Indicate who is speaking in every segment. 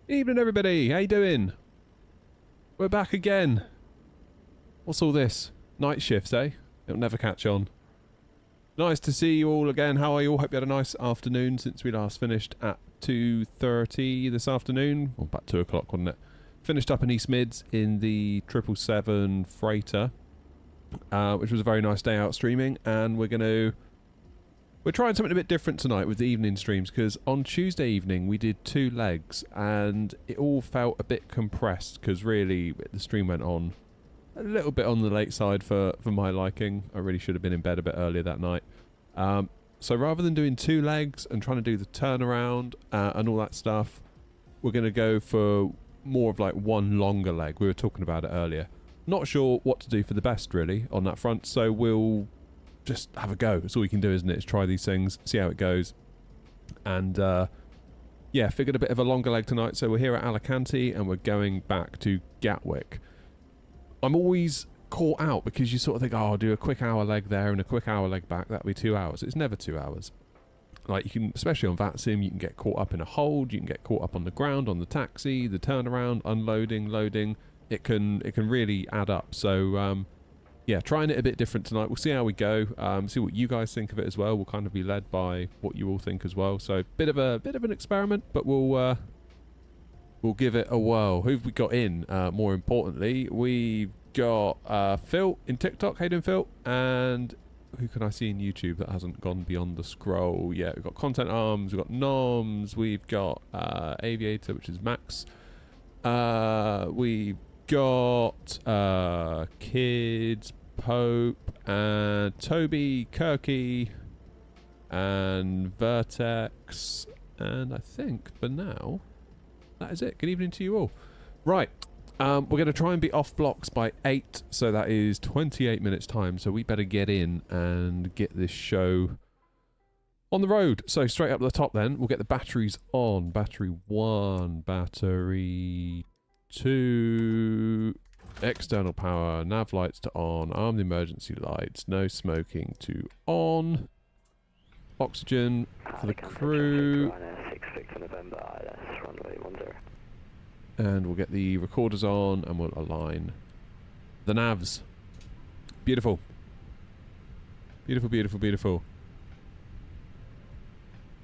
Speaker 1: Evening everybody, how you doing? We're back again. What's all this? Night shifts, eh? It'll never catch on. Nice to see you all again. How are you all? Hope you had a nice afternoon since we last finished at 2:30 this afternoon. Well, about 2 o'clock, wasn't it? Finished up in East Mids in the 777 freighter, which was a very nice day out streaming, and we're trying something a bit different tonight with the evening streams, because on Tuesday evening we did 2 legs and it all felt a bit compressed because really the stream went on a little bit on the late side for my liking. I really should have been in bed a bit earlier that night. So rather than doing 2 legs and trying to do the turnaround and all that stuff, we're going to go for more of like one longer leg. We were talking about it earlier. Not sure what to do for the best really on that front, so we'll just have a go. That's all we can do, isn't it? Is try these things, see how it goes. And yeah, figured a bit of a longer leg tonight. So we're here at Alicante and we're going back to Gatwick. I'm always caught out because you sort of think, oh, I'll do a quick hour leg there and a quick hour leg back. That'll be 2 hours. It's never 2 hours. Like you can, especially on VATSIM, you can get caught up in a hold. You can get caught up on the ground, on the taxi, the turnaround, unloading, loading. It can really add up. So yeah, trying it a bit different tonight. We'll see how we go. See what you guys think of it as well. We'll kind of be led by what you all think as well. So bit of an experiment, but we'll give it a whirl. Who've we got in? More importantly, we've got Phil in TikTok. How you doing, Phil? And who can I see in YouTube that hasn't gone beyond the scroll? Yeah, we've got Content Arms, we've got Noms, we've got Aviator, which is Max. We've got Kids, Pope, and Toby, Kirky, and Vertex, and I think for now that is it. Good evening to you all. Right, we're going to try and be off blocks by 8, so that is 28 minutes time, so we better get in and get this show on the road. So straight up at the top then, we'll get the batteries on. Battery 1, battery 2, external power, nav lights to on, armed emergency lights, no smoking to on, oxygen for the crew, and we'll get the recorders on and we'll align the navs. Beautiful. Beautiful, beautiful, beautiful.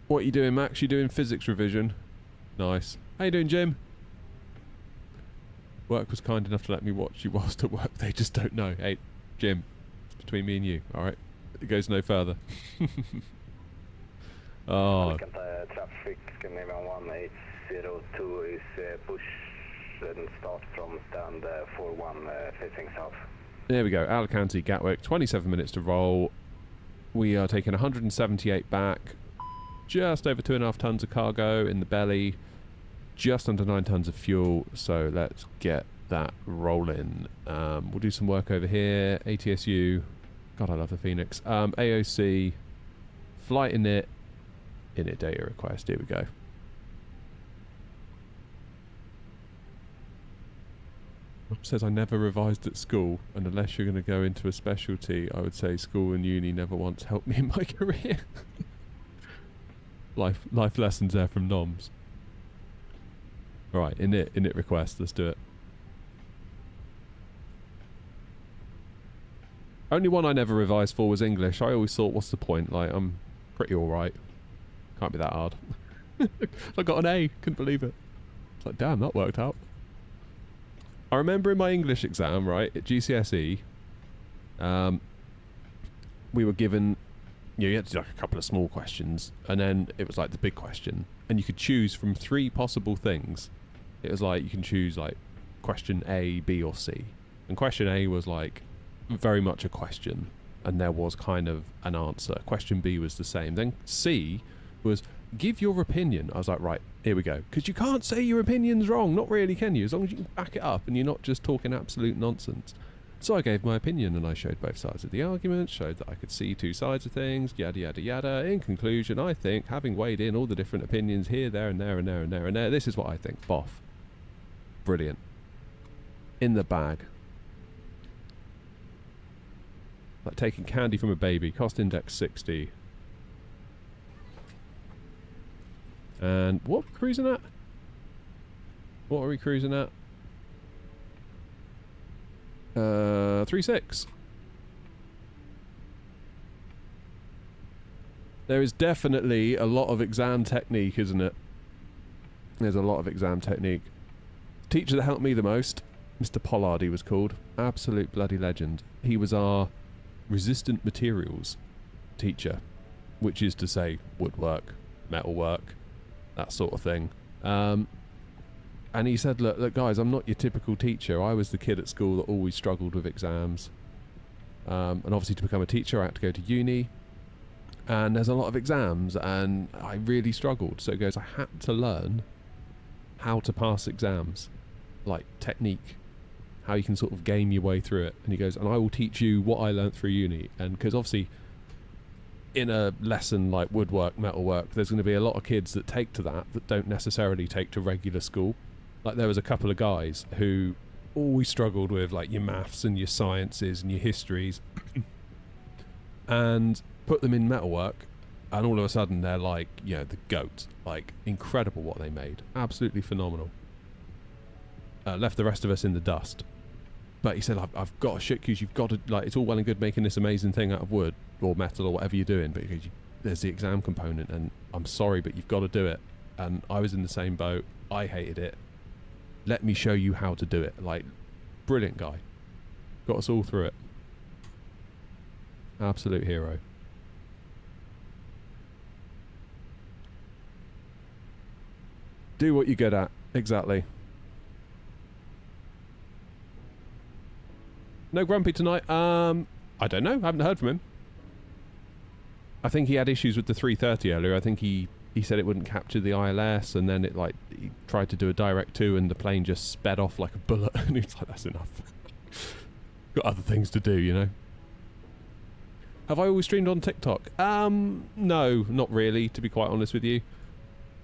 Speaker 1: What are you doing, Max? You doing physics revision? Nice. How you doing, Jim? Work was kind enough to let me watch you whilst at work. They just don't know. Hey, Jim, it's between me and you, alright? It goes no further. Oh.
Speaker 2: Alicante traffic 11802 is push and start from stand 41 facing south.
Speaker 1: There we go. Alicante, Gatwick, 27 minutes to roll. We are taking 178 back. Just over 2.5 tons of cargo in the belly. Just under 9 tons of fuel, so let's get that rolling. We'll do some work over here. ATSU, God, I love the Phoenix. AOC, flight init data request. Here we go. It says I never revised at school, and unless you're going to go into a specialty, I would say school and uni never once helped me in my career. life lessons there from Noms. Right, init request, let's do it. Only one I never revised for was English. I always thought, what's the point? Like, I'm pretty alright. Can't be that hard. I got an A, couldn't believe it. It's like, damn, that worked out. I remember in my English exam, right, at GCSE, we were given, you had to do like a couple of small questions, and then it was like the big question, and you could choose from 3 possible things. It was like you can choose like question A, B or C. And question A was like very much a question and there was kind of an answer. Question B was the same. Then C was give your opinion. I was like, right, here we go. Because you can't say your opinion's wrong. Not really, can you? As long as you can back it up and you're not just talking absolute nonsense. So I gave my opinion and I showed both sides of the argument, showed that I could see 2 sides of things, yada yada yada. In conclusion, I think, having weighed in all the different opinions here, there and there and there and there and there, this is what I think. Boff. Brilliant. In the bag. Like taking candy from a baby. Cost index 60. And what are we cruising at? What are we cruising at? 3.6. There is definitely a lot of exam technique, isn't it? There's a lot of exam technique. The teacher that helped me the most, Mr. Pollard he was called. Absolute bloody legend. He was our resistant materials teacher, which is to say woodwork, metalwork, that sort of thing. And he said, look guys, I'm not your typical teacher. I was the kid at school that always struggled with exams. And obviously to become a teacher I had to go to uni. And there's a lot of exams and I really struggled. So he goes, I had to learn how to pass exams. Like technique. How you can sort of game your way through it. And he goes, and I will teach you what I learnt through uni. And because obviously in a lesson like woodwork, metalwork, there's going to be a lot of kids that take to that don't necessarily take to regular school. Like there was a couple of guys who always struggled with like your maths and your sciences and your histories and put them in metalwork and all of a sudden they're like, you know, the GOAT. Like incredible what they made. Absolutely phenomenal. Left the rest of us in the dust. But he said, I've got to shit because you've got to, like, it's all well and good making this amazing thing out of wood or metal or whatever you're doing, but there's the exam component and I'm sorry, but you've got to do it. And I was in the same boat. I hated it. Let me show you how to do it. Like, brilliant guy. Got us all through it. Absolute hero. Do what you're good at. Exactly. No Grumpy tonight. I don't know. I haven't heard from him. I think he had issues with the 330 earlier. I think he said it wouldn't capture the ILS, and then it like he tried to do a direct 2 and the plane just sped off like a bullet. And he's like, that's enough. Got other things to do, you know. Have I always streamed on TikTok? No, not really, to be quite honest with you.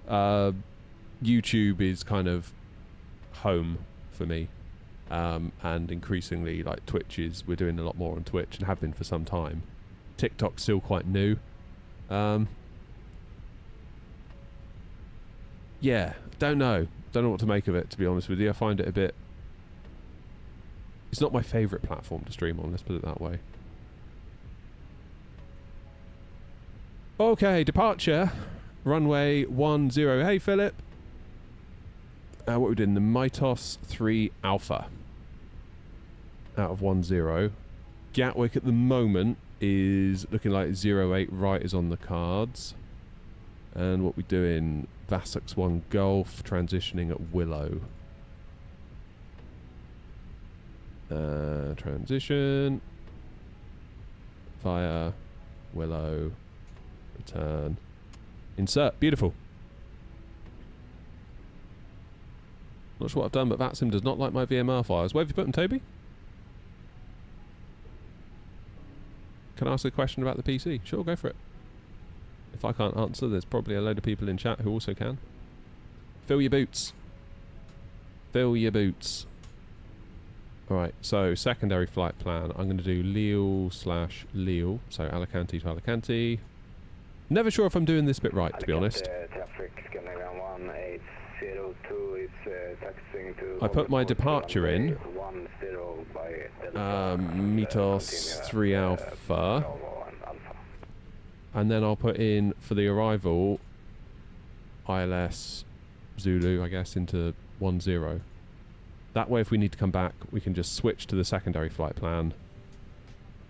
Speaker 1: YouTube is kind of home for me. And increasingly, like Twitch we're doing a lot more on Twitch and have been for some time. TikTok's still quite new. Yeah, don't know what to make of it, to be honest with you. I find it a bit... It's not my favourite platform to stream on, let's put it that way. Okay, departure. Runway 10. Hey, Philip. What are we doing? The Mitos 3 Alpha. Out of 10. Gatwick at the moment is looking like 08 right is on the cards. And what we doing? Vassex 1 Golf, transitioning at Willow. Transition. Fire. Willow. Return. Insert. Beautiful. Not sure what I've done, but VATSIM does not like my VMR files. Where have you put them, Toby? Can I ask a question about the PC? Sure, go for it. If I can't answer, there's probably a load of people in chat who also can. Fill your boots. Fill your boots. Alright, so secondary flight plan. I'm going to do Lille/Lille. So Alicante to Alicante. Never sure if I'm doing this bit right, to be honest. I put my departure in. Mitos 3 Alpha. And then I'll put in, for the arrival, ILS Zulu, I guess, into 10. That way, if we need to come back, we can just switch to the secondary flight plan.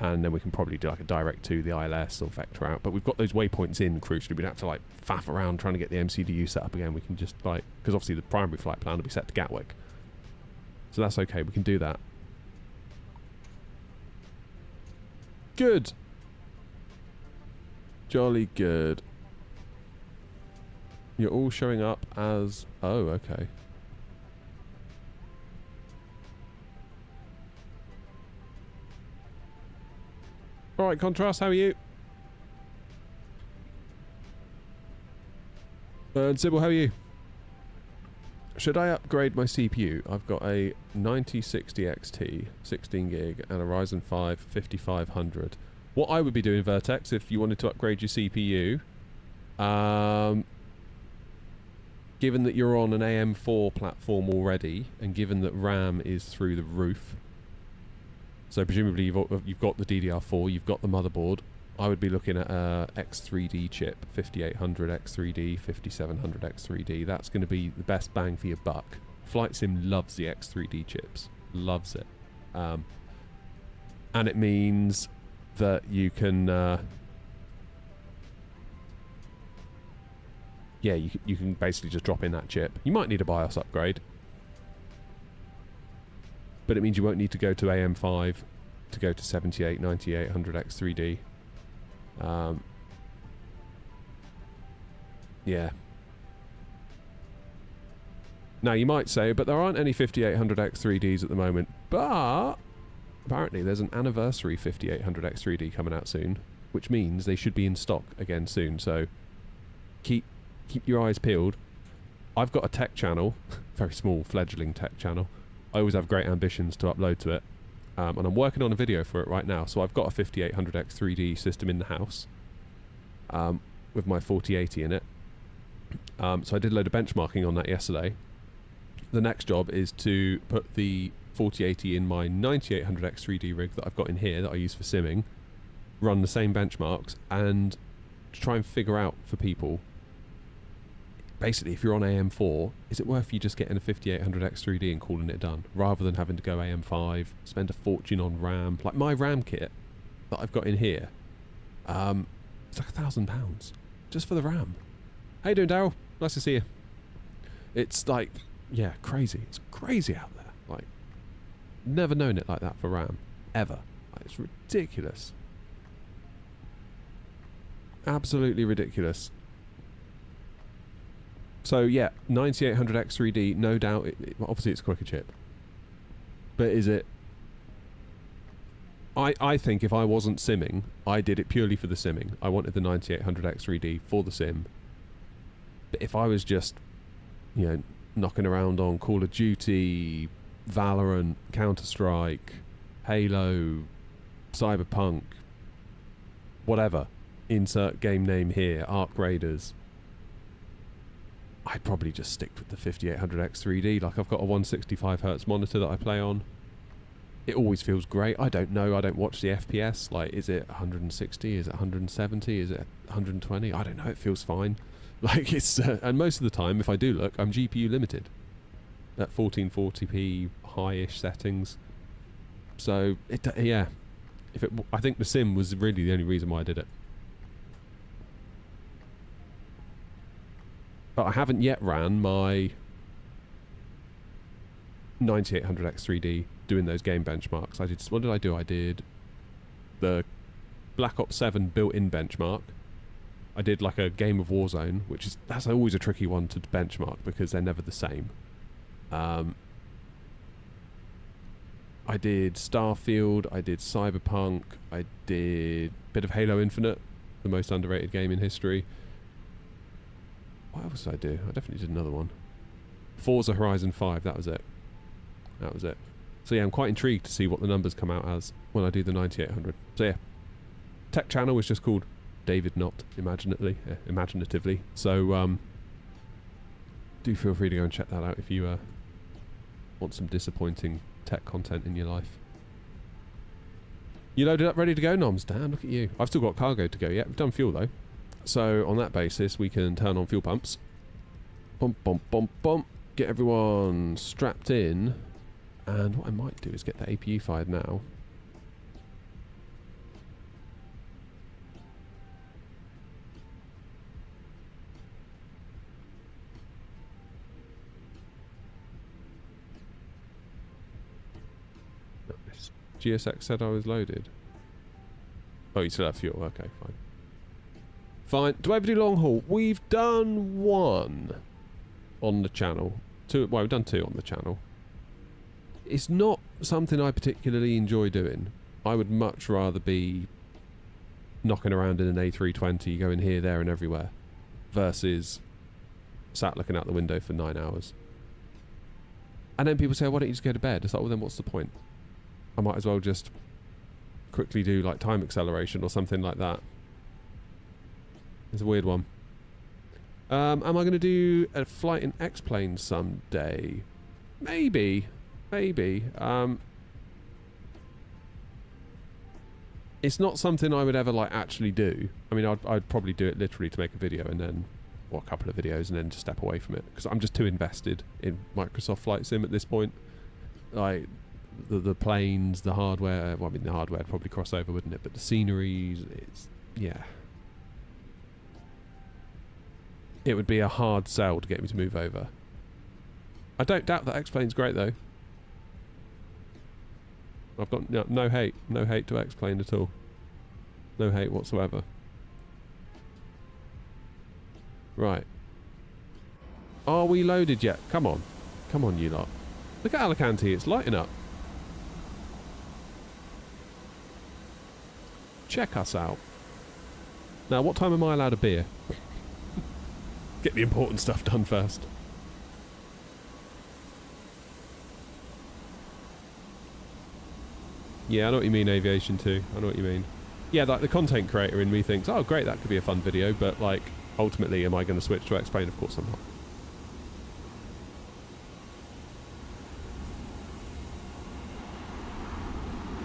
Speaker 1: And then we can probably do like a direct to the ILS or vector out. But we've got those waypoints in, crucially. We don't have to like faff around trying to get the MCDU set up again. We can just like, because obviously the primary flight plan will be set to Gatwick. So that's okay, we can do that. Good. Jolly good. You're all showing up as... Oh, okay. Alright, Contrast, how are you? Sybil, how are you? Should I upgrade my CPU? I've got a 9060 XT, 16 gig, and a Ryzen 5 5500. What I would be doing, Vertex, if you wanted to upgrade your CPU, given that you're on an AM4 platform already, and given that RAM is through the roof, so presumably you've got the DDR4, you've got the motherboard, I would be looking at a X3D chip, 5800 X3D, 5700 X3D. That's going to be the best bang for your buck. Flight Sim loves the X3D chips, loves it. And it means that you can, yeah, you can basically just drop in that chip. You might need a BIOS upgrade, but it means you won't need to go to AM5 to go to 78, 9800 X3D. Yeah. Now you might say, but there aren't any 5800 X3Ds at the moment. But apparently there's an anniversary 5800 X3D coming out soon, which means they should be in stock again soon. So keep your eyes peeled. I've got a tech channel, very small fledgling tech channel. I always have great ambitions to upload to it, and I'm working on a video for it right now. So I've got a 5800 X3D system in the house, with my 4080 in it. So I did a load of benchmarking on that yesterday. The next job is to put the 4080 in my 9800 X3D rig that I've got in here that I use for simming, run the same benchmarks, and try and figure out for people, basically, if you're on AM4, is it worth you just getting a 5800 X3D and calling it done, rather than having to go AM5, spend a fortune on RAM? Like my RAM kit that I've got in here, it's like £1,000 just for the RAM. How you doing, Daryl? Nice to see you. It's like, yeah, crazy. It's crazy out there. Like, never known it like that for RAM, ever. Like, it's ridiculous. Absolutely ridiculous. So yeah, 9800 X3D, no doubt. Obviously, it's a quicker chip, but is it? I think if I wasn't simming, I did it purely for the simming. I wanted the 9800 X3D for the sim. But if I was just, you know, knocking around on Call of Duty, Valorant, Counter-Strike, Halo, Cyberpunk, whatever, insert game name here, Arc Raiders, I'd probably just stick with the 5800 X3D. Like, I've got a 165Hz monitor that I play on. It always feels great. I don't know. I don't watch the FPS. Like, is it 160? Is it 170? Is it 120? I don't know. It feels fine. Like, it's... and most of the time, if I do look, I'm GPU limited at 1440p high-ish settings. So, yeah. I think the sim was really the only reason why I did it. But I haven't yet ran my 9800 X3D doing those game benchmarks. What did I do? I did the Black Ops 7 built-in benchmark. I did like a game of Warzone, that's always a tricky one to benchmark because they're never the same. I did Starfield, I did Cyberpunk, I did a bit of Halo Infinite, the most underrated game in history. What else did I do? I definitely did another one. Forza Horizon 5, that was it. That was it. So yeah, I'm quite intrigued to see what the numbers come out as when I do the 9800. So yeah, tech channel was just called David Knott, imaginatively. So do feel free to go and check that out if you want some disappointing tech content in your life. You loaded up, ready to go, Noms? Damn, look at you. I've still got cargo to go yet. We've done fuel though. So on that basis, we can turn on fuel pumps. Bump, bump, bump, bump. Get everyone strapped in. And what I might do is get the APU fired now. Nice. GSX said I was loaded. Oh, you still have fuel. Okay, fine. Fine. Do I ever do long haul? We've done one on the channel. Two. Well, we've done two on the channel. It's not something I particularly enjoy doing. I would much rather be knocking around in an A320, going here, there and everywhere, versus sat looking out the window for 9 hours. And then people say, why don't you just go to bed? It's like, well, then what's the point? I might as well just quickly do like time acceleration or something like that. It's a weird one. Am I going to do a flight in X-Plane someday? Maybe. Maybe. It's not something I would ever, like, actually do. I mean, I'd probably do it literally to make a video and then... or a couple of videos and then just step away from it. Because I'm just too invested in Microsoft Flight Sim at this point. Like, the planes, the hardware... well, I mean, the hardware would probably cross over, wouldn't it? But the sceneries, it's... yeah. It would be a hard sell to get me to move over. I don't doubt that X-Plane's great, though. I've got no hate. No hate to X-Plane at all. No hate whatsoever. Right. Are we loaded yet? Come on. Come on, you lot. Look at Alicante. It's lighting up. Check us out. Now, what time am I allowed a beer? Get the important stuff done first. Yeah, I know what you mean, Aviation too. I know what you mean. Yeah, like the content creator in me thinks, oh great, that could be a fun video, but like, ultimately, am I going to switch to X-Plane? Of course I'm not.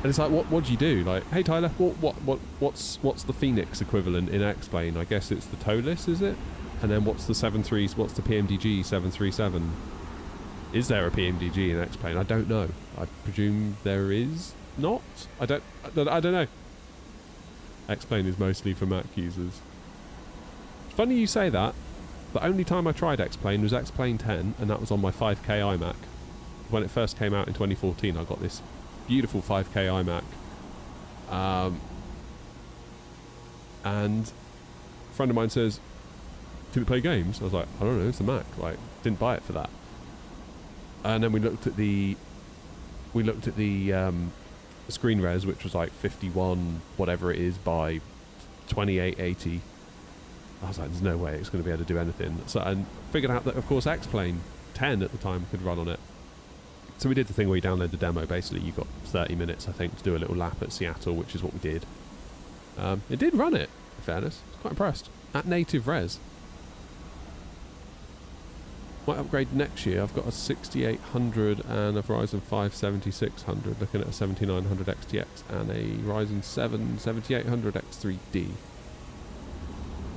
Speaker 1: And it's like, what do you do? Like, hey Tyler, what's the Phoenix equivalent in X-Plane? I guess it's the TOLIS, is it? And then what's the what's the PMDG 737? Is there a PMDG in X-Plane? I don't know. I presume there is not. I don't know. X-Plane is mostly for Mac users. Funny you say that. The only time I tried X-Plane was X-Plane 10, and that was on my 5K iMac. When it first came out in 2014, I got this beautiful 5K iMac. And a friend of mine says, "Can it play games?" I was like, "I don't know, it's a Mac." Like, didn't buy it for that. And then we looked at the screen res, which was like 51 whatever it is by 2880. I was like, there's no way it's going to be able to do anything. So, and figured out that, of course, X-Plane 10 at the time could run on it. So we did the thing where you download the demo. Basically, you got 30 minutes, I think, to do a little lap at Seattle, which is what we did. It did run it, in fairness. I was quite impressed. At native res. Might upgrade next year. I've got a 6800 and a Ryzen 5 7600, looking at a 7900 XTX and a Ryzen 7 7800 X3D.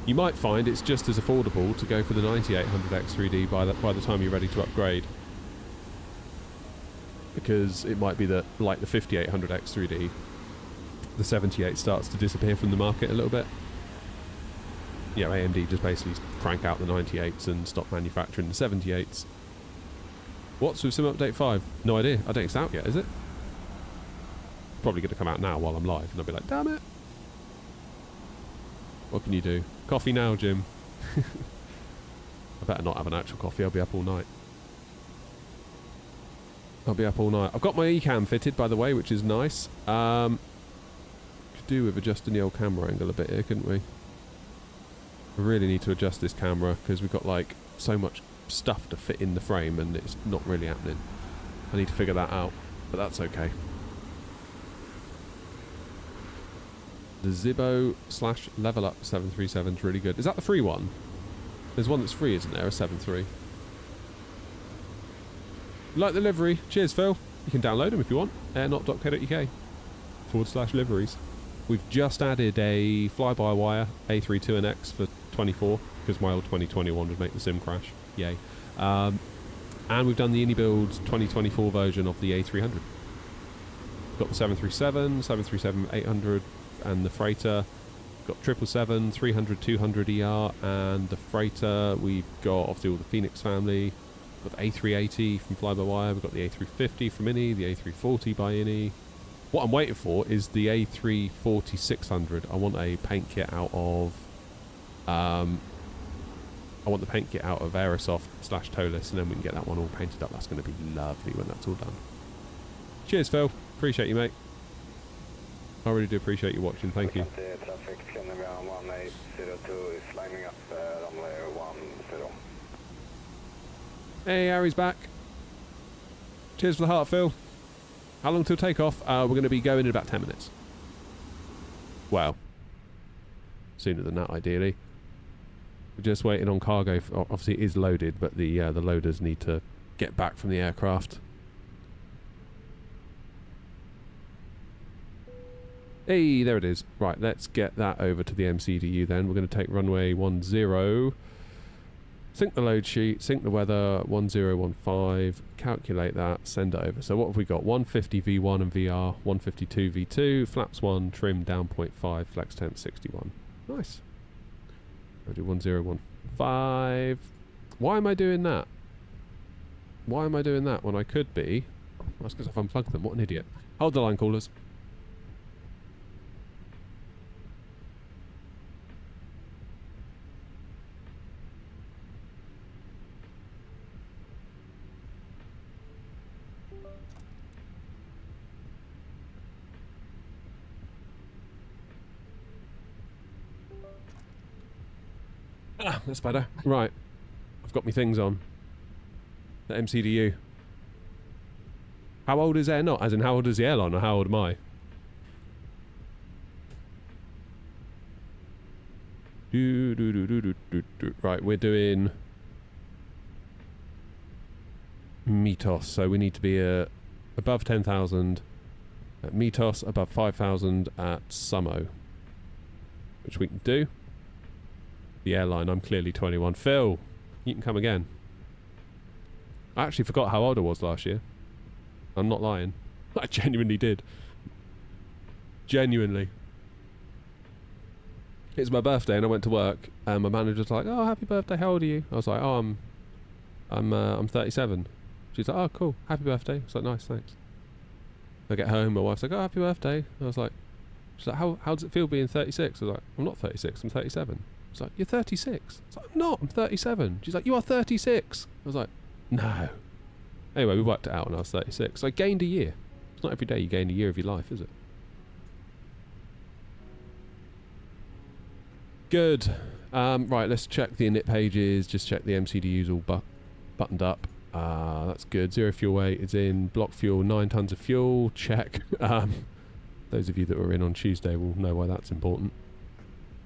Speaker 1: You might find it's just as affordable to go for the 9800 X3D by the time you're ready to upgrade. Because it might be that, like the 5800 X3D, the 78 starts to disappear from the market a little bit. You know, AMD just basically crank out the 98s and stop manufacturing the 78s. What's with Sim Update 5? No idea. I don't think it's out yet, is it? Probably going to come out now while I'm live, and I'll be like, damn it. What can you do? Coffee now, Jim. I better not have an actual coffee. I'll be up all night. I'll be up all night. I've got my eCam fitted, by the way, which is nice. Could do with adjusting the old camera angle a bit here, couldn't we? I really need to adjust this camera because we've got like so much stuff to fit in the frame and it's not really happening. I need to figure that out, but that's okay. The Zibbo / Level Up 737 is really good. Is that the free one? There's one that's free, isn't there? A 7.3. Like the livery. Cheers, Phil. You can download them if you want. airnot.co.uk/liveries. We've just added a fly-by-wire A32NX for 24 because my old 2021 would make the sim crash. Yay. And we've done the IndyBuild 2024 version of the A300. We've got the 737, 737-800 and the freighter. We've got 777, 300, 200 ER and the freighter. We've got obviously all the Phoenix family. We've got the A380 from fly-by-wire. We've got the A350 from Inny, the A340 by Inny. What I'm waiting for is the A340-600. I want a paint kit out of... I want the paint kit out of Aerosoft/TOLIS, and then we can get that one all painted up. That's going to be lovely when that's all done. Cheers, Phil. Appreciate you, mate. I really do appreciate you watching. Thank you.
Speaker 2: Traffic, 1802 is lining up runway 10.
Speaker 1: Hey, Harry's back. Cheers for the heart, Phil. How long till takeoff? We're going to be going in about 10 minutes. Well, sooner than that, ideally. We're just waiting on cargo. Obviously it is loaded, but the loaders need to get back from the aircraft. Hey, there it is. Right, let's get that over to the MCDU then. We're going to take runway 10, sync the load sheet, sync the weather, 1015, calculate that, send it over. So what have we got? 150 V1 and VR, 152 V2, flaps 1, trim down 0.5, flex temp 61. Nice. I'll do 1015. Why am I doing that? Why am I doing that when I could be? Well, that's because I've unplugged them. What an idiot. Hold the line, callers. Ah, that's better. Right. I've got my things on. The MCDU. How old is Air not? As in, how old is the airline, or how old am I? Right, we're doing Mythos, so we need to be above 10,000 at Mythos, above 5,000 at Sumo, which we can do. The airline, I'm clearly 21. Phil, you can come again. I actually forgot how old I was last year. I'm not lying. I genuinely did. Genuinely. It's my birthday and I went to work and my manager was like, "Oh, happy birthday, how old are you?" I was like, "Oh, I'm 37. She's like, "Oh, cool, happy birthday." I was like, "Nice, thanks." I get home, my wife's like, "Oh, happy birthday." I was like, she's like, how does it feel being 36? I was like, "I'm not 36, I'm 37. She's like, "You're 36. I was like, "I'm not, I'm 37. She's like, "You are 36. I was like, "No." Anyway, we worked it out when I was 36. So I gained a year. It's not every day you gain a year of your life, is it? Good. Right, let's check the init pages. Just check the MCDU's all buttoned up. That's good. 0 fuel weight is in. Block fuel, 9 tons of fuel. Check. Those of you that were in on Tuesday will know why that's important.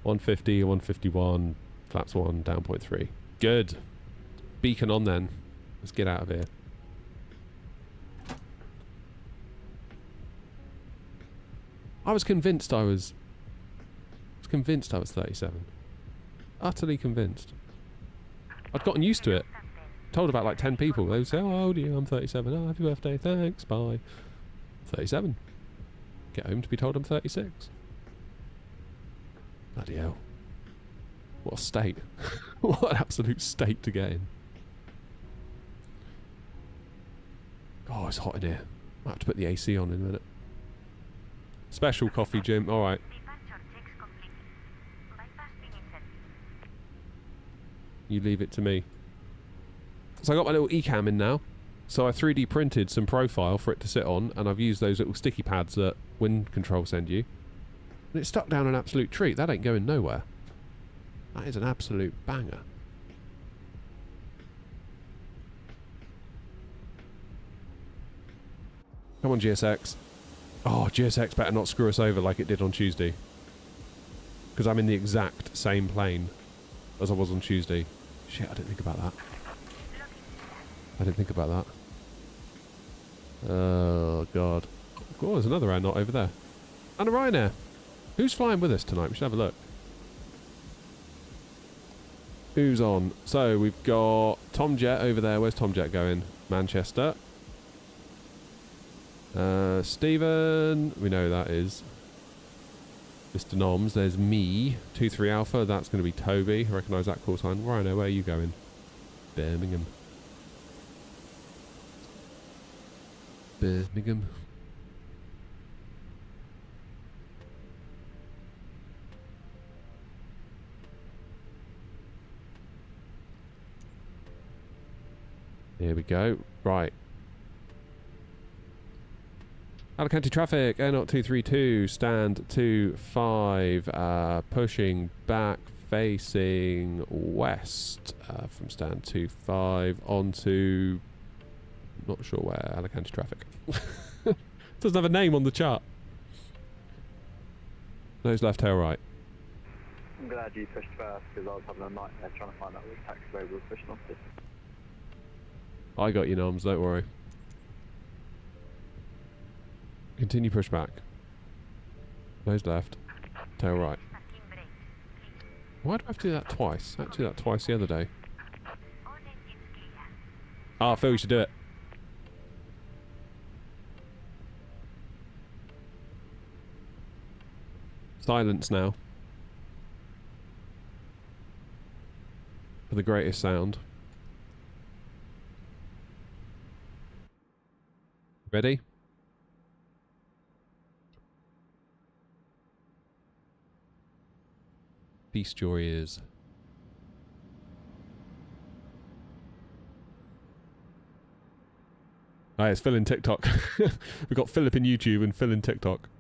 Speaker 1: 150, 151, flaps 1, down 0.3. Good. Beacon on then. Let's get out of here. I was convinced I was 37. Utterly convinced. I'd gotten used to it. Told about like 10 people. They would say, "Oh, how old are you?" "I'm 37. "Oh, happy birthday. Thanks. Bye." 37. Get home to be told I'm 36. Bloody hell. What a state. What an absolute state to get in. Oh, it's hot in here. I have to put the AC on in a minute. Special coffee, Jim. Alright. You leave it to me. So I got my little eCam in now. So I 3D printed some profile for it to sit on, and I've used those little sticky pads that Wind Control send you. And it's stuck down an absolute treat. That ain't going nowhere. That is an absolute banger. Come on, GSX. Oh, GSX better not screw us over like it did on Tuesday. Because I'm in the exact same plane as I was on Tuesday. Shit, I didn't think about that. I didn't think about that. Oh, God. Oh, there's another aeronaut over there. And a Ryanair. Who's flying with us tonight? We should have a look. Who's on? So, we've got Tom Jet over there. Where's Tom Jet going? Manchester. Stephen. We know who that is. Mr. Noms. There's me. 23 Alpha. That's going to be Toby. I recognise that call sign. Rhino, where are you going? Birmingham. Birmingham. Here we go. Right. Alicante traffic, Air 232, stand 25, pushing back, facing west from stand 25 onto, not sure where, Alicante traffic. Doesn't have a name on the chart. Nose left, tail right.
Speaker 3: I'm glad you pushed first because I was having a nightmare trying to find out which taxiway we were pushing off to.
Speaker 1: I got you, Noms, don't worry. Continue pushback. Nose left. Tail right. Why do I have to do that twice? I had to do that twice the other day. Ah, Phil, you should do it. Silence now. For the greatest sound. Ready? Feast your ears. Ah, it's Phil in TikTok. We've got Philip in YouTube and Phil in TikTok.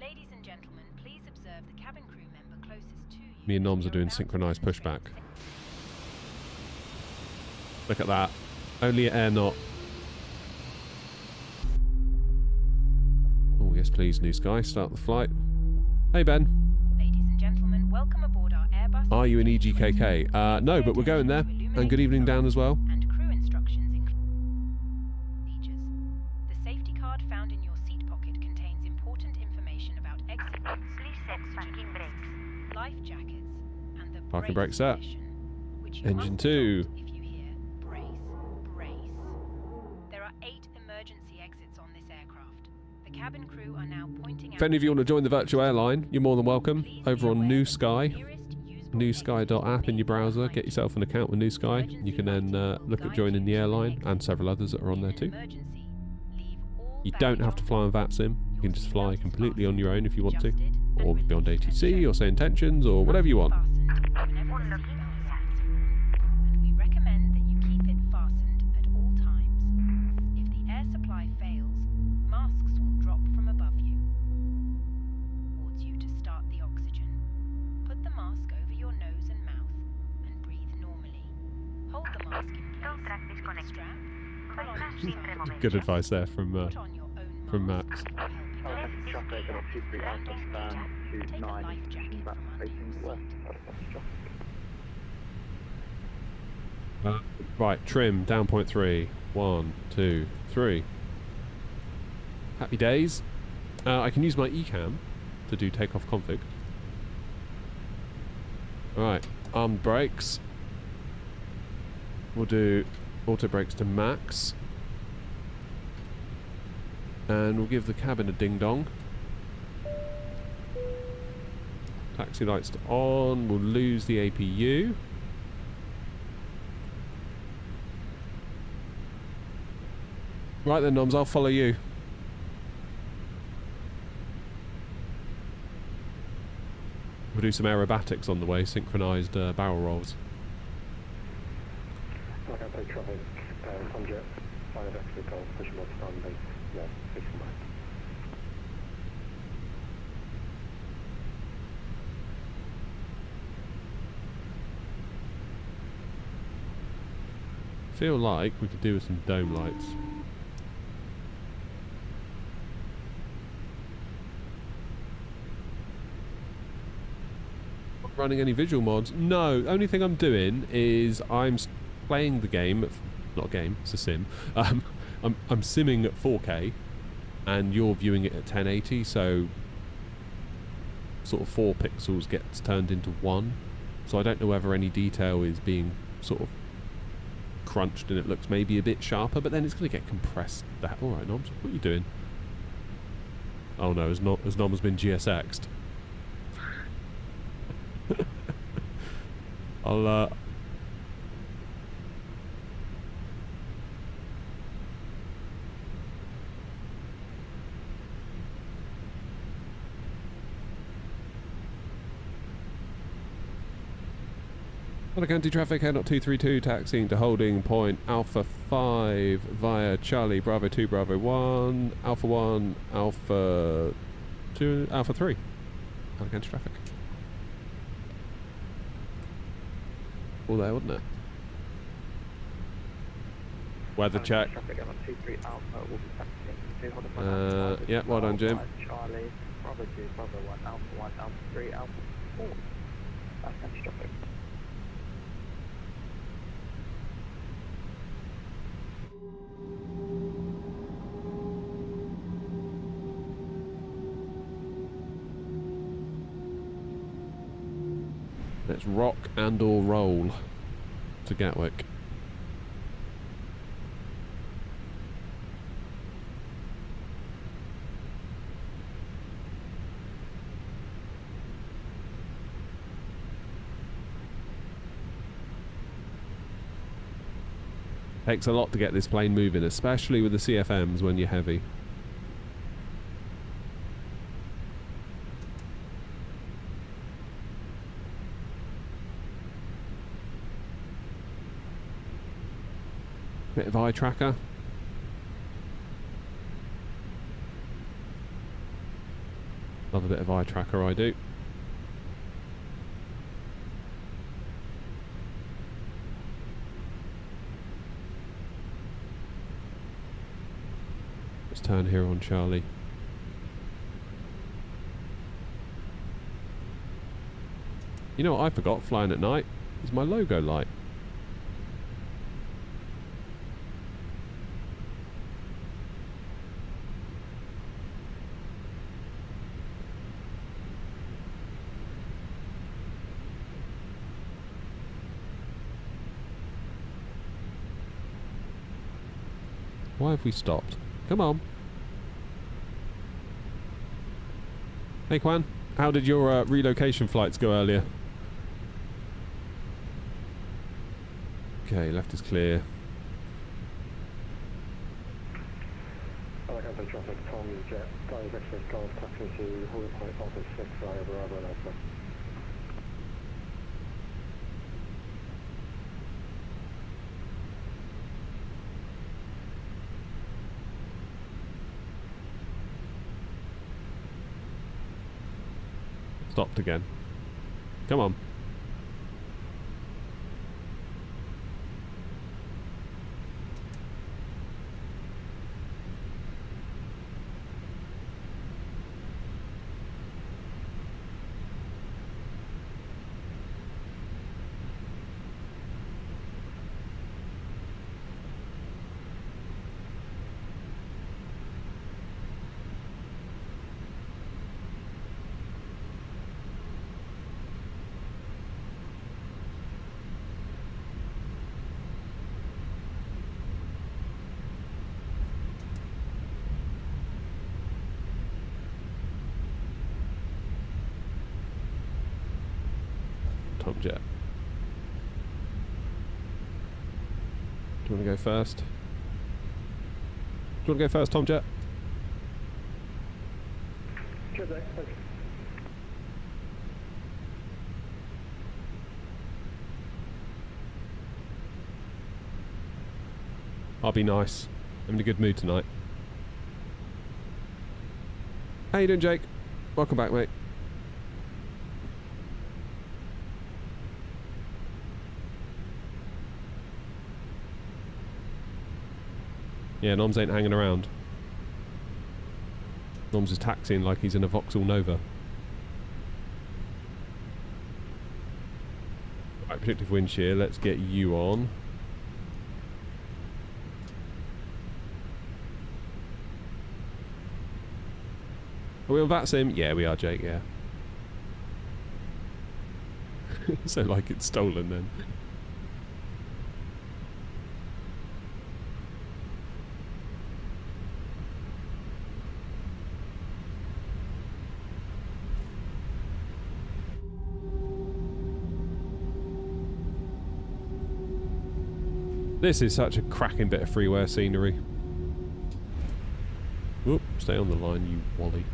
Speaker 4: Ladies and gentlemen, please observe the cabin crew member closest to you.
Speaker 1: Me and Noms are doing synchronized pushback. Look at that. Only at air not. Oh, yes please, New Sky. Start the flight. Hey, Ben.
Speaker 4: Ladies and gentlemen, welcome aboard our Airbus.
Speaker 1: Are you an EGKK? No, but we're going there. And good evening down as well.
Speaker 4: And crew instructions include procedures. The safety card found in your seat pocket contains important information about exit routes, oxygen masks, life jackets, and the
Speaker 1: Parking
Speaker 4: brace
Speaker 1: brake set.
Speaker 4: position, which you
Speaker 1: Engine
Speaker 4: must
Speaker 1: 2.
Speaker 4: adopt if you hear brace, brace. There are 8 emergency exits on this aircraft. The cabin crew are now pointing out.
Speaker 1: If any of you want to join the virtual airline, you're more than welcome. Over on New Sky. newsky.app in your browser, get yourself an account with New Sky. You can then look at joining the airline and several others that are on there too. You don't have to fly on VAPSIM, you can just fly completely on your own if you want to, or be on ATC or say intentions or whatever you want.
Speaker 4: And we recommend that you keep it fastened at all times. If the air supply fails, masks will drop from above you. Wards you to start the oxygen. Put the mask over your nose and mouth and breathe normally. Hold the mask in place with the strap. Pull on each side.
Speaker 1: Good advice there from
Speaker 4: Put on your own
Speaker 1: Max.
Speaker 4: mask.
Speaker 3: Traffic and obviously we understand
Speaker 4: Take
Speaker 3: to
Speaker 4: a
Speaker 3: 9
Speaker 4: life jacket
Speaker 3: back
Speaker 4: from under
Speaker 3: facing
Speaker 4: your
Speaker 3: west.
Speaker 4: seat.
Speaker 1: Right, trim, down 0.3. 1, 2, 3. Happy days. I can use my eCam to do takeoff config. Alright, armed brakes. We'll do auto brakes to max. And we'll give the cabin a ding dong. Taxi lights to on. We'll lose the APU. Right then, Noms, I'll follow you. We'll do some aerobatics on the way, synchronised barrel rolls.
Speaker 2: Alicante traffic, Sunjet, 5 exit calls, pushing off stand base, yeah, facing back.
Speaker 1: Feel like we could do with some dome lights. Running any visual mods? No, only thing I'm doing is I'm playing the game, not a game, it's a sim. I'm simming at 4K and you're viewing it at 1080, so sort of 4 pixels gets turned into 1. So I don't know whether any detail is being sort of crunched and it looks maybe a bit sharper, but then it's going to get compressed. Alright, Noms, what are you doing? Oh no, as Nom has been GSX'd. I'll Alicante traffic, head 232, taxiing to holding point Alpha 5 via Charlie, Bravo 2, Bravo 1, Alpha 1, Alpha 2, Alpha 3. Alicante traffic. All there, wasn't it? Weather check.
Speaker 3: Traffic on 23 Alpha will be taxiing to hold up on
Speaker 1: Yeah, well done, Jim.
Speaker 3: Charlie, Bravo 2, Bravo 1, Alpha 1, Alpha 3, Alpha 4. That's catch traffic.
Speaker 1: Let's rock and or roll to Gatwick. Takes a lot to get this plane moving, especially with the CFMs when you're heavy. Bit of eye tracker. Love a bit of eye tracker, I do. Let's turn here on Charlie. You know what I forgot flying at night? Is my logo light. Why have we stopped? Come on. Hey Quan, how did your relocation flights go earlier? Okay, left is clear.
Speaker 2: Alicante traffic, Tom Jet, Flying Victor Golf, taxi to hold point Alpha 6, via Bravo and Alpha.
Speaker 1: Stopped again. Come on. Tom Jet. Do you want to go first? Do you want to go first, Tom Jet?
Speaker 2: Sure, Zach, thanks.
Speaker 1: I'll be nice. I'm in a good mood tonight. How you doing, Jake? Welcome back, mate. Yeah, Noms ain't hanging around. Noms is taxiing like he's in a Vauxhall Nova. Right, predictive wind shear, let's get you on. Are we on VATSIM? Yeah, we are, Jake, yeah. So like it's stolen then. This is such a cracking bit of freeware scenery. Whoop, stay on the line, you wally.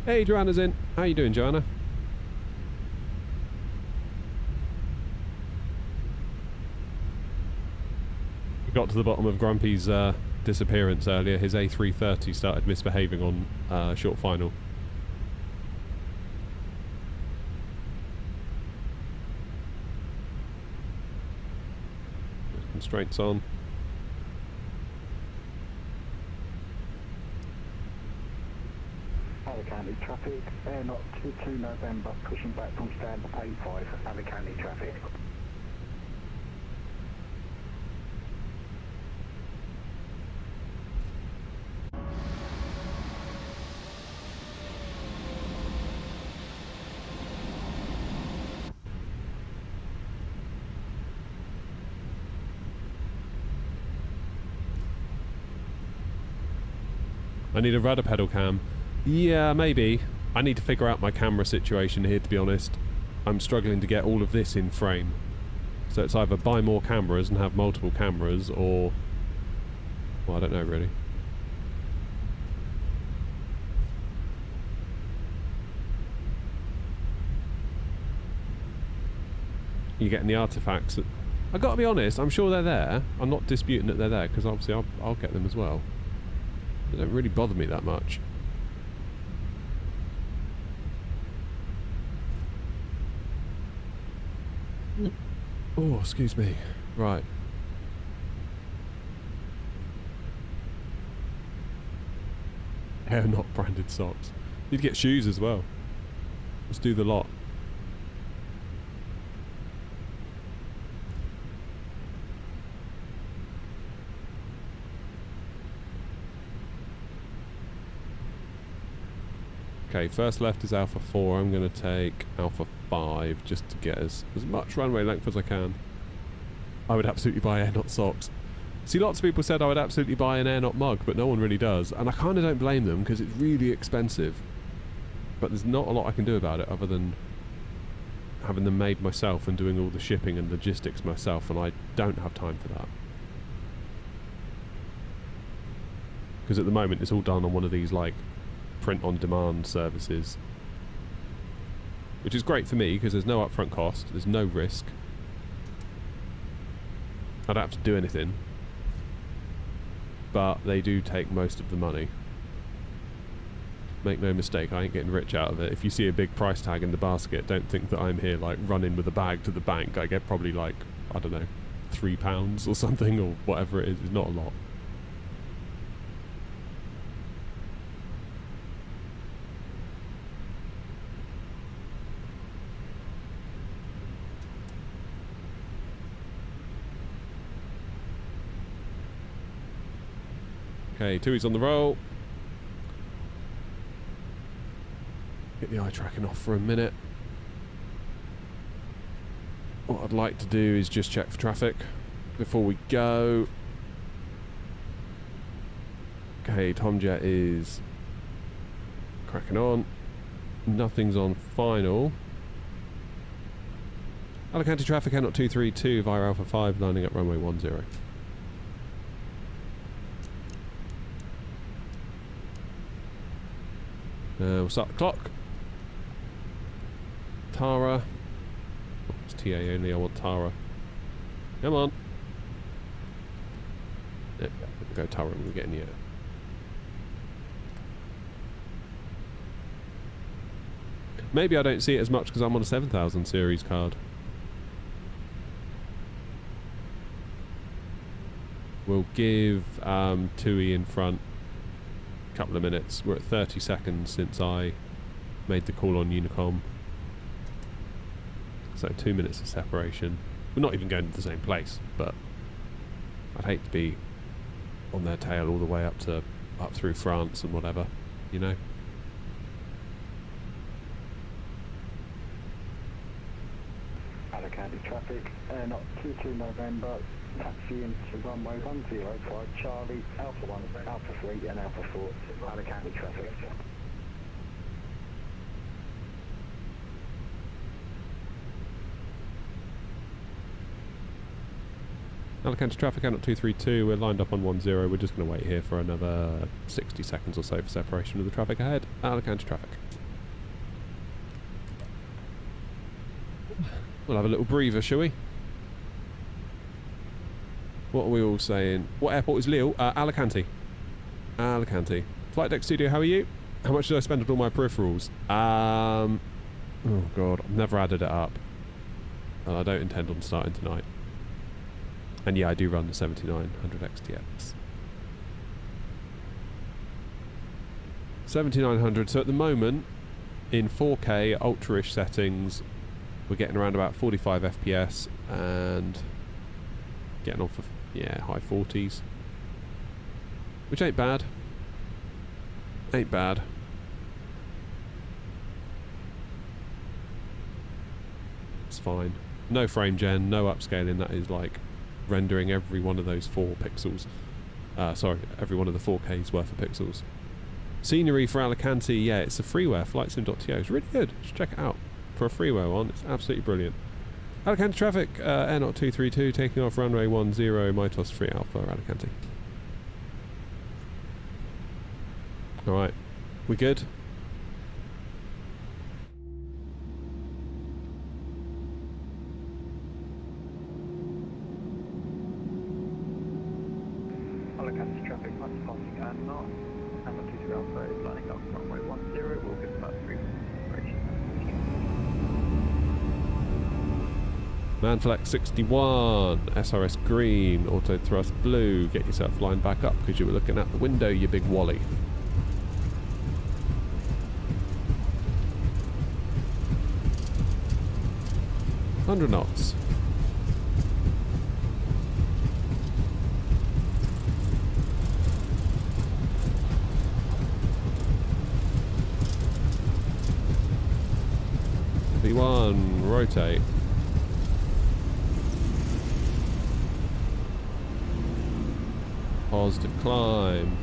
Speaker 1: Hey, Joanna's in. How you doing, Joanna? We got to the bottom of Grumpy's disappearance earlier. His A330 started misbehaving on short final. Restraints on.
Speaker 2: Alicante traffic, Airnot 22 November, pushing back from stand A5, Alicante traffic.
Speaker 1: I need a rudder pedal cam. Yeah, maybe. I need to figure out my camera situation here, to be honest. I'm struggling to get all of this in frame. So it's either buy more cameras and have multiple cameras, or... well, I don't know, really. You're getting the artifacts. I've got to be honest, I'm sure they're there. I'm not disputing that they're there, because obviously I'll get them as well. They don't really bother me that much. Oh, excuse me. Right. Hair not branded socks. Need to get shoes as well. Let's do the lot. Okay, first left is Alpha 4. I'm going to take Alpha 5 just to get as much runway length as I can. I would absolutely buy Airnot socks. See, lots of people said I would absolutely buy an Airnot mug, but no one really does. And I kind of don't blame them because it's really expensive. But there's not a lot I can do about it other than having them made myself and doing all the shipping and logistics myself, and I don't have time for that. Because at the moment it's all done on one of these, like, print-on-demand services, which is great for me because there's no upfront cost, there's no risk. I don't have to do anything, but they do take most of the money. Make no mistake, I ain't getting rich out of it. If you see a big price tag in the basket, don't think that I'm here like running with a bag to the bank. I get probably like, I don't know, £3 or something, or whatever it is. It's not a lot. Okay, Tui's on the roll. Get the eye tracking off for a minute. What I'd like to do is just check for traffic before we go. Okay, Tomjet is cracking on. Nothing's on final. Alicante traffic, Airnot 232 via Alpha 5, lining up runway 10. We'll start the clock. Tara. Oh, it's TA only, I want Tara. Come on. Yep, we'll go Tara when we get in the air. Maybe I don't see it as much because I'm on a 7000 series card. We'll give Tui in front a couple of minutes. We're at 30 seconds since I made the call on Unicom. So 2 minutes of separation. We're not even going to the same place, but I'd hate to be on their tail all the way up through France and whatever, you know.
Speaker 2: Alicante traffic, Airnot 22 November, taxi into runway 105 Charlie, Alpha 1, Alpha 3 and Alpha 4, Alicante traffic.
Speaker 1: Alicante traffic, Airnot 232, we're lined up on 10. We're just going to wait here for another 60 seconds or so for separation of the traffic ahead. Alicante traffic. We'll have a little breather, shall we? What are we all saying? What airport is Lille? Alicante. Alicante. Flight Deck Studio, how are you? How much did I spend on all my peripherals? Oh god, I've never added it up. And I don't intend on starting tonight. And yeah, I do run the 7900 XTX. 7900, so at the moment, in 4K ultra-ish settings, we're getting around about 45 FPS and getting on for, yeah, high 40s. Which ain't bad. Ain't bad. It's fine. No frame gen, no upscaling, that is like rendering every one of those 4 pixels. Sorry, every one of the 4K's worth of pixels. Scenery for Alicante, yeah, it's a freeware, flightsim.to. It's really good. Just check it out. For a freeware one, it's absolutely brilliant. Alicante traffic, Air 232, taking off runway 10, Mitos 3 Alpha, Alicante. Alright, we good?
Speaker 3: Alicante traffic, that's passing and not. And the 23 Alpha is lining up runway 10, we'll give about 3 operation.
Speaker 1: Manflex 61, SRS green, auto thrust blue, get yourself lined back up because you were looking out the window, you big wally. $100 knots. V1, rotate. Positive climb.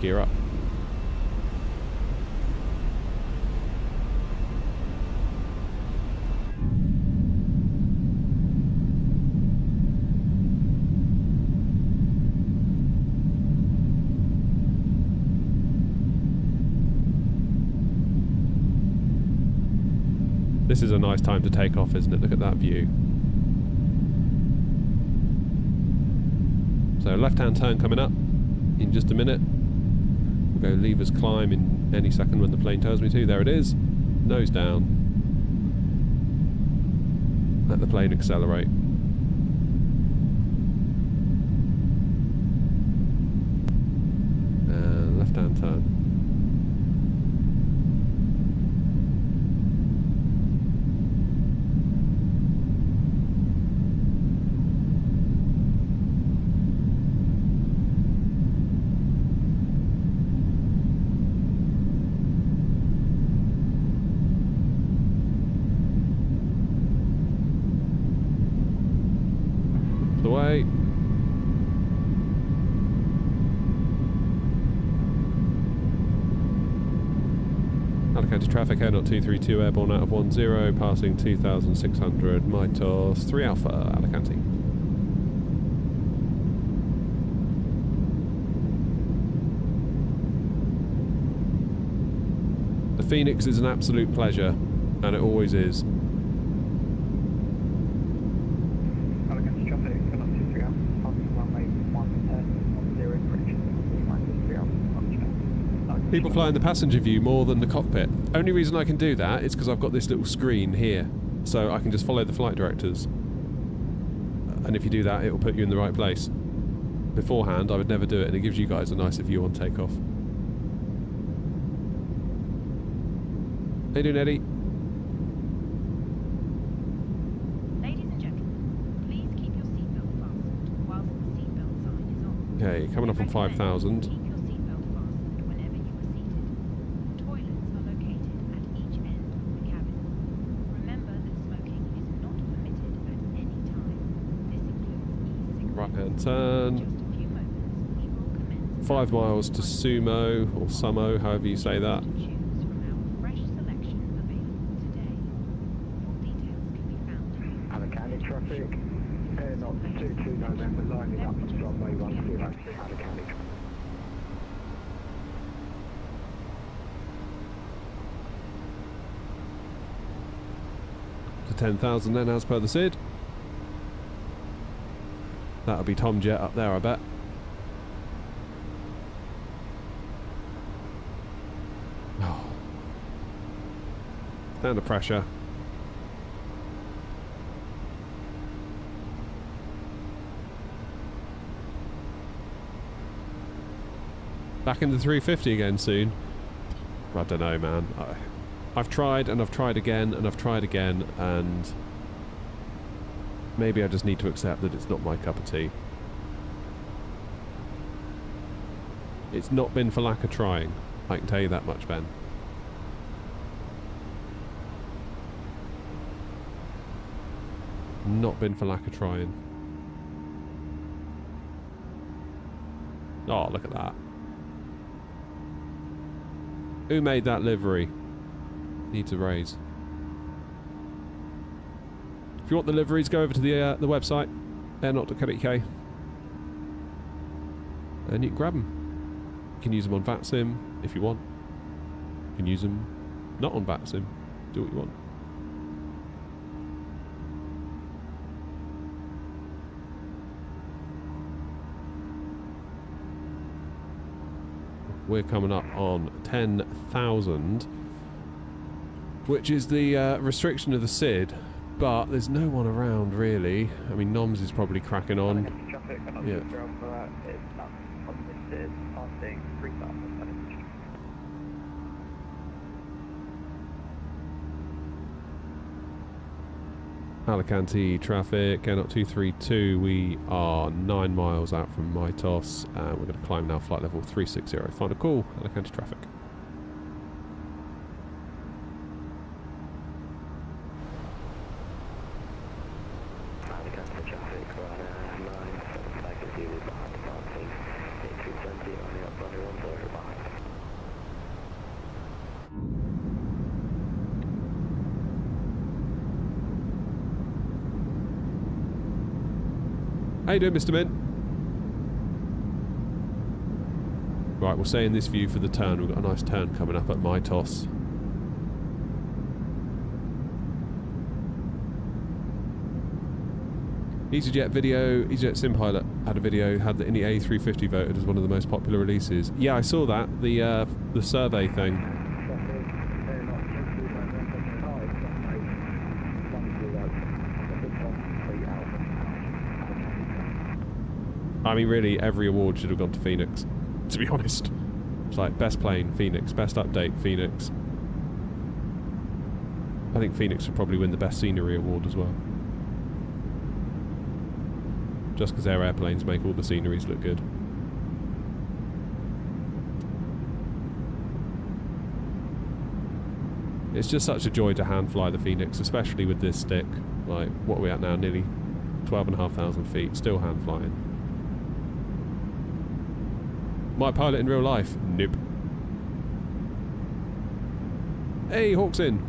Speaker 1: Gear up. This is a nice time to take off, isn't it? Look at that view. So left-hand turn coming up in just a minute. We'll go levers climb in any second when the plane tells me to. There it is. Nose down. Let the plane accelerate. And left-hand turn. The way. Alicante traffic, Air 232 airborne out of 10, passing 2600, Mitos 3 Alpha, Alicante. The Phoenix is an absolute pleasure, and it always is. People fly in the passenger view more than the cockpit. Only reason I can do that is because I've got this little screen here, so I can just follow the flight directors. And if you do that, it will put you in the right place. Beforehand, I would never do it, and it gives you guys a nicer view on takeoff. How you doing, Eddie?
Speaker 4: Ladies and gentlemen, please keep your seatbelt fastened whilst the seatbelt sign is on.
Speaker 1: Okay, coming up on 5,000.
Speaker 4: Keep your seatbelt fastened whenever you are seated. Toilets are located at each end of the cabin. Remember that smoking is not permitted at any time. This includes e-cigarettes.
Speaker 1: Right-hand turn.
Speaker 4: Just a few moments, we will commence.
Speaker 1: 5 miles to Sumo, or Sumo, however you say that.
Speaker 4: Choose from our fresh selection available today. Full details can be found.
Speaker 2: Alicante traffic, Air 22 November lining up from runway 10, Alicante.
Speaker 1: To 10,000 then, as per the SID. That'll be Tom Jet up there, I bet. Oh. Down to pressure. Back in the 350 again soon. I don't know, man. I've tried and I've tried again and I've tried again, and maybe I just need to accept that it's not my cup of tea. It's not been for lack of trying. I can tell you that much, Ben. Not been for lack of trying. Oh, look at that. Who made that livery? Need to raise. If you want the liveries, go over to the website, airnaut.co.uk, and you can grab them. You can use them on VATSIM if you want. You can use them not on VATSIM. Do what you want. We're coming up on 10,000, which is the restriction of the SID, but there's no one around really. I mean, Noms is probably cracking on.
Speaker 3: Traffic, I'm not
Speaker 1: Yeah.
Speaker 3: too sure for that. It's not unlisted, passing 3,000.
Speaker 1: Alicante traffic, Airnaut 232, we are 9 miles out from Mytos, and we're going to climb now flight level 360. Final call, Alicante traffic.
Speaker 2: Alicante traffic, runner 97, I can see you behind the parking. 8320, running up, running 1 behind.
Speaker 1: How you doing, Mr. Mint? Right, we'll stay in this view for the turn. We've got a nice turn coming up at Mytos. EasyJet video, EasyJet SimPilot had a video, had the Indy A350 voted as one of the most popular releases. Yeah, I saw that, the survey thing. I mean, really, every award should have gone to Phoenix, to be honest. It's like, best plane, Phoenix. Best update, Phoenix. I think Phoenix should probably win the best scenery award as well. Just because their airplanes make all the sceneries look good. It's just such a joy to hand fly the Phoenix, especially with this stick. Like, what are we at now? Nearly 12,500 feet, still hand flying. Might pilot in real life? Nope. Hey, Hawksin.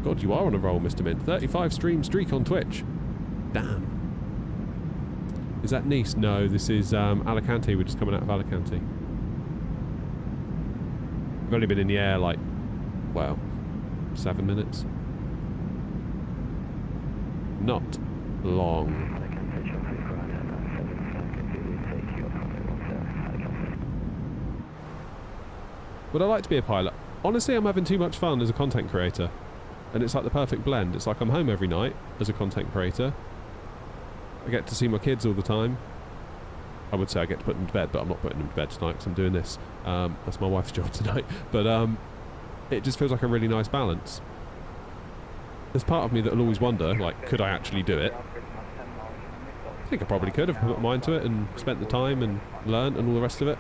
Speaker 1: God, you are on a roll, Mr. Mint. 35 stream streak on Twitch. Damn. Is that Nice? No, this is Alicante. We're just coming out of Alicante. We've only been in the air like, well, 7 minutes. Not long. Would I like to be a pilot? Honestly, I'm having too much fun as a content creator. And it's like the perfect blend. It's like I'm home every night as a content creator. I get to see my kids all the time. I would say I get to put them to bed, but I'm not putting them to bed tonight because I'm doing this. That's my wife's job tonight. But it just feels like a really nice balance. There's part of me that will always wonder, like, could I actually do it? I think I probably could have put my mind to it and spent the time and learned and all the rest of it.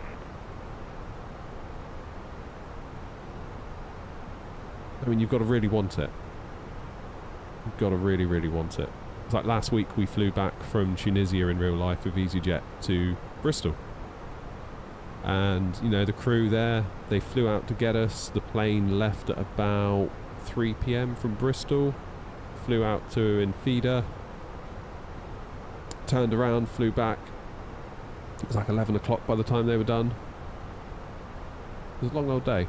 Speaker 1: I mean, you've got to really want it. You've got to really, really want it. It's like last week we flew back from Tunisia in real life with EasyJet to Bristol. And, you know, the crew there, they flew out to get us. The plane left at about 3 p.m. from Bristol. Flew out to Infida. Turned around, flew back. It was like 11 o'clock by the time they were done. It was a long old day.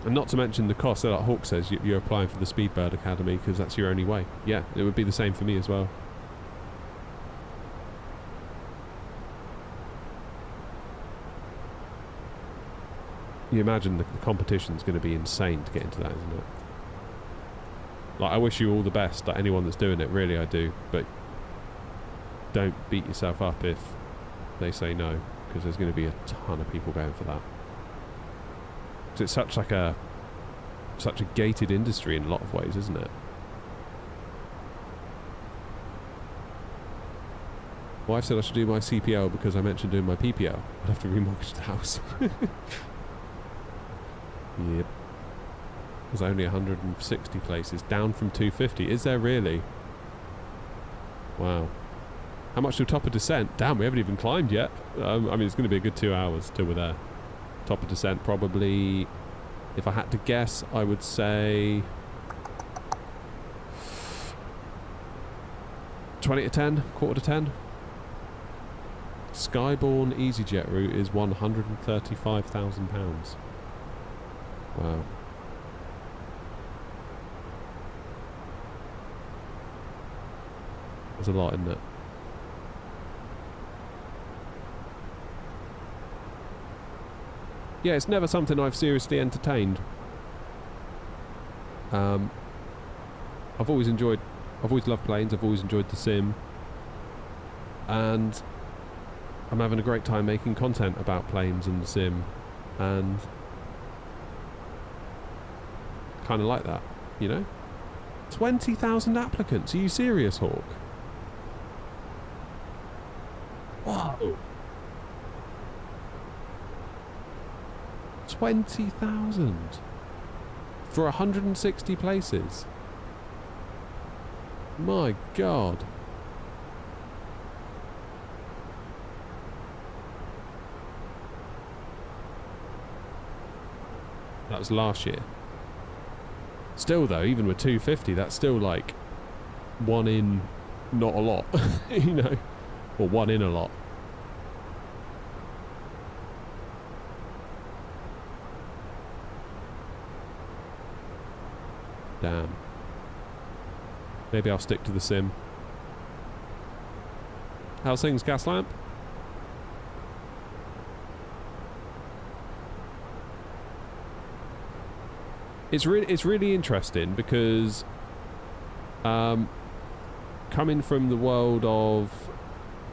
Speaker 1: And not to mention the cost. So like Hawk says, you're applying for the Speedbird Academy because that's your only way. Yeah, it would be the same for me as well. You imagine the competition's going to be insane to get into that, isn't it? Like, I wish you all the best, like anyone that's doing it, really I do, but don't beat yourself up if they say no, because there's going to be a ton of people going for that. Because it's such a gated industry in a lot of ways, isn't it? Wife said I should do my CPL because I mentioned doing my PPL. I'd have to remortgage the house. Yep. There's only 160 places, down from 250. Is there really? Wow. How much to top of descent? Damn, we haven't even climbed yet. I mean, it's going to be a good 2 hours till we're there. Top of descent, probably, if I had to guess, I would say 20 to 10, quarter to 10. Skyborne EasyJet route is £135,000. Wow. There's a lot, isn't it? Yeah, it's never something I've seriously entertained. I've always loved planes, I've always enjoyed the sim. And I'm having a great time making content about planes and the sim. And kind of like that, you know? 20,000 applicants, are you serious, Hawk? Whoa! 20,000 for 160 places. My God. That was last year. Still though, even with 250, that's still like one in not a lot, you know, or one in a lot. Damn. Maybe I'll stick to the sim. How's things, Gaslamp? It's really interesting because coming from the world of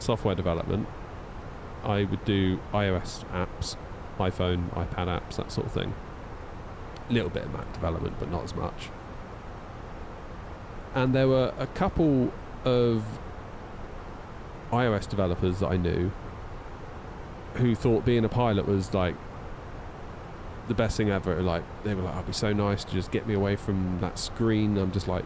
Speaker 1: software development, I would do iOS apps, iPhone, iPad apps, that sort of thing. A little bit of Mac development, but not as much. And there were a couple of iOS developers that I knew who thought being a pilot was like the best thing ever. Like, they were like, "It'd be so nice to just get me away from that screen. I'm just like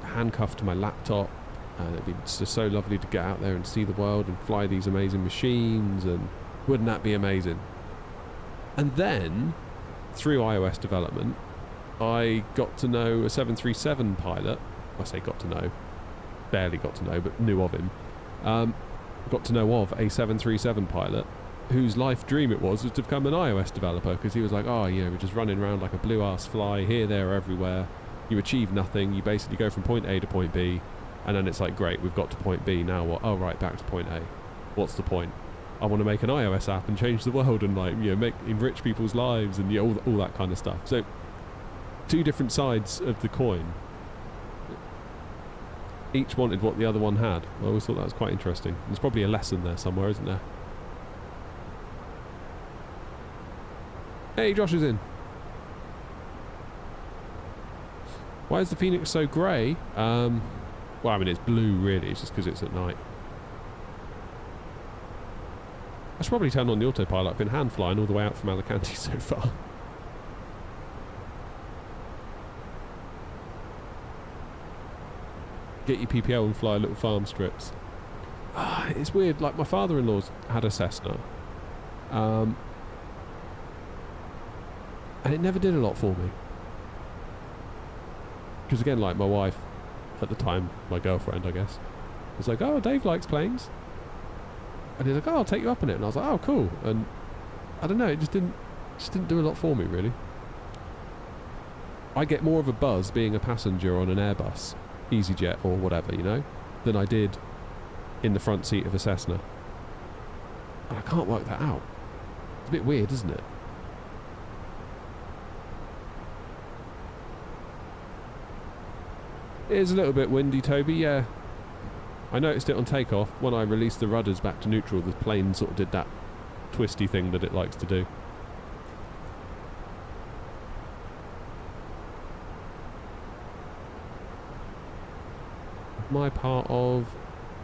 Speaker 1: handcuffed to my laptop, and it'd be just so lovely to get out there and see the world and fly these amazing machines, and wouldn't that be amazing?" And then through iOS development, I got to know a 737 pilot. I say got to know, barely got to know, but knew of him. Got to know of a 737 pilot whose life dream it was to become an iOS developer, because he was like, "Oh, you know, we're just running around like a blue ass fly here, there, everywhere. You achieve nothing. You basically go from point A to point B, and then it's like, great, we've got to point B. Now what? Oh, right, back to point A. What's the point? I want to make an iOS app and change the world and, like, you know, enrich people's lives and, you know, all that kind of stuff." So, two different sides of the coin. Each wanted what the other one had. I always thought that was quite interesting. There's probably a lesson there somewhere, isn't there? Hey, Josh is in. Why is the Phoenix so grey? Well, I mean, it's blue, really. It's just because it's at night. I should probably turn on the autopilot. I've been hand flying all the way out from Alicante so far. Get your PPL and fly little farm strips. It's weird. Like, my father-in-law's had a Cessna. And it never did a lot for me. Because again, like, my wife, at the time, my girlfriend, I guess, was like, "Oh, Dave likes planes." And he's like, "Oh, I'll take you up on it." And I was like, "Oh, cool." And I don't know, it just didn't do a lot for me, really. I get more of a buzz being a passenger on an Airbus, EasyJet or whatever, you know, than I did in the front seat of a Cessna. And I can't work that out. It's a bit weird, isn't it? It is a little bit windy, Toby, yeah. I noticed it on takeoff. When I released the rudders back to neutral, the plane sort of did that twisty thing that it likes to do. Am I part of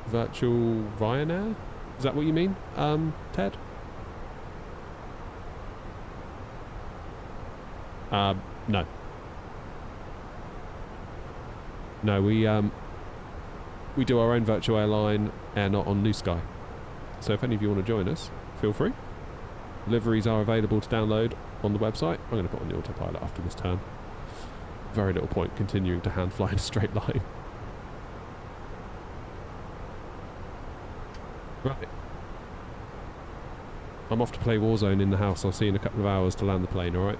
Speaker 1: virtual Ryanair? Is that what you mean, Ted? No. No, we do our own virtual airline and not on New Sky. So if any of you want to join us, feel free. Liveries are available to download on the website. I'm going to put on the autopilot after this turn. Very little point continuing to hand fly in a straight line. Right. I'm off to play Warzone in the house. I'll see you in a couple of hours to land the plane, alright?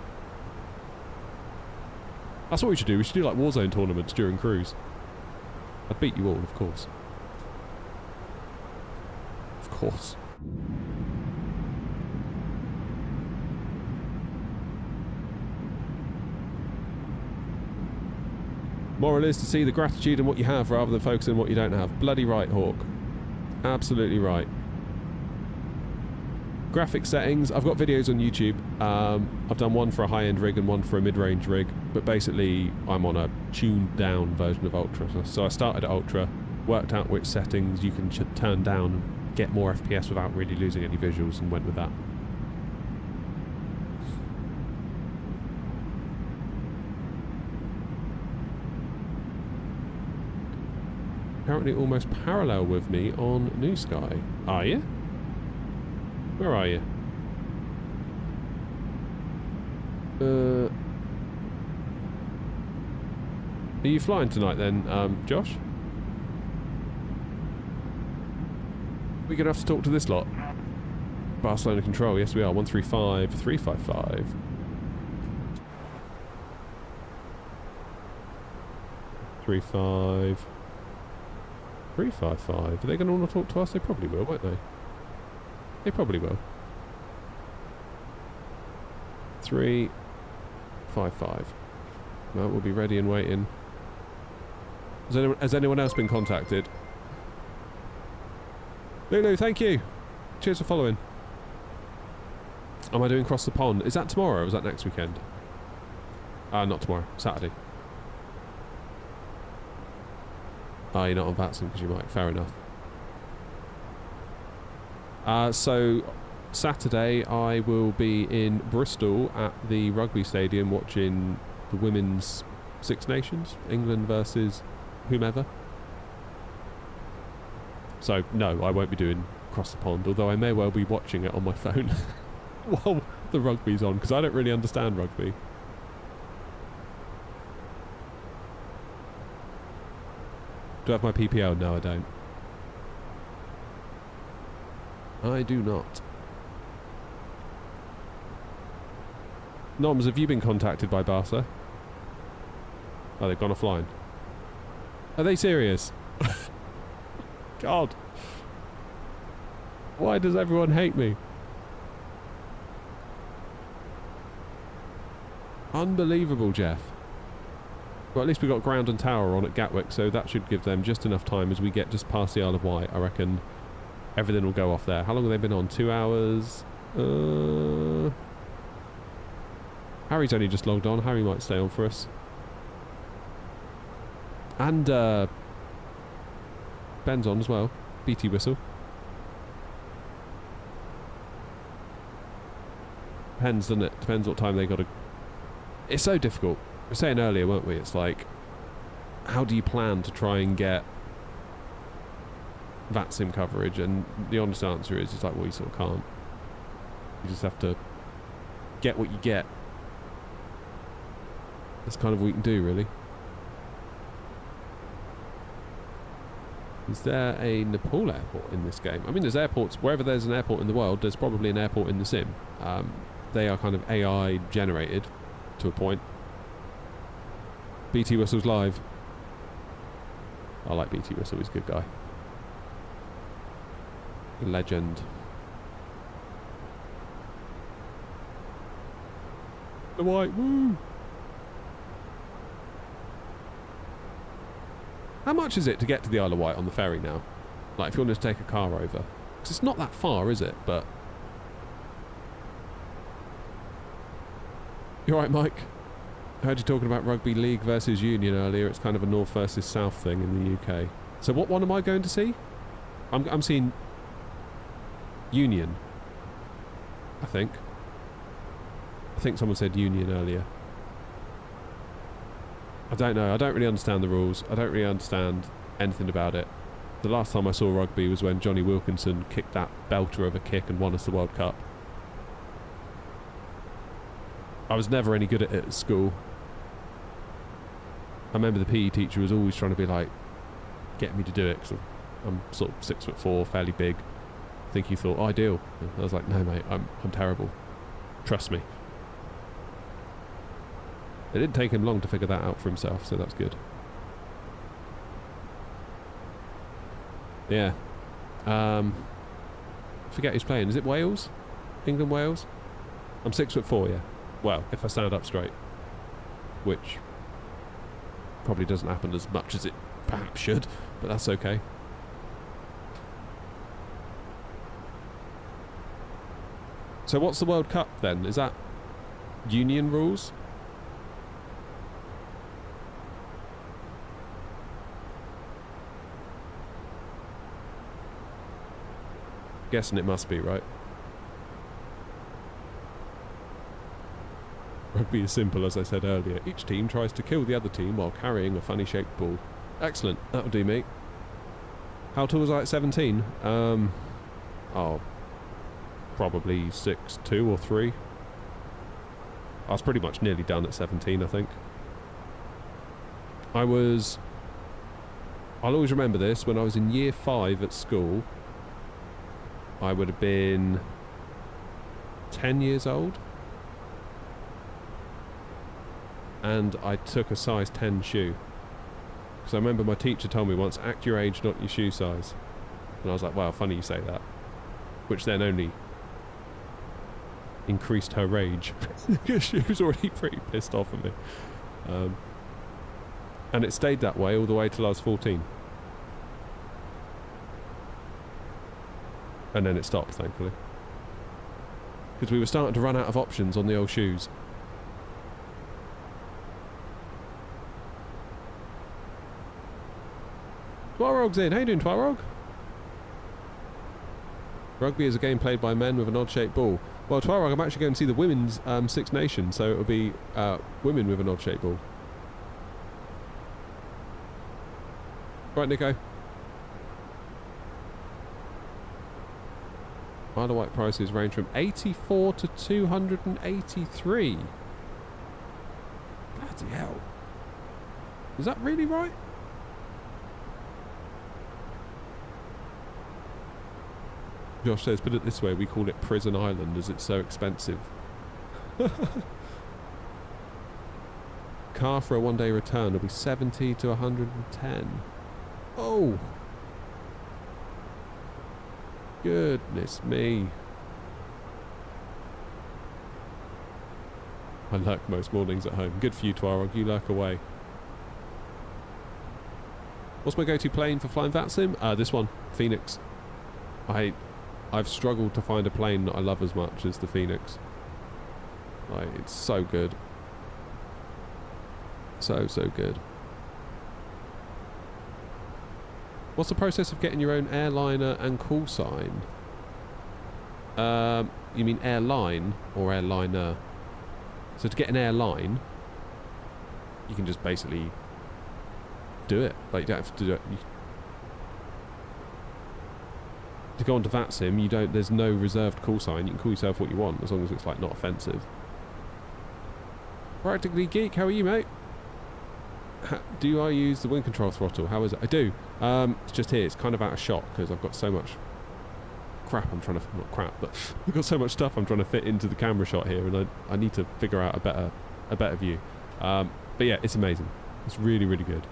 Speaker 1: That's what we should do. We should do like Warzone tournaments during cruise. I'd beat you all, of course. Of course. Moral is to see the gratitude in what you have rather than focusing on what you don't have. Bloody right, Hawk. Absolutely right. Graphic settings, I've got videos on YouTube. I've done one for a high-end rig and one for a mid-range rig, but basically I'm on a tuned-down version of Ultra. So I started at Ultra, worked out which settings you can turn down and get more FPS without really losing any visuals, and went with that. Currently almost parallel with me on New Sky. Are you? Where are you? Are you flying tonight then, Josh? We're going to have to talk to this lot. Barcelona Control, yes we are. 135, 355. Three five. 355. Are they going to want to talk to us? They probably will, won't they? They probably will. 355. Well, we'll be ready and waiting. Has anyone else been contacted? Lulu, thank you. Cheers for following. Am I doing Cross the Pond? Is that tomorrow or is that next weekend? Not tomorrow. Saturday. Oh, you're not on Vatson because you might. Fair enough. So, Saturday I will be in Bristol at the rugby stadium watching the Women's Six Nations. England versus whomever. So, no, I won't be doing Cross the Pond, although I may well be watching it on my phone while the rugby's on, because I don't really understand rugby. Do I have my PPL? No, I don't. I do not. Noms, have you been contacted by Barca? Oh, they've gone offline. Are they serious? God. Why does everyone hate me? Unbelievable, Jeff. Well, at least we got ground and tower on at Gatwick, so that should give them just enough time as we get just past the Isle of Wight. I reckon everything will go off there. How long have they been on? 2 hours? Harry's only just logged on. Harry might stay on for us. And Ben's on as well. BT whistle. Depends, doesn't it? Depends what time they got to... It's so difficult. We were saying earlier, weren't we? It's like, how do you plan to try and get VATSIM coverage? And the honest answer is, it's like, well, you sort of can't. You just have to get what you get. That's kind of what you can do, really. Is there a Nepal airport in this game? I mean, there's airports, wherever there's an airport in the world, there's probably an airport in the sim. They are kind of AI generated to a point. BT Whistle's live. I like BT Whistle, he's a good guy. Legend. The white, woo! How much is it to get to the Isle of Wight on the ferry now? Like, if you wanted to take a car over. Because it's not that far, is it? But... You alright, Mike? I heard you talking about rugby league versus union earlier. It's kind of a north versus south thing in the UK. So what one am I going to see? I'm seeing... Union. I think someone said union earlier. I don't know. I don't really understand the rules. I don't really understand anything about it. The last time I saw rugby was when Johnny Wilkinson kicked that belter of a kick and won us the World Cup. I was never any good at it at school. I remember the PE teacher was always trying to be like, get me to do it, because I'm sort of 6'4", fairly big. I think he thought, ideal. I was like, no mate, I'm terrible. Trust me. It didn't take him long to figure that out for himself, so that's good. Yeah. Forget who's playing. Is it Wales? England, Wales? I'm 6'4", yeah. Well, if I stand up straight. Which probably doesn't happen as much as it perhaps should, but that's okay. So what's the World Cup then? Is that union rules? Guessing it must be, right? Rugby is simple, as I said earlier. Each team tries to kill the other team while carrying a funny shaped ball. Excellent, that'll do me. How tall was I at 17? Oh, probably 6'2" or 3. I was pretty much nearly done at 17, I think. I'll always remember this, when I was in year 5 at school, I would have been 10 years old. And I took a size 10 shoe. Because I remember my teacher told me once, act your age, not your shoe size. And I was like, wow, funny you say that. Which then only increased her rage. She was already pretty pissed off at me. And it stayed that way all the way till I was 14. And then it stopped, thankfully. Because we were starting to run out of options on the old shoes. Twarog's in. How you doing, Twarog? Rugby is a game played by men with an odd-shaped ball. Well, Twarog, I'm actually going to see the women's Six Nations, so it'll be women with an odd-shaped ball. Right, Nico. Isle of Wight prices range from 84 to 283. Bloody hell. Is that really right? Josh says, put it this way, we call it Prison Island as it's so expensive. Car for a one-day return will be 70 to 110. Oh! Goodness me. I lurk most mornings at home. Good for you, Twarog. You lurk away. What's my go-to plane for flying VATSIM? This one, Phoenix. I've struggled to find a plane that I love as much as the Phoenix. Like, it's so good. So good. What's the process of getting your own airliner and call sign? You mean airline or airliner? So to get an airline, you can just basically do it. Like, you don't have to do it. To go onto VATSIM, there's no reserved call sign. You can call yourself what you want, as long as it's like not offensive. Practically Geek, how are you, mate? Do I use the wind control throttle? How is it? I do. It's just here. It's kind of out of shot because I've got so much crap I'm trying to... Not crap, but I've got so much stuff I'm trying to fit into the camera shot here, and I need to figure out a better view. But yeah, it's amazing. It's really, really good.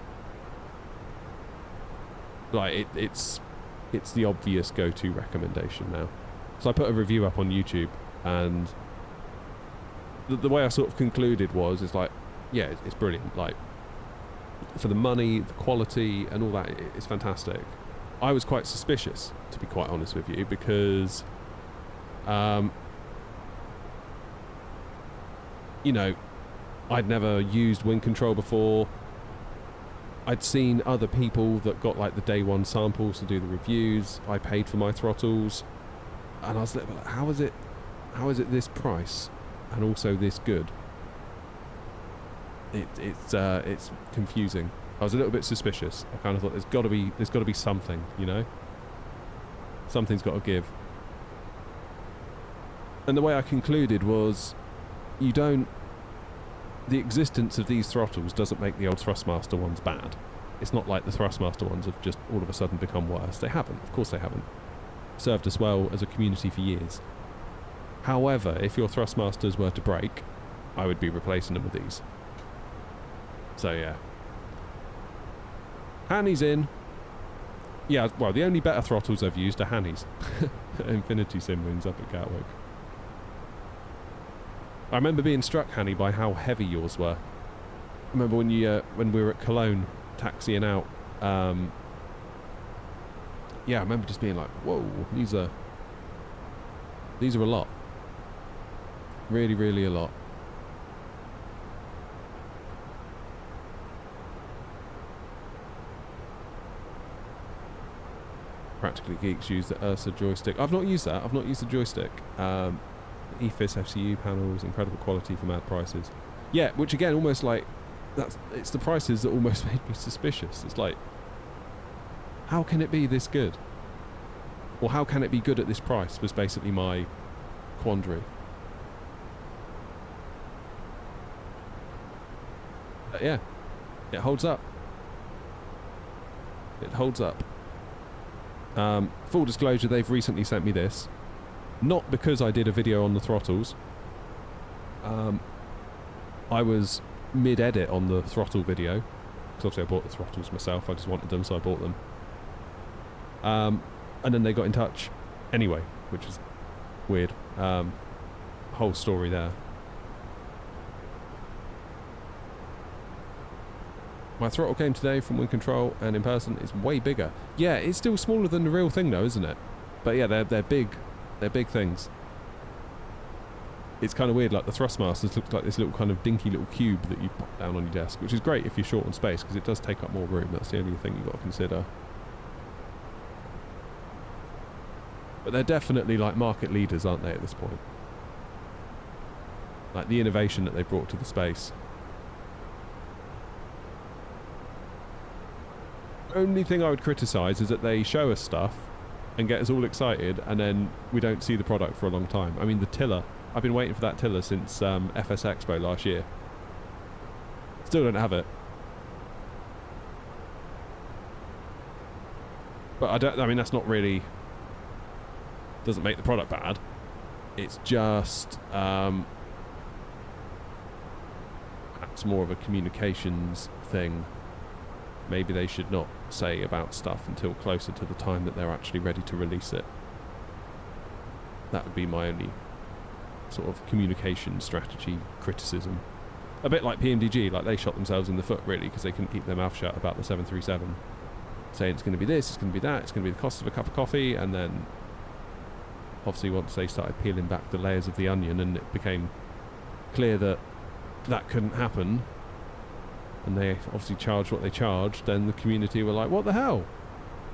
Speaker 1: Like, it's the obvious go-to recommendation now. So I put a review up on YouTube, and the way I sort of concluded was, it's like, yeah, it's brilliant. Like, for the money, the quality, and all that, it's fantastic. I was quite suspicious, to be quite honest with you, because, you know, I'd never used wind control before. I'd seen other people that got like the day one samples to do the reviews. I paid for my throttles, and I was like, how is it this price and also this good? It's confusing. I was a little bit suspicious. I kind of thought there's got to be something, you know, something's got to give. And the way I concluded was, the existence of these throttles doesn't make the old Thrustmaster ones bad. It's not like the Thrustmaster ones have just all of a sudden become worse. They haven't. Of course they haven't. Served us well as a community for years. However, if your Thrustmasters were to break, I would be replacing them with these. So yeah. Hanny's in. Yeah, well, the only better throttles I've used are Hanny's. Infinity Sim wings up at Gatwick. I remember being struck, Hanny, by how heavy yours were. I remember when we were at Cologne taxiing out. Yeah, I remember just being like, "Whoa, these are a lot. Really, really a lot." Practically Geeks use the Ursa joystick. I've not used that. I've not used the joystick. EFIS FCU panels, incredible quality for mad prices. Yeah, which again, almost like it's the prices that almost made me suspicious. It's like, how can it be this good? Or how can it be good at this price? Was basically my quandary. But yeah, it holds up. It holds up. Full disclosure, they've recently sent me this. Not because I did a video on the throttles. I was mid-edit on the throttle video. Because obviously I bought the throttles myself. I just wanted them, so I bought them. And then they got in touch anyway, which is weird. Whole story there. My throttle came today from wind control, and in person it's way bigger. Yeah, it's still smaller than the real thing though, isn't it? But yeah, they're big. They're big things. It's kind of weird, like the Thrustmasters looks like this little kind of dinky little cube that you pop down on your desk, which is great if you're short on space, because it does take up more room. That's the only thing you've got to consider. But they're definitely like market leaders, aren't they, at this point? Like the innovation that they brought to the space. Only thing I would criticise is that they show us stuff and get us all excited, and then we don't see the product for a long time. I mean, the tiller. I've been waiting for that tiller since FS Expo last year. Still don't have it. But I mean, that's not really... doesn't make the product bad. It's just... perhaps more of a communications thing. Maybe they should not say about stuff until closer to the time that they're actually ready to release it. That would be my only sort of communication strategy criticism. A bit like PMDG, like they shot themselves in the foot really, because they couldn't keep their mouth shut about the 737, saying it's going to be this, it's going to be that, it's going to be the cost of a cup of coffee, and then obviously once they started peeling back the layers of the onion and it became clear that that couldn't happen, and they obviously charged what they charged, then the community were like, what the hell?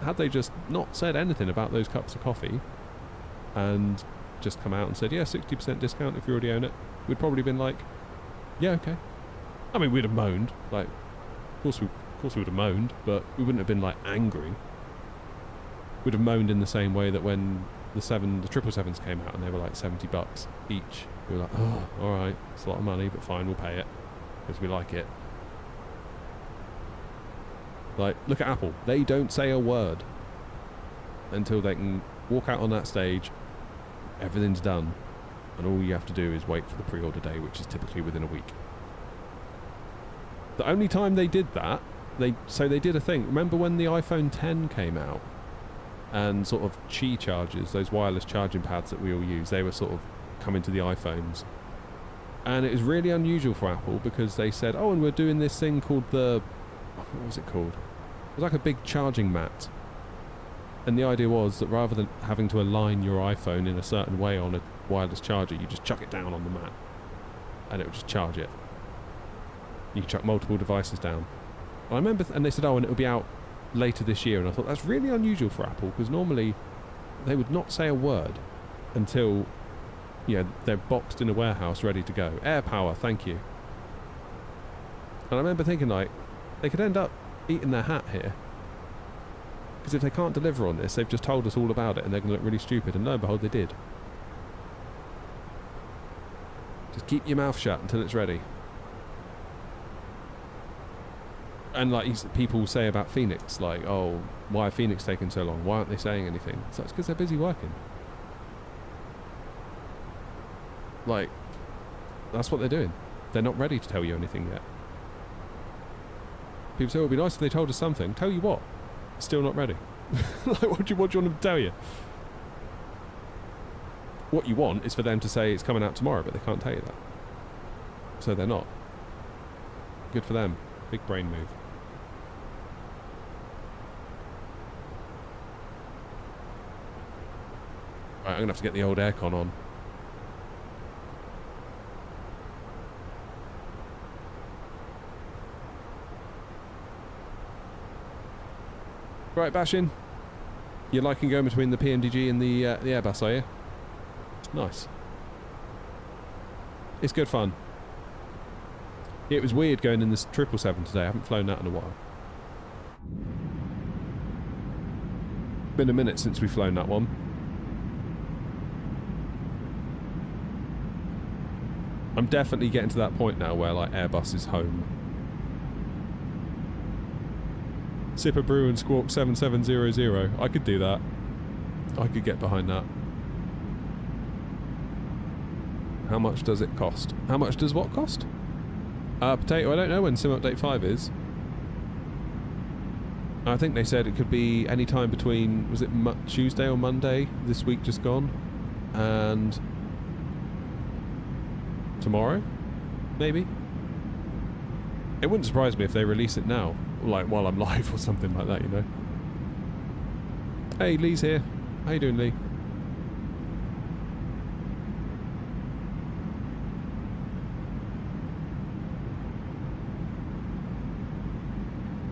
Speaker 1: Had they just not said anything about those cups of coffee and just come out and said, yeah, 60% discount if you already own it, we'd probably been like, yeah, okay. I mean, we'd have moaned, like, of course we would have moaned, but we wouldn't have been like angry. We'd have moaned in the same way that when the 777s came out and they were like $70 each, we were like, oh, alright, it's a lot of money, but fine, we'll pay it because we like it. Like, look at Apple. They don't say a word until they can walk out on that stage, everything's done, and all you have to do is wait for the pre-order day, which is typically within a week. The only time they did that, they did a thing. Remember when the iPhone 10 came out and sort of Qi chargers, those wireless charging pads that we all use, they were sort of coming to the iPhones. And it was really unusual for Apple because they said, oh, and we're doing this thing called the what was it called? It was like a big charging mat. And the idea was that rather than having to align your iPhone in a certain way on a wireless charger, you just chuck it down on the mat and it would just charge it. You can chuck multiple devices down. And I remember, and they said, oh, and it will be out later this year. And I thought that's really unusual for Apple, because normally they would not say a word until, you know, they're boxed in a warehouse ready to go. Air power, thank you. And I remember thinking, like, they could end up eating their hat here. Because if they can't deliver on this, they've just told us all about it and they're going to look really stupid. And lo and behold, they did. Just keep your mouth shut until it's ready. And like people say about Phoenix, like, oh, why are Phoenix taking so long? Why aren't they saying anything? So it's because they're busy working. Like, that's what they're doing. They're not ready to tell you anything yet. People say, oh, it would be nice if they told us something. Tell you what? Still not ready. Like, what do you want them to tell you? What you want is for them to say it's coming out tomorrow, but they can't tell you that. So they're not. Good for them. Big brain move. Right, I'm going to have to get the old aircon on. Right, Bashin. You're liking going between the PMDG and the Airbus, are you? Nice. It's good fun. It was weird going in this 777 today. I haven't flown that in a while. Been a minute since we've flown that one. I'm definitely getting to that point now where, like, Airbus is home. Sip a brew and squawk 7700. I could do that. I could get behind that. How much does it cost? How much does what cost? Potato, I don't know when Sim Update 5 is. I think they said it could be any time between, was it Tuesday or Monday this week just gone? And tomorrow? Maybe? It wouldn't surprise me if they release it now. Like, while I'm live or something like that, you know. Hey, Lee's here. How you doing, Lee?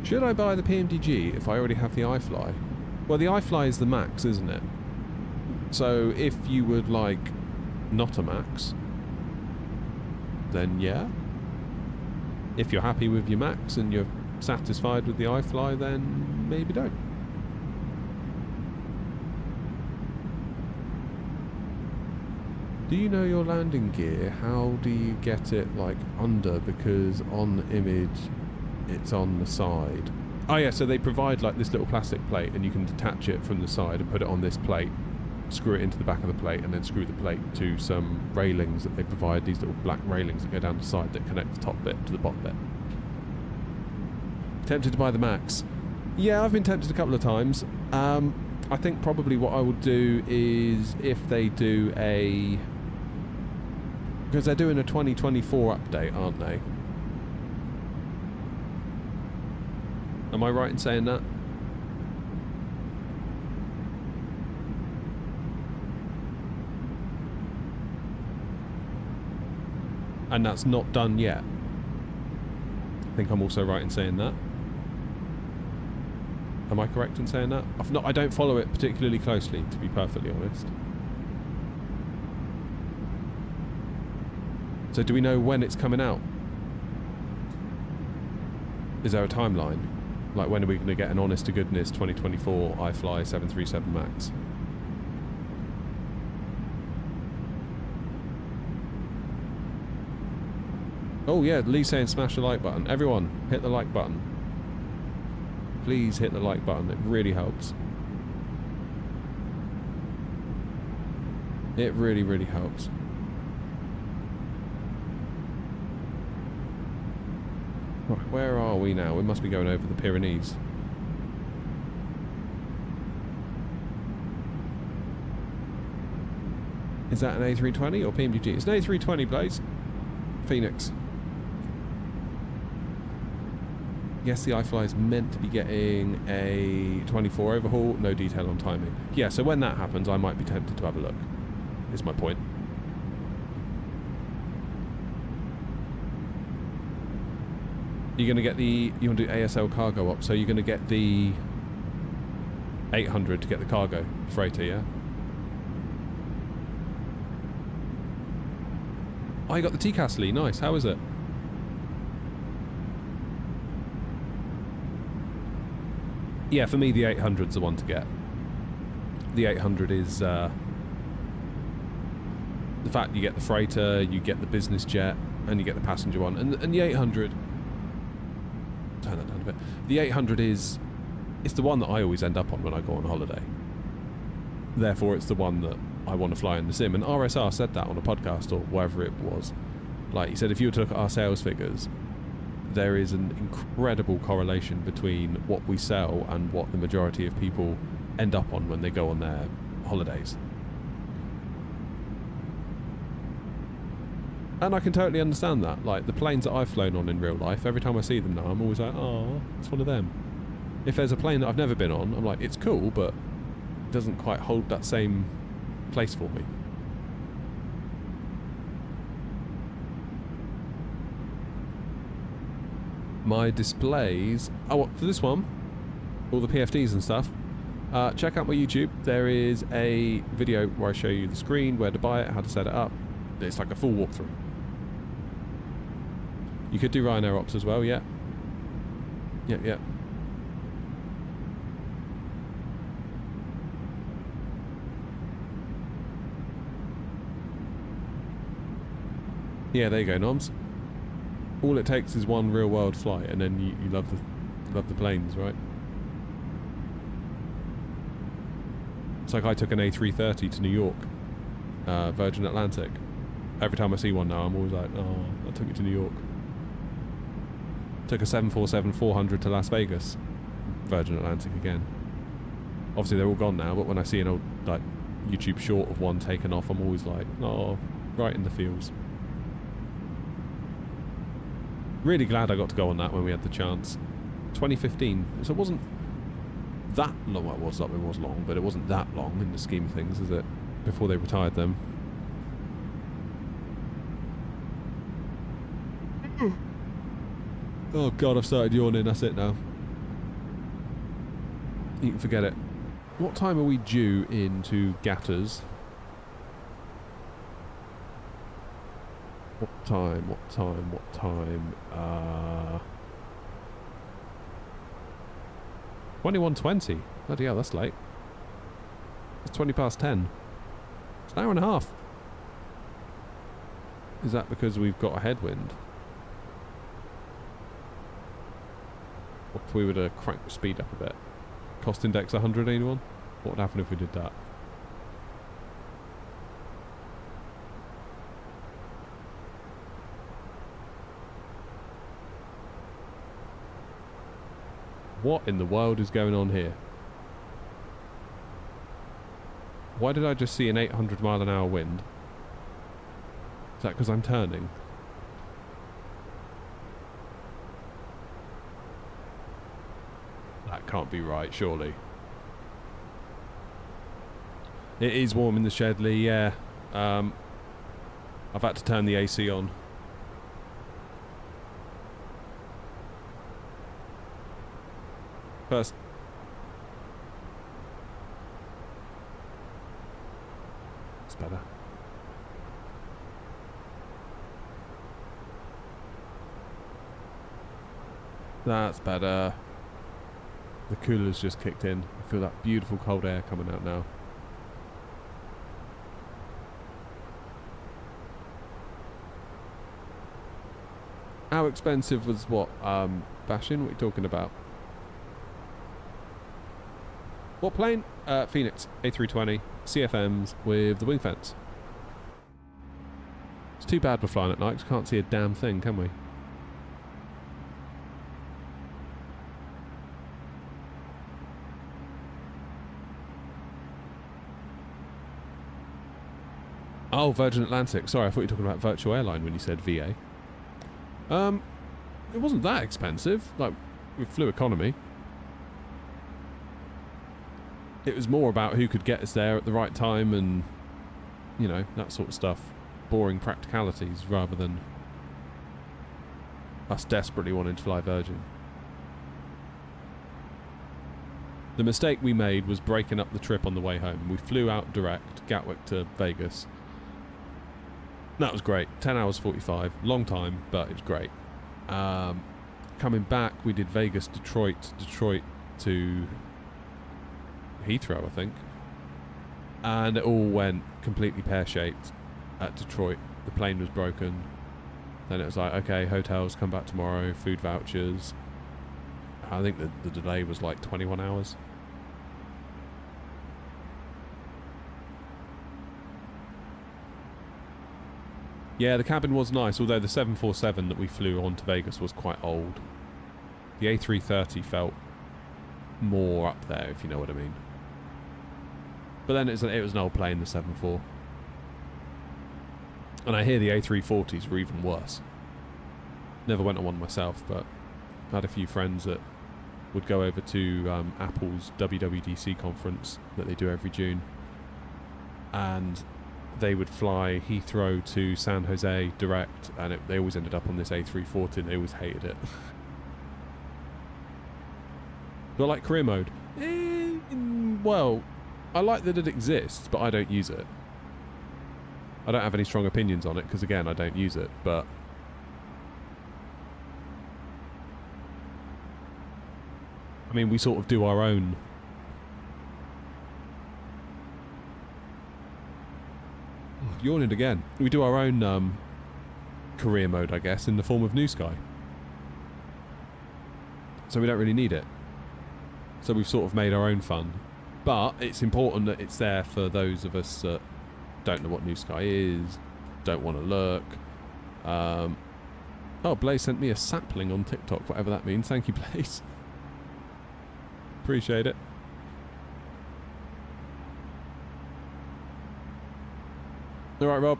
Speaker 1: Should I buy the PMDG if I already have the iFly? Well, the iFly is the Max, isn't it? So if you would like not a Max, then yeah. If you're happy with your Max and you're satisfied with the iFly, then maybe don't. Do you know your landing gear? How do you get it, like, under? Because on the image it's on the side. Oh yeah, so they provide like this little plastic plate and you can detach it from the side and put it on this plate, screw it into the back of the plate, and then screw the plate to some railings that they provide, these little black railings that go down the side that connect the top bit to the bottom bit. Tempted to buy the Max. Yeah, I've been tempted a couple of times. I think probably what I would do is, if they do a... because they're doing a 2024 update, aren't they? Am I right in saying that? And that's not done yet. I think I'm also right in saying that. Am I correct in saying that? I don't follow it particularly closely, to be perfectly honest. So do we know when it's coming out? Is there a timeline? Like, when are we going to get an honest to goodness 2024 iFly 737 Max? Oh yeah, Lee's saying smash the like button. Everyone, hit the like button. Please hit the like button, it really helps. It really, really helps. Where are we now? We must be going over the Pyrenees. Is that an A320 or PMDG? It's an A320, Blaze. Phoenix. Yes, the iFly is meant to be getting a 24 overhaul, no detail on timing. Yeah, so when that happens, I might be tempted to have a look, is my point. You're going to get the... You want to do ASL cargo up, so you're going to get the 800 to get the cargo freighter, yeah? Oh, you got the TCAS, Lee. Nice. How is it? Yeah, for me, the 800's the one to get. The 800 is... the fact you get the freighter, you get the business jet, and you get the passenger one. And the 800... Turn that down a bit. The 800 is... It's the one that I always end up on when I go on holiday. Therefore, it's the one that I want to fly in the sim. And RSR said that on a podcast or wherever it was. Like, he said, if you were to look at our sales figures, there is an incredible correlation between what we sell and what the majority of people end up on when they go on their holidays. And I can totally understand that. Like, the planes that I've flown on in real life, every time I see them now, I'm always like, oh, it's one of them. If there's a plane that I've never been on, I'm like, it's cool, but it doesn't quite hold that same place for me. My displays... Oh, for this one, all the PFDs and stuff, check out my YouTube. There is a video where I show you the screen, where to buy it, how to set it up. It's like a full walkthrough. You could do Ryanair Ops as well, yeah. Yeah. Yeah, there you go, Noms. All it takes is one real world flight, and then you love the planes, right? It's like I took an A330 to New York, Virgin Atlantic. Every time I see one now, I'm always like, oh, I took it to New York. Took a 747-400 to Las Vegas, Virgin Atlantic again. Obviously they're all gone now, but when I see an old like YouTube short of one taken off, I'm always like, oh, right in the feels. Really glad I got to go on that when we had the chance. 2015, so it wasn't that long. Well, it was long, but it wasn't that long in the scheme of things, is it? Before they retired them. Oh god, I've started yawning, that's it now. You can forget it. What time are we due into Gatters? What time? 21:20. Bloody hell, that's late. It's 20 past 10. It's an hour and a half. Is that because we've got a headwind? What if we were to crank the speed up a bit? Cost index 100, anyone? What would happen if we did that? What in the world is going on here? Why did I just see an 800 mile an hour wind? Is that because I'm turning? That can't be right, surely. It is warm in the shed, Lee, yeah. I've had to turn the AC on. First. It's better. That's better. The cooler's just kicked in. I feel that beautiful cold air coming out now. How expensive was what? Bashing? What are you talking about? What plane? Phoenix A320 CFMs with the wing fence. It's too bad we're flying at night because can't see a damn thing, can we? Oh, Virgin Atlantic. Sorry, I thought you were talking about Virtual Airline when you said VA. It wasn't that expensive. Like, we flew economy. It was more about who could get us there at the right time and, you know, that sort of stuff. Boring practicalities rather than us desperately wanting to fly Virgin. The mistake we made was breaking up the trip on the way home. We flew out direct, Gatwick to Vegas. That was great. 10 hours 45. Long time, but it was great. Coming back, we did Vegas, Detroit to Heathrow, I think. And it all went completely pear-shaped at Detroit. The plane was broken. Then it was like, okay, hotels, come back tomorrow, food vouchers. I think the delay was like 21 hours. Yeah, the cabin was nice, although the 747 that we flew on to Vegas was quite old. The A330 felt more up there, if you know what I mean. But then it was an old plane, the 74. And I hear the A340s were even worse. Never went on one myself, but I had a few friends that would go over to Apple's WWDC conference that they do every June. And they would fly Heathrow to San Jose direct, and they always ended up on this A340 and they always hated it. But like career mode, well, I like that it exists, but I don't use it. I don't have any strong opinions on it because, again, I don't use it, but I mean, we sort of do our own yawning again. We do our own career mode, I guess, in the form of New Sky. So we don't really need it. So we've sort of made our own fun. But it's important that it's there for those of us that don't know what New Sky is, don't want to look. Oh, Blaze sent me a sapling on TikTok, whatever that means. Thank you, Blaze. Appreciate it. Alright, Rob.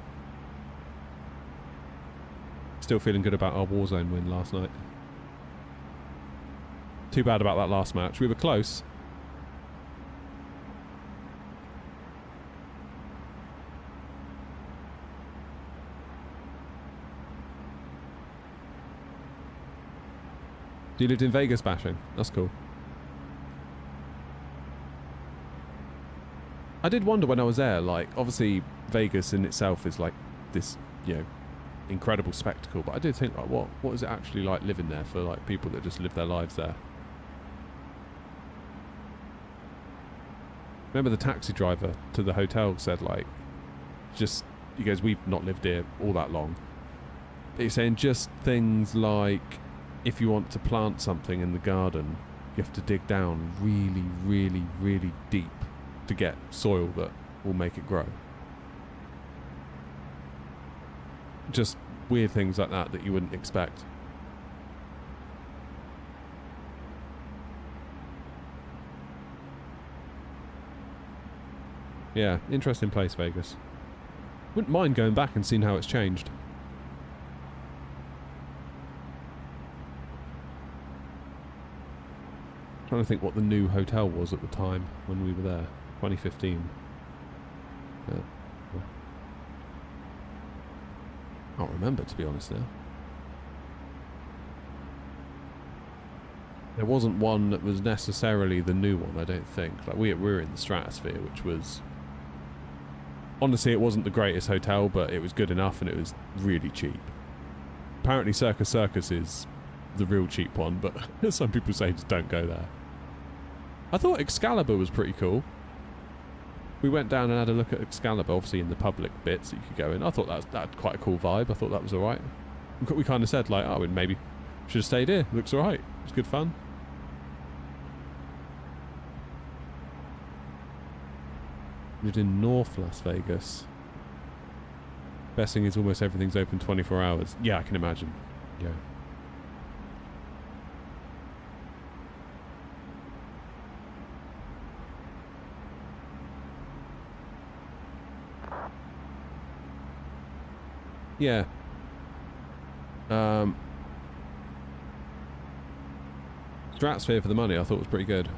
Speaker 1: Still feeling good about our Warzone win last night. Too bad about that last match. We were close. You lived in Vegas, bashing. That's cool. I did wonder when I was there, like, obviously Vegas in itself is like this, you know, incredible spectacle, but I did think, like, what is it actually like living there for, like, people that just live their lives there? Remember the taxi driver to the hotel said, like, he goes, we've not lived here all that long. But he's saying just things like, if you want to plant something in the garden, you have to dig down really, really, really deep to get soil that will make it grow. Just weird things like that you wouldn't expect. Yeah, interesting place, Vegas. Wouldn't mind going back and seeing how it's changed. Trying to think what the new hotel was at the time when we were there. 2015. Yeah. Can't remember, to be honest now. There wasn't one that was necessarily the new one, I don't think. Like, we were in the Stratosphere, which was... Honestly, it wasn't the greatest hotel, but it was good enough and it was really cheap. Apparently Circus Circus is the real cheap one, but some people say just don't go there. I thought Excalibur was pretty cool. We went down and had a look at Excalibur, obviously in the public bits that you could go in. I thought that had quite a cool vibe. I thought that was alright. We kind of said, like, oh, we maybe should have stayed here. Looks alright. It's good fun. Lived in North Las Vegas. Best thing is almost everything's open 24 hours. Yeah, I can imagine. Yeah. Yeah. Stratosphere for the money I thought was pretty good.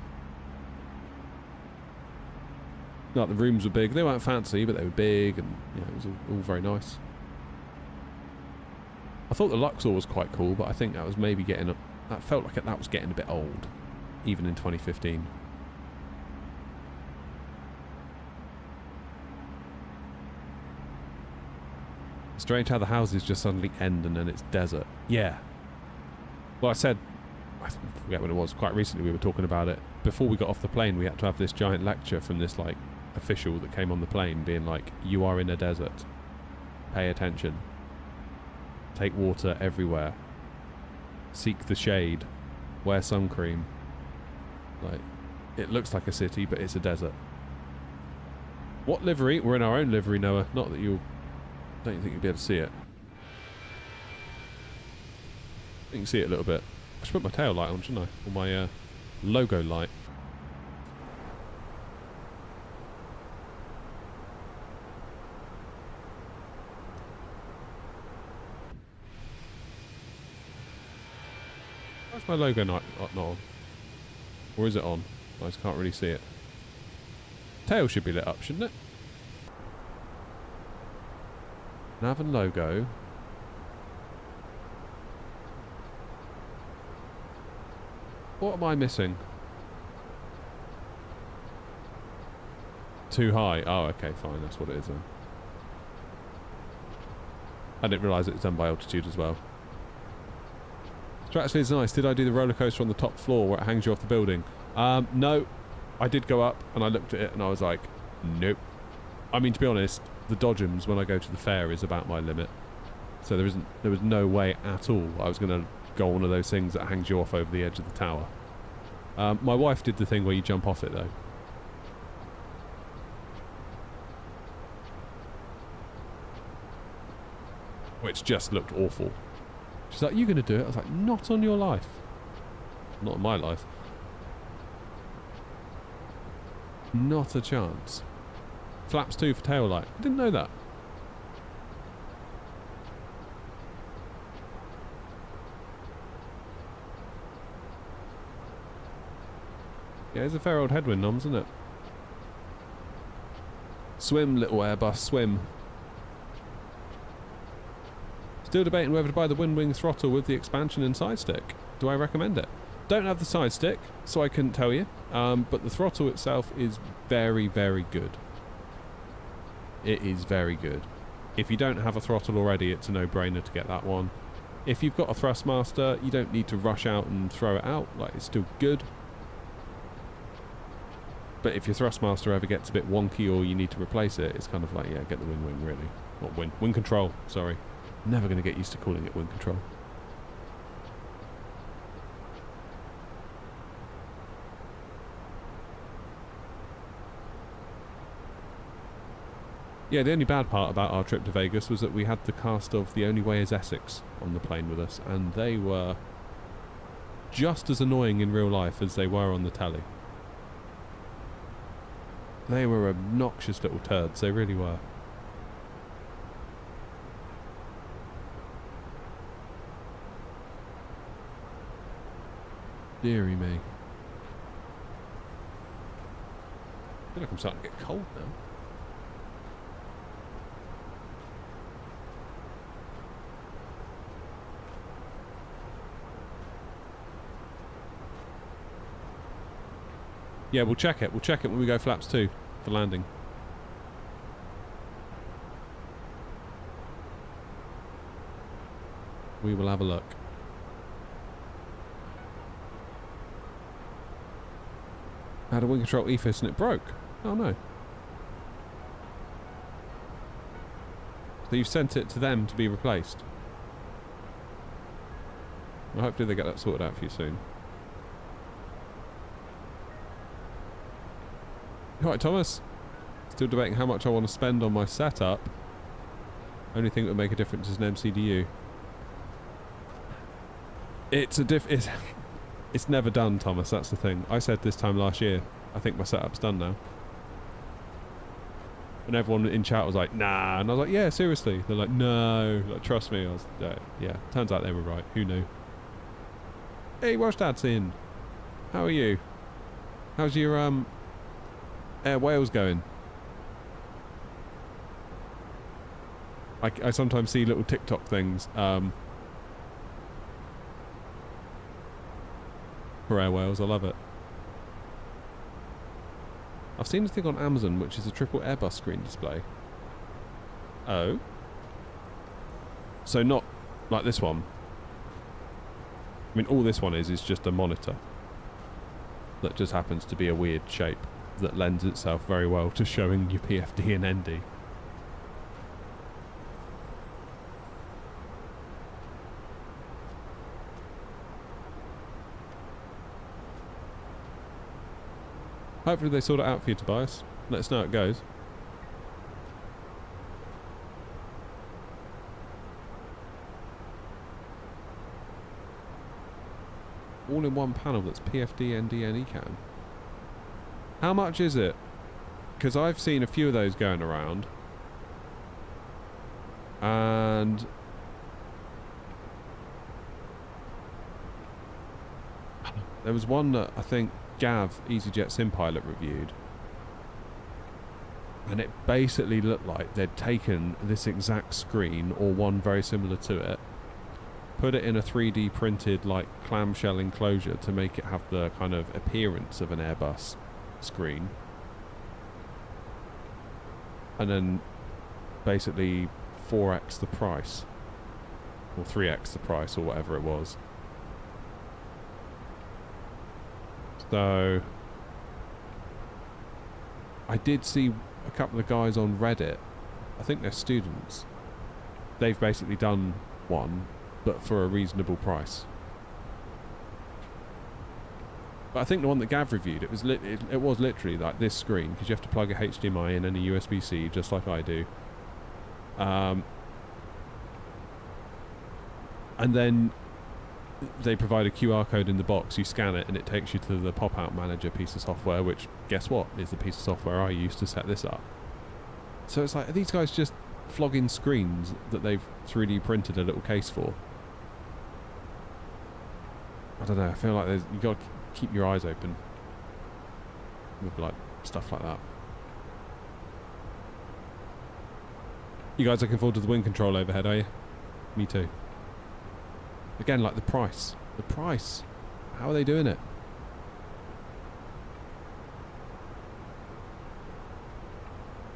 Speaker 1: Like the rooms were big. They weren't fancy, but they were big, and yeah, it was all very nice. I thought the Luxor was quite cool, but I think that was maybe getting that felt like that was getting a bit old, even in 2015. Strange how the houses just suddenly end and then it's desert. Yeah. Well, I forget when it was, quite recently we were talking about it. Before we got off the plane, we had to have this giant lecture from this, like, official that came on the plane being like, you are in a desert. Pay attention. Take water everywhere. Seek the shade. Wear sun cream. Like, it looks like a city, but it's a desert. What livery? We're in our own livery, Noah. Not that you don't think you'll be able to see it. You can see it a little bit. I should put my tail light on, shouldn't I? Or my logo light. Where's my logo not on? Or is it on? I just can't really see it. Tail should be lit up, shouldn't it? Nav and logo. What am I missing? Too high. Oh, okay, fine. That's what it is then. I didn't realise it was done by altitude as well. Stratosphere is nice. Did I do the roller coaster on the top floor where it hangs you off the building? No. I did go up and I looked at it and I was like, nope. I mean, to be honest, the Dodgems when I go to the fair is about my limit. So there was no way at all I was going to go on one of those things that hangs you off over the edge of the tower. My wife did the thing where you jump off it though. Which just looked awful. She's like, you going to do it? I was like, not on your life. Not on my life. Not a chance. Flaps 2 for tail light. I didn't know that. Yeah, it's a fair old headwind, Noms, isn't it? Swim, little Airbus, swim. Still debating whether to buy the Windwing throttle with the expansion and side stick. Do I recommend it? Don't have the side stick, so I couldn't tell you. But the throttle itself is very, very good. It is very good. If you don't have a throttle already, it's a no-brainer to get that one. If you've got a Thrustmaster, you don't need to rush out and throw it out. Like, it's still good. But if your Thrustmaster ever gets a bit wonky or you need to replace it, it's kind of like, yeah, get the Windwing, really. Not Wind Control, sorry. Never going to get used to calling it Wind Control. Yeah, the only bad part about our trip to Vegas was that we had the cast of The Only Way is Essex on the plane with us, and they were just as annoying in real life as they were on the telly. They were obnoxious little turds, they really were. Deary me. I feel like I'm starting to get cold now. Yeah, we'll check it. We'll check it when we go flaps 2 for landing. We will have a look. I had a Wind Control EFIS and it broke. Oh no. So you've sent it to them to be replaced. Well, hopefully they get that sorted out for you soon. Alright, Thomas. Still debating how much I want to spend on my setup. Only thing that would make a difference is an MCDU. It's never done, Thomas, that's the thing. I said this time last year, I think my setup's done now. And everyone in chat was like, nah. And I was like, yeah, seriously. They're like, no. Like, trust me. I was, yeah. Turns out they were right. Who knew? Hey, Welsh Dad's in. How are you? How's your Air Wales going? I sometimes see little TikTok things for Air Wales. I love it. I've seen a thing on Amazon which is a triple Airbus screen display. Oh. So not like this one. I mean, all this one is just a monitor that just happens to be a weird shape that lends itself very well to showing your PFD and ND. Hopefully they sort it out for you, Tobias. Let us know how it goes. All in one panel that's PFD, ND and ECAN. How much is it? Because I've seen a few of those going around. And there was one that I think Gav, EasyJet Sim Pilot, reviewed. And it basically looked like they'd taken this exact screen, or one very similar to it, put it in a 3D printed like clamshell enclosure to make it have the kind of appearance of an Airbus screen, and then basically 4x the price, or 3x the price, or whatever it was. So I did see a couple of guys on Reddit, I think they're students, they've basically done one but for a reasonable price. But I think the one that Gav reviewed, it was literally like this screen, because you have to plug a HDMI in and a USB-C just like I do, and then they provide a QR code in the box, you scan it and it takes you to the pop-out manager piece of software, which, guess what, is the piece of software I used to set this up. So it's like, are these guys just flogging screens that they've 3D printed a little case for? I don't know, I feel like you've got to keep your eyes open with like stuff like that. You guys looking forward to the wind control overhead, are you? Me too. Again, like the price. The price. How are they doing it?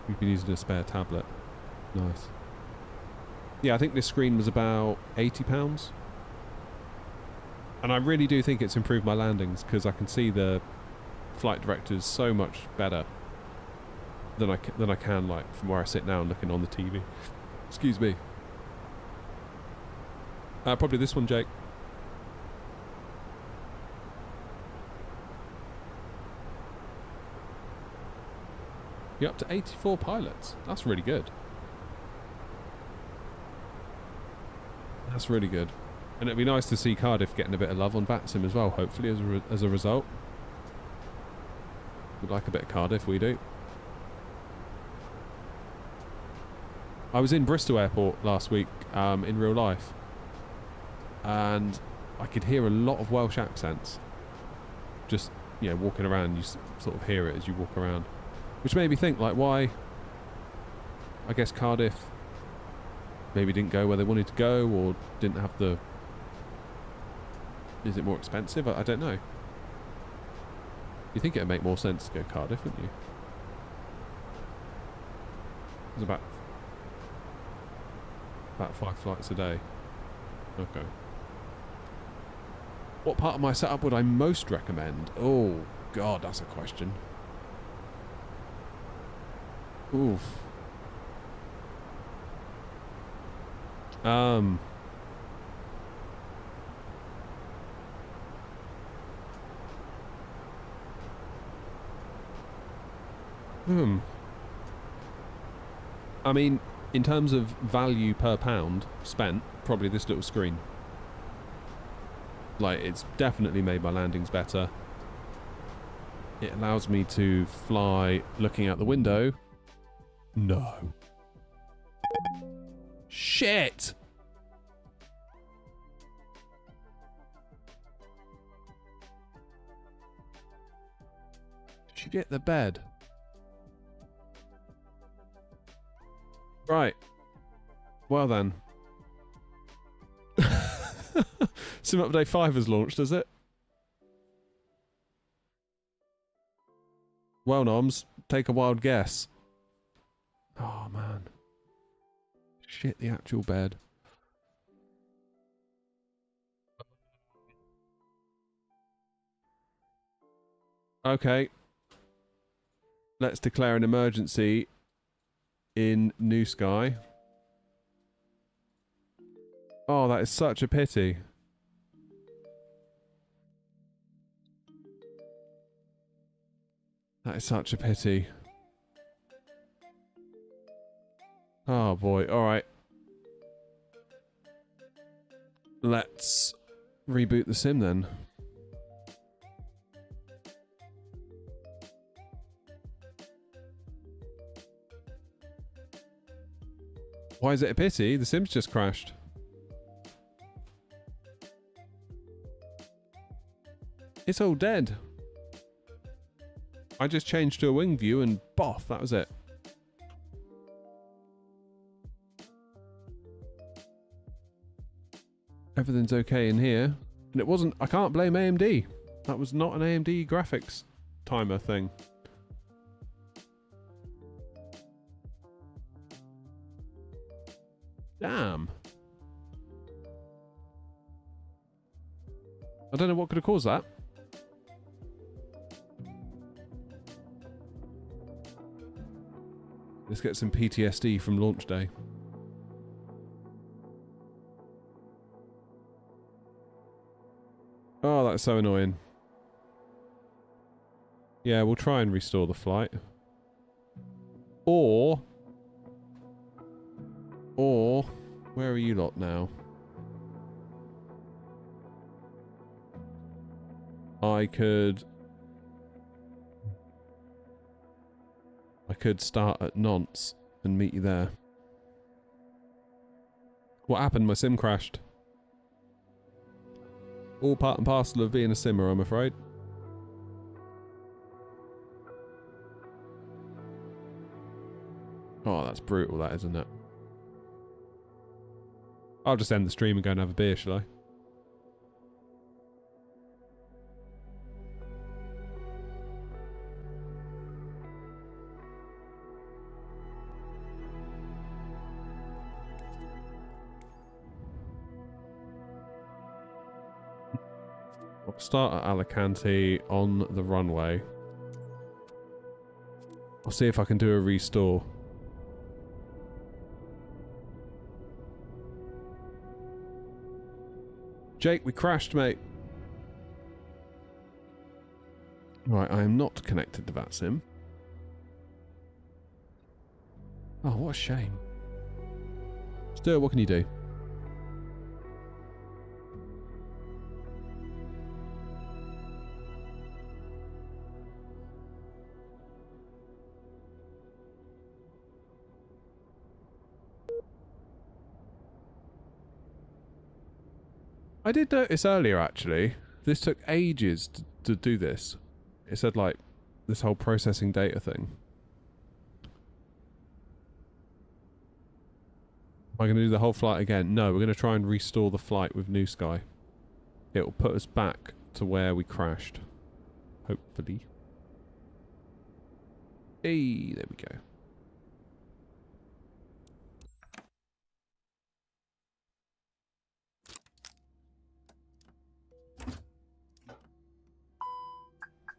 Speaker 1: We've been using a spare tablet. Nice. Yeah, I think this screen was about £80. And I really do think it's improved my landings, because I can see the flight directors so much better than I can like from where I sit now and looking on the TV. Excuse me. Probably this one, Jake. You're up to 84 pilots. That's really good. That's really good. And it'd be nice to see Cardiff getting a bit of love on VATSIM as well, hopefully, as a result. We'd like a bit of Cardiff, we do. I was in Bristol Airport last week in real life, and I could hear a lot of Welsh accents. Just, you know, walking around, you sort of hear it as you walk around. Which made me think, like, why, I guess Cardiff maybe didn't go where they wanted to go, or didn't have the... Is it more expensive? I don't know. You think it would make more sense to go Cardiff, wouldn't you? It's about 5 flights a day. Okay. What part of my setup would I most recommend? Oh, God, that's a question. Oof. I mean, in terms of value per pound spent, probably this little screen. Like, it's definitely made my landings better. It allows me to fly looking out the window. No. Shit! Shit the bed. Right. Well then. Sim Update 5 has launched, has it? Well, Noms, take a wild guess. Oh, man. Shit the actual bed. Okay. Let's declare an emergency in New Sky. Oh, that is such a pity. That is such a pity. Oh boy, alright. Let's reboot the sim then. Why is it a pity? The sim's just crashed. It's all dead. I just changed to a wing view and boff, that was it. Everything's okay in here. And it wasn't, I can't blame AMD. That was not an AMD graphics timer thing. Damn. I don't know what could have caused that. Let's get some PTSD from launch day. Oh, that's so annoying. Yeah, we'll try and restore the flight. Or, where are you lot now? I could start at Nantes and meet you there. What happened? My sim crashed. All part and parcel of being a simmer, I'm afraid. Oh, that's brutal, that, isn't it? I'll just end the stream and go and have a beer, shall I? I'll start at Alicante on the runway. I'll see if I can do a restore. Jake, we crashed, mate. Right, I am not connected to that sim. Oh, what a shame. Still, what can you do? I did notice earlier, actually, this took ages to do this. It said, like, this whole processing data thing. Am I going to do the whole flight again? No, we're going to try and restore the flight with New Sky. It will put us back to where we crashed. Hopefully. Hey, there we go.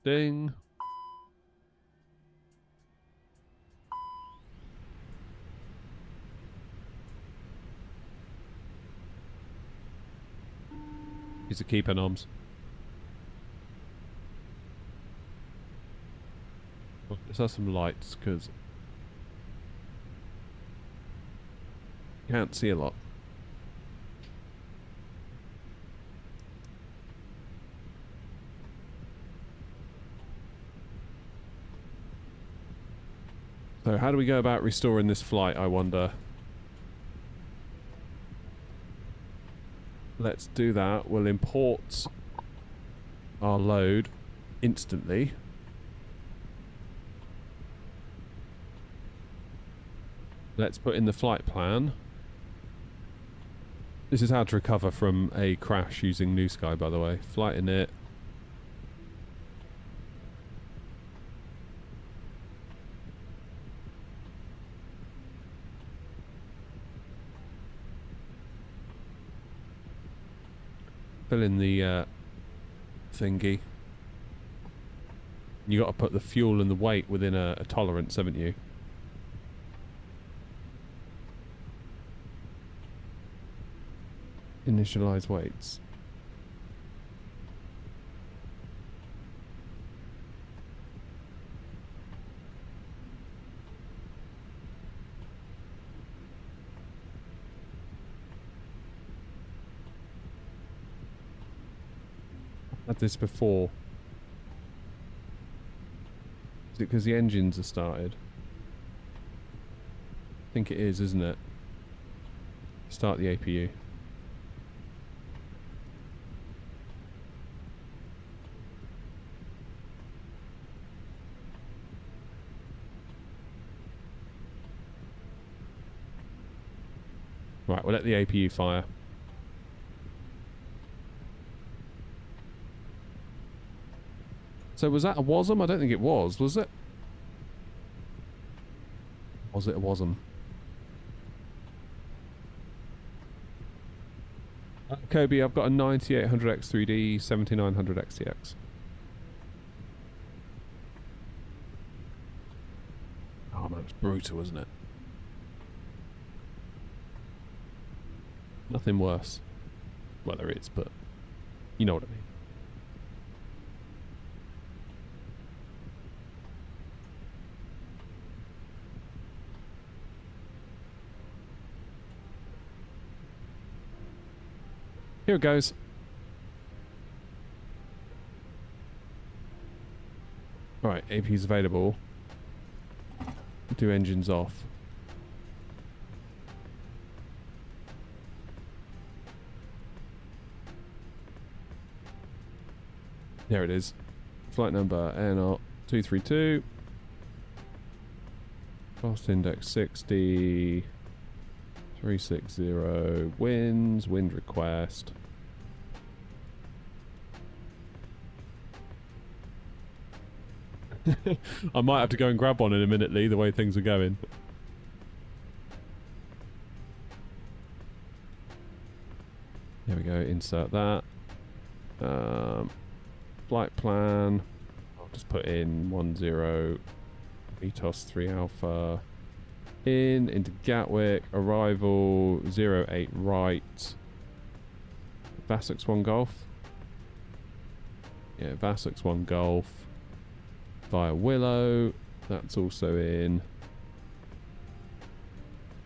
Speaker 1: Ding. He's a keeper, Noms. Let's have some lights, because you can't see a lot. So how do we go about restoring this flight, I wonder? Let's do that. We'll import our load instantly. Let's put in the flight plan. This is how to recover from a crash using New Sky, by the way. Flight init. Fill in the thingy. You got to put the fuel and the weight within a tolerance, haven't you? Initialize weights. Had this before. Is it because the engines are started? I think it is, isn't it? Start the APU. Right, we'll let the APU fire. So was that a WASM? I don't think it was it? Was it a WASM? Kobe, I've got a 9800 X3D, 7900 XTX. Oh man, it's brutal, isn't it? Nothing worse. Well, there is, but you know what I mean. Here it goes. Alright, AP's available. Do engines off. There it is. Flight number NR 232. Fast index 60. 360. Winds. Wind request. I might have to go and grab one in a minute, Lee, the way things are going. There we go, insert that. Flight plan. I'll just put in 10 VTOS 3 Alpha. Into Gatwick. Arrival 08 right. Vassex 1 Golf. Yeah, Vassex 1 Golf. Via Willow. That's also in.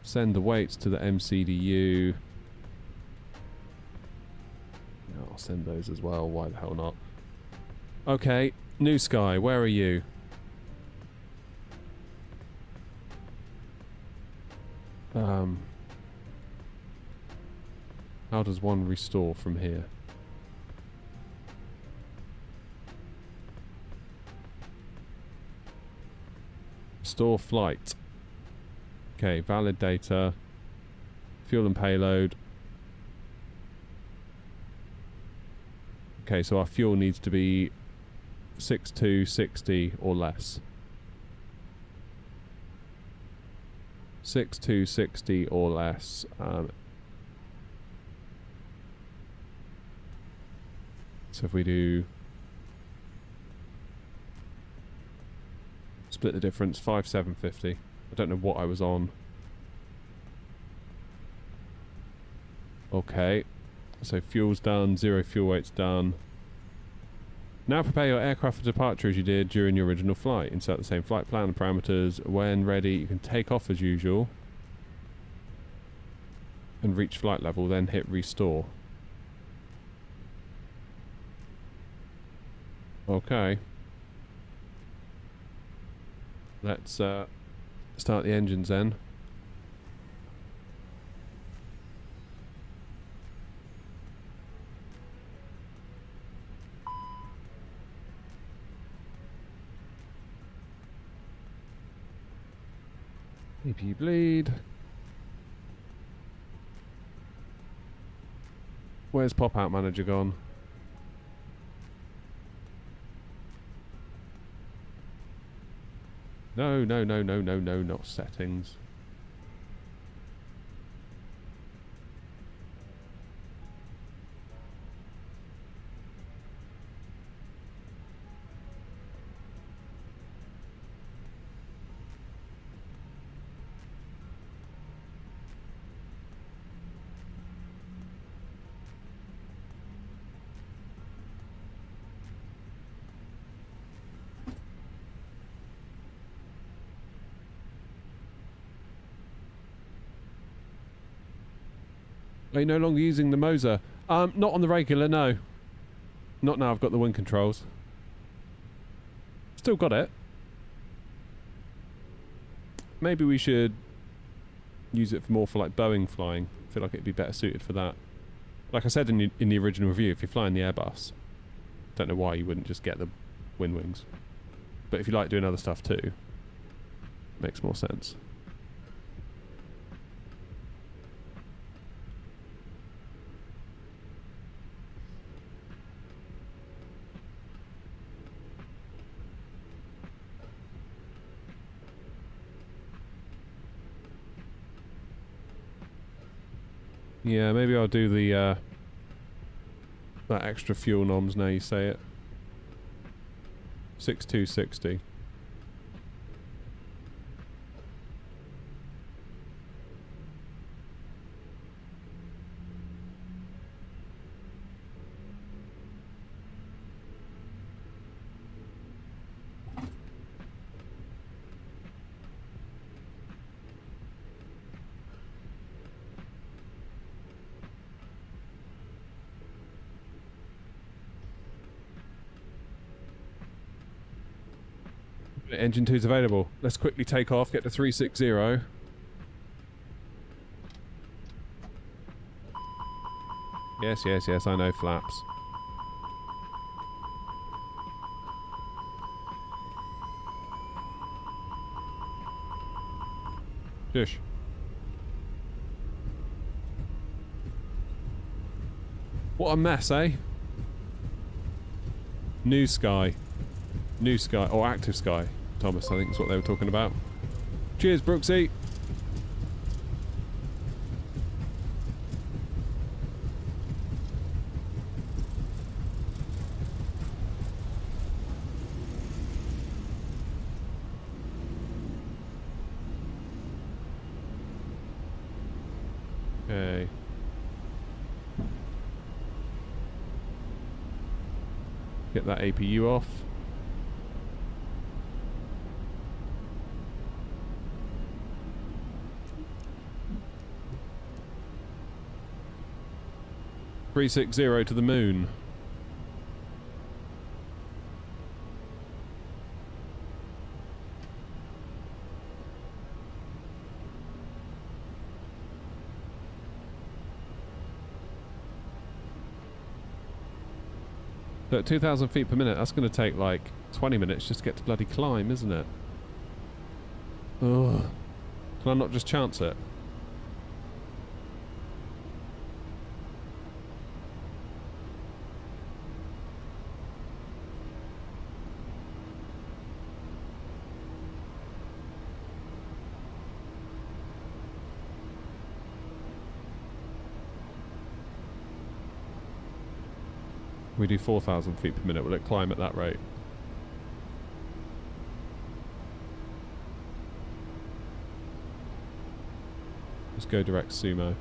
Speaker 1: Send the weights to the MCDU. No, I'll send those as well. Why the hell not? Okay, New Sky, where are you? How does one restore from here? Restore flight. Okay, valid data. Fuel and payload. Okay, so our fuel needs to be 6260 or less. 6260 or less. So if we do split the difference, 5750. I don't know what I was on. Okay, so fuel's done, zero fuel weight's done. Now prepare your aircraft for departure as you did during your original flight. Insert the same flight plan and parameters. When ready, you can take off as usual and reach flight level, then hit restore. Okay. Let's start the engines then. AP bleed. Where's pop-out manager gone? No, no, no, no, no, no, not settings. Are you no longer using the Moza? Not on the regular, no. Not now I've got the wing controls. Still got it. Maybe we should use it more for like Boeing flying. I feel like it'd be better suited for that. Like I said in the original review, if you're flying the Airbus, don't know why you wouldn't just get the wind wings. But if you like doing other stuff too, makes more sense. Yeah, maybe I'll do the that extra fuel noms now you say it. 6260. Engine 2's available. Let's quickly take off, get to 360. Yes, yes, yes, I know flaps. Shush. What a mess, eh? New sky. New sky, or active sky, Thomas, I think is what they were talking about. Cheers, Brooksy. Okay. Get that APU off. .360 to the moon. So at 2,000 feet per minute, that's going to take like 20 minutes just to get to bloody climb, isn't it? Ugh. Can I not just chance it? We do 4,000 feet per minute. Will it climb at that rate? Let's go direct sumo.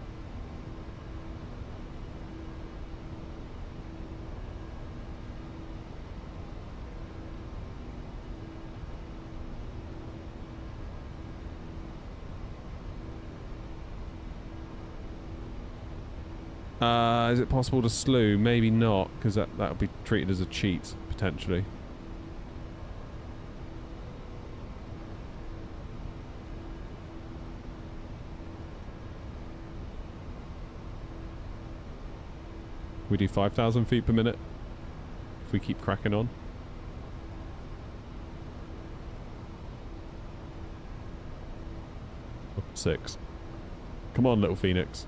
Speaker 1: Is it possible to slew? Maybe not, because that would be treated as a cheat, potentially. We do 5,000 feet per minute if we keep cracking on. 6. Come on, little Phoenix.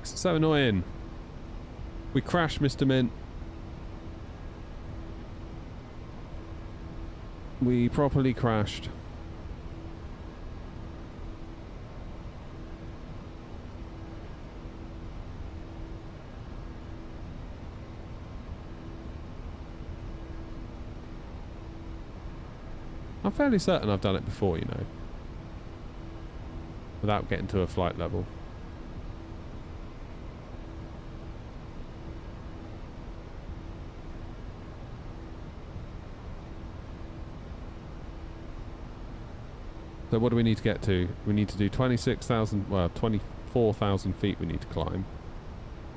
Speaker 1: So annoying. We crashed, Mr. Mint. We properly crashed. I'm fairly certain I've done it before, you know. Without getting to a flight level. So what do we need to get to? We need to do 26,000, well, 24,000 feet we need to climb.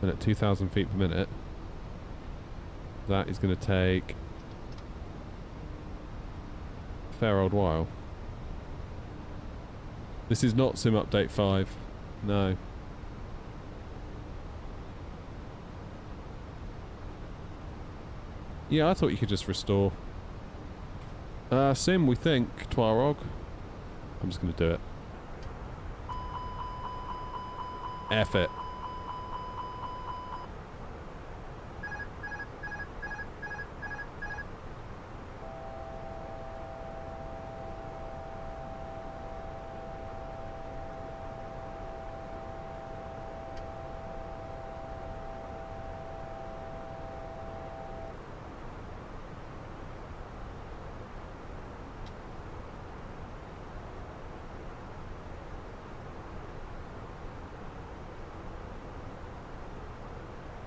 Speaker 1: And at 2,000 feet per minute, that is going to take a fair old while. This is not Sim Update 5. No. Yeah, I thought you could just restore. Sim, we think, Twarog. I'm just going to do it. F it.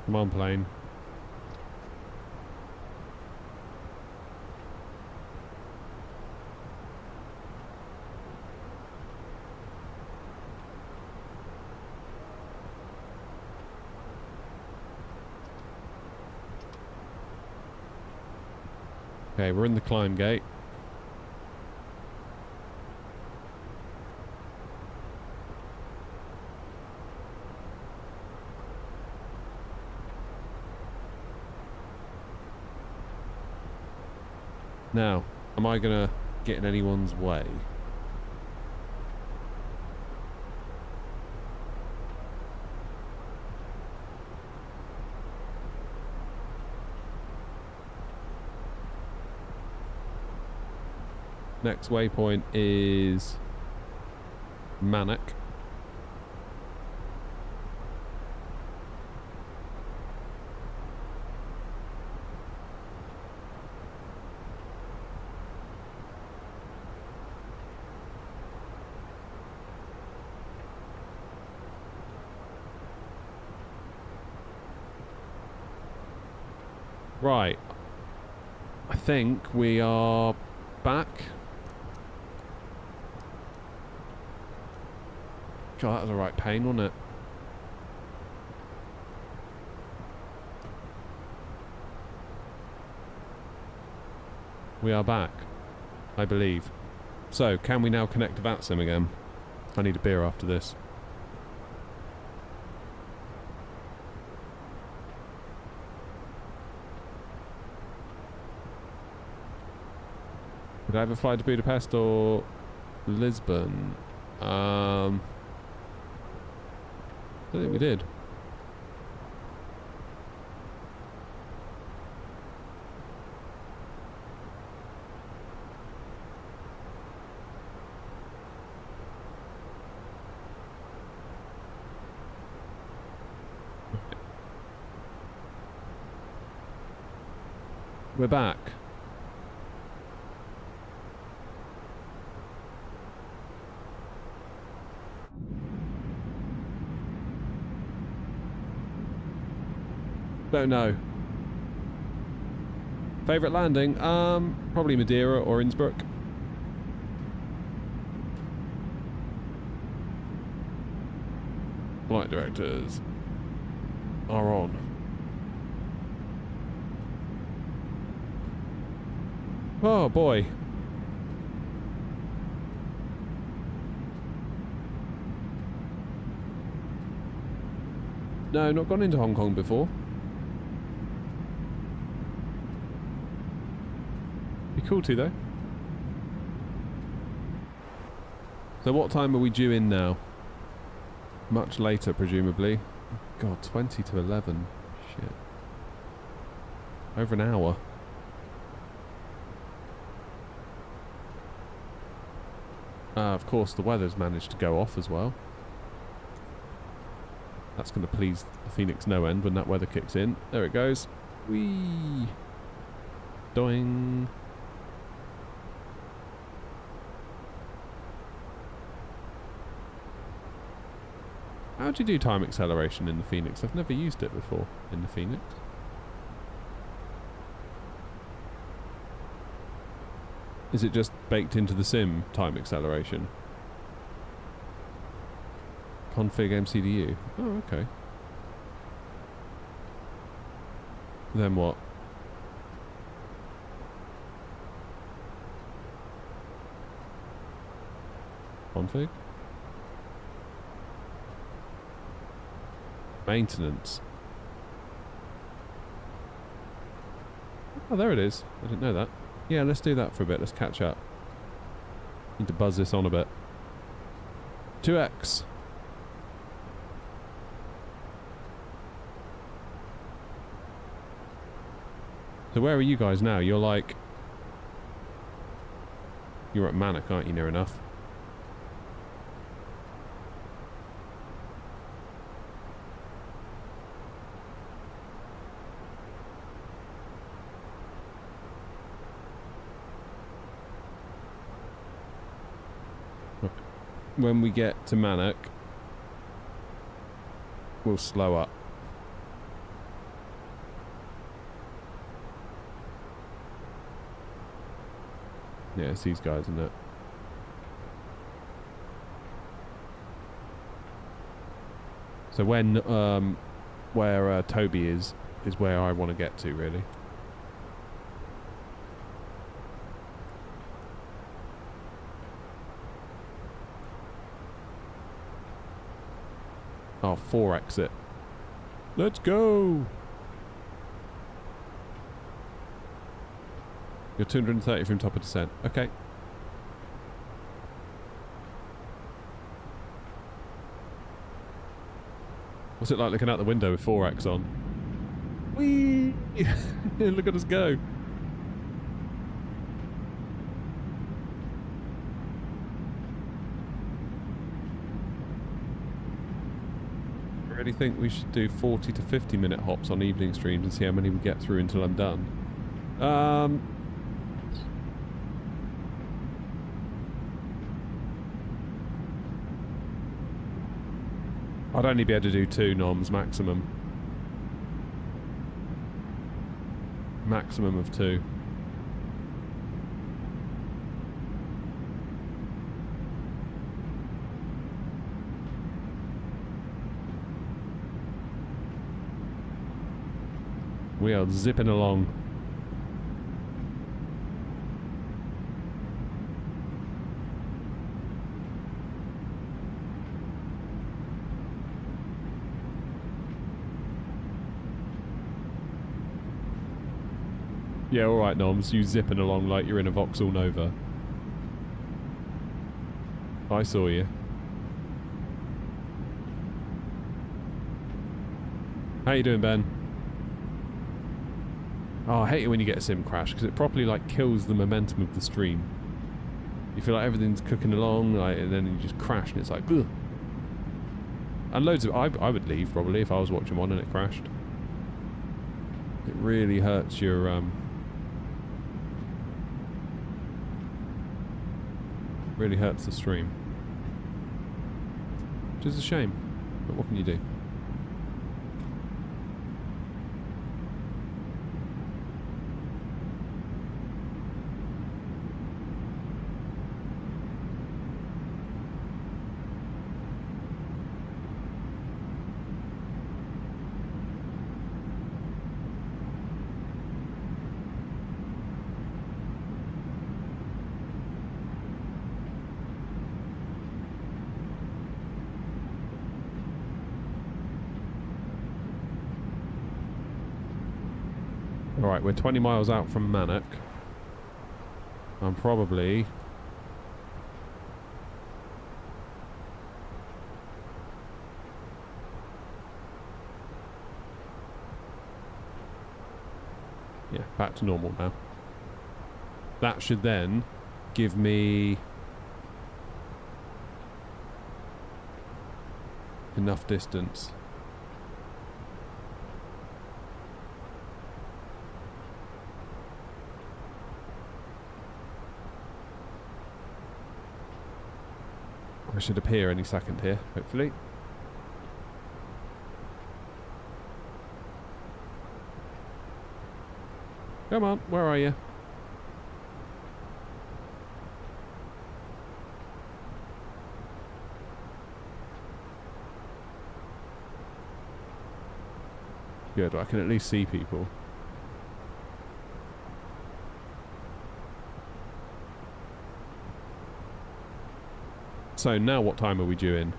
Speaker 1: Come on, plane. Okay, we're in the climb gate. Now, am I gonna get in anyone's way? Next waypoint is Manic. Right. I think we are back. God, that was a right pain, wasn't it? We are back, I believe. So, can we now connect to VATSIM again? I need a beer after this. Did I ever fly to Budapest or Lisbon? I think we did. We're back. Don't know. Favorite landing? Probably Madeira or Innsbruck. Flight directors are on. Oh boy. No, not gone into Hong Kong before. Be cool to though. So what time are we due in now? Much later, presumably. God, 20 to 11. Shit. Over an hour. Of course, the weather's managed to go off as well. That's going to please the Phoenix no end when that weather kicks in. There it goes. Whee! Doing. How do you do time acceleration in the Phoenix? I've never used it before in the Phoenix. Is it just baked into the sim, time acceleration? Config MCDU. Oh, okay. Then what? Config? Maintenance. Oh, there it is. I didn't know that. Yeah, let's do that for a bit. Let's catch up. Need to buzz this on a bit. 2x. So where are you guys now? You're like... You're at Manic, aren't you, near enough? When we get to Manic, we'll slow up. Yeah, it's these guys, isn't it? So when, where Toby is where I want to get to, really. Oh, 4 exit. Let's go! You're 230 from top of descent. Okay. What's it like looking out the window with 4x on? Whee! Look at us go. I really think we should do 40 to 50 minute hops on evening streams and see how many we get through until I'm done. I'd only be able to do 2 noms maximum. Maximum of 2. We are zipping along. Yeah, alright, Noms. You zipping along like you're in a Vauxhall Nova. I saw you. How you doing, Ben? Oh, I hate it when you get a sim crash, because it properly, like, kills the momentum of the stream. You feel like everything's cooking along, like, and then you just crash, and it's like, ugh. And loads of... I would leave, probably, if I was watching one and it crashed. It really hurts your, really hurts the stream. Which is a shame, but what can you do? Right, we're 20 miles out from Mannock. I'm probably... yeah, back to normal now. That should then give me enough distance. I should appear any second here, hopefully. Come on, where are you? Good, I can at least see people. So now what time are we due in?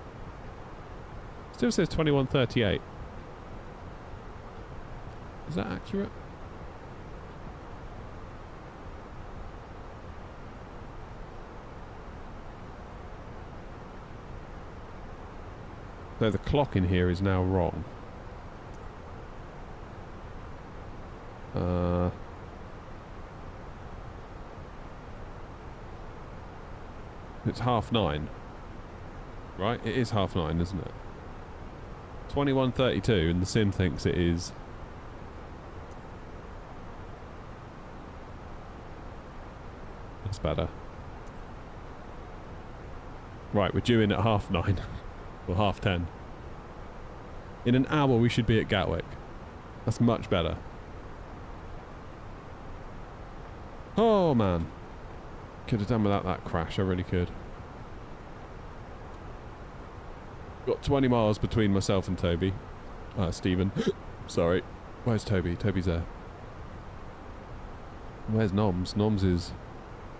Speaker 1: Still says 21:38. Is that accurate? So the clock in here is now wrong. It's 9:30. Right? It is 9:30, isn't it? 21:32 and the sim thinks it is... That's better. Right, we're due in at 9:30. Or 10:30. In an hour we should be at Gatwick. That's much better. Oh man. Could have done without that crash, I really could. Got 20 miles between myself and Toby. Stephen. Sorry. Where's Toby? Toby's there. Where's Noms? Noms is...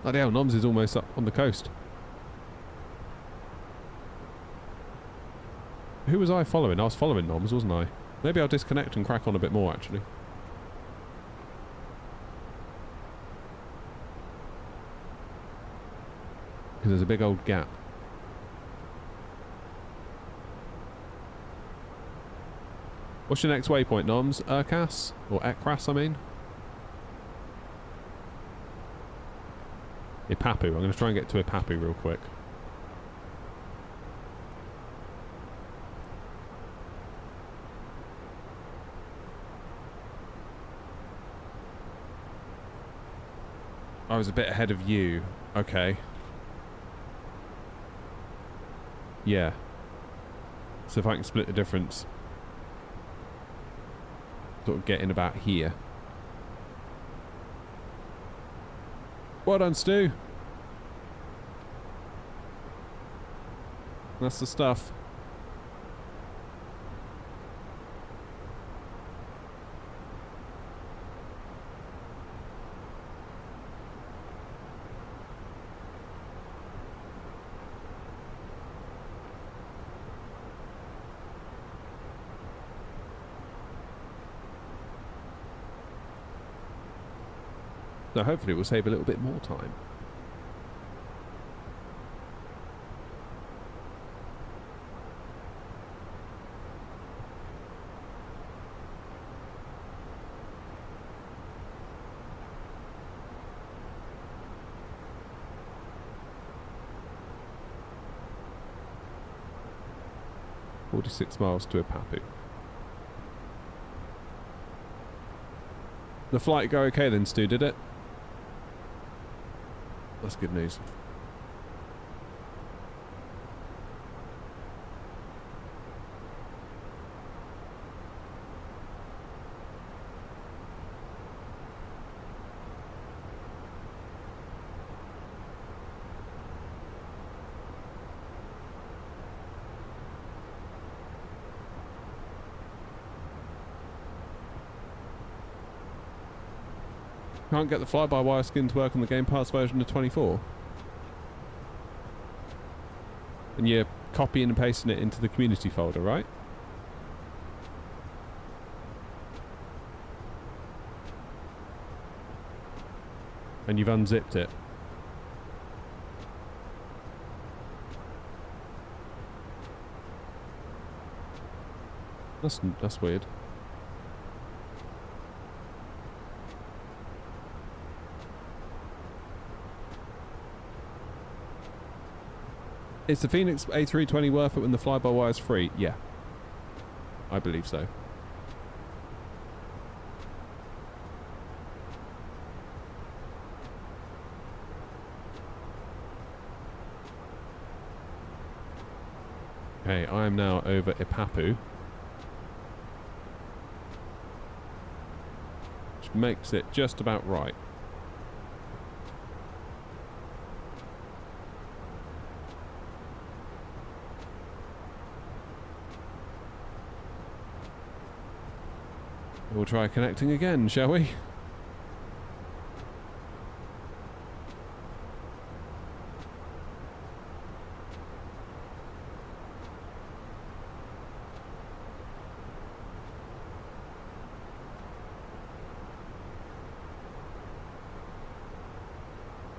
Speaker 1: Bloody hell, Noms is almost up on the coast. Who was I following? I was following Noms, wasn't I? Maybe I'll disconnect and crack on a bit more, actually. Because there's a big old gap. What's your next waypoint, Noms? Urkas? Or Ekras, I mean? Ipapu. I'm going to try and get to Ipapu real quick. I was a bit ahead of you. Okay. Yeah. So if I can split the difference... Sort of get in about here. Well done, Stu. That's the stuff. So hopefully it will save a little bit more time. "46 miles to Ipapu." The flight go okay then, Stu, did it? That's good news. Can't get the fly-by-wire skin to work on the Game Pass version of 24. And you're copying and pasting it into the community folder, right? And you've unzipped it. That's weird. Is the Phoenix A320 worth it when the fly-by-wire is free? Yeah. I believe so. Okay, I am now over Ipapu. Which makes it just about right. We'll try connecting again, shall we?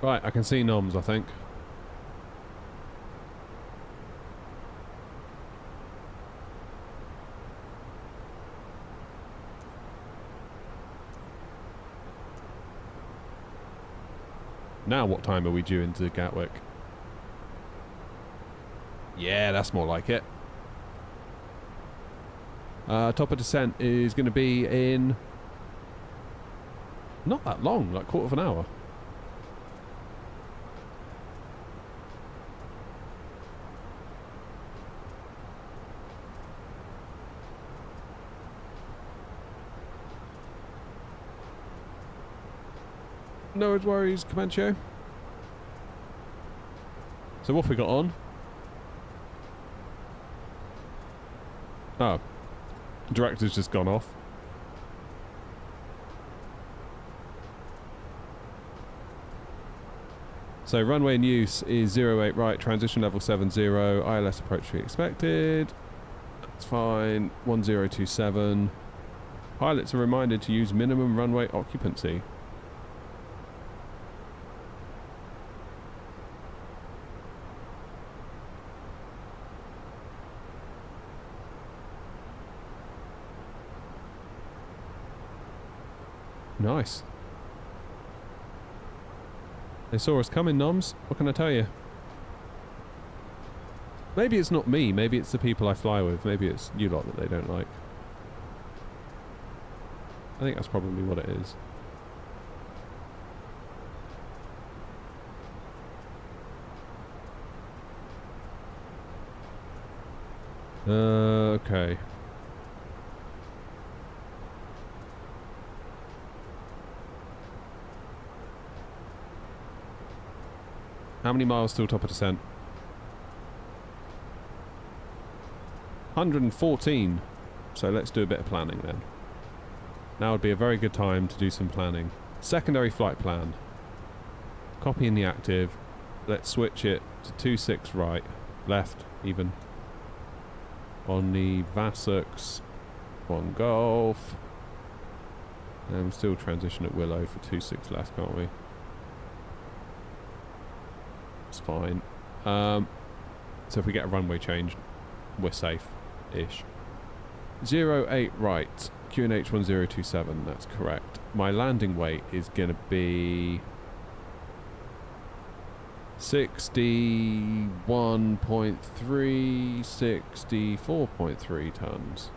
Speaker 1: Right, I can see noms, I think. Now what time are we due into Gatwick? Yeah, that's more like it. Top of descent is going to be in... not that long, like quarter of an hour. No worries, Comanche. So what have we got on? Oh. Director's just gone off. So runway in use is 08 right, transition level 70, ILS approach to be expected. That's fine. 1027. Pilots are reminded to use minimum runway occupancy. Nice. They saw us coming, noms. What can I tell you? Maybe it's not me. Maybe it's the people I fly with. Maybe it's you lot that they don't like. I think that's probably what it is. Okay. How many miles till top of descent? 114. So let's do a bit of planning then. Now would be a very good time to do some planning. Secondary flight plan. Copy in the active. Let's switch it to 26 right, left even. On the Vasux, 1 Golf. And we'll still transition at Willow for 26 left, can't we? It's fine. So if we get a runway change, we're safe-ish. 08 right, QNH 1027, that's correct. My landing weight is going to be 61.3, 64.3 tons.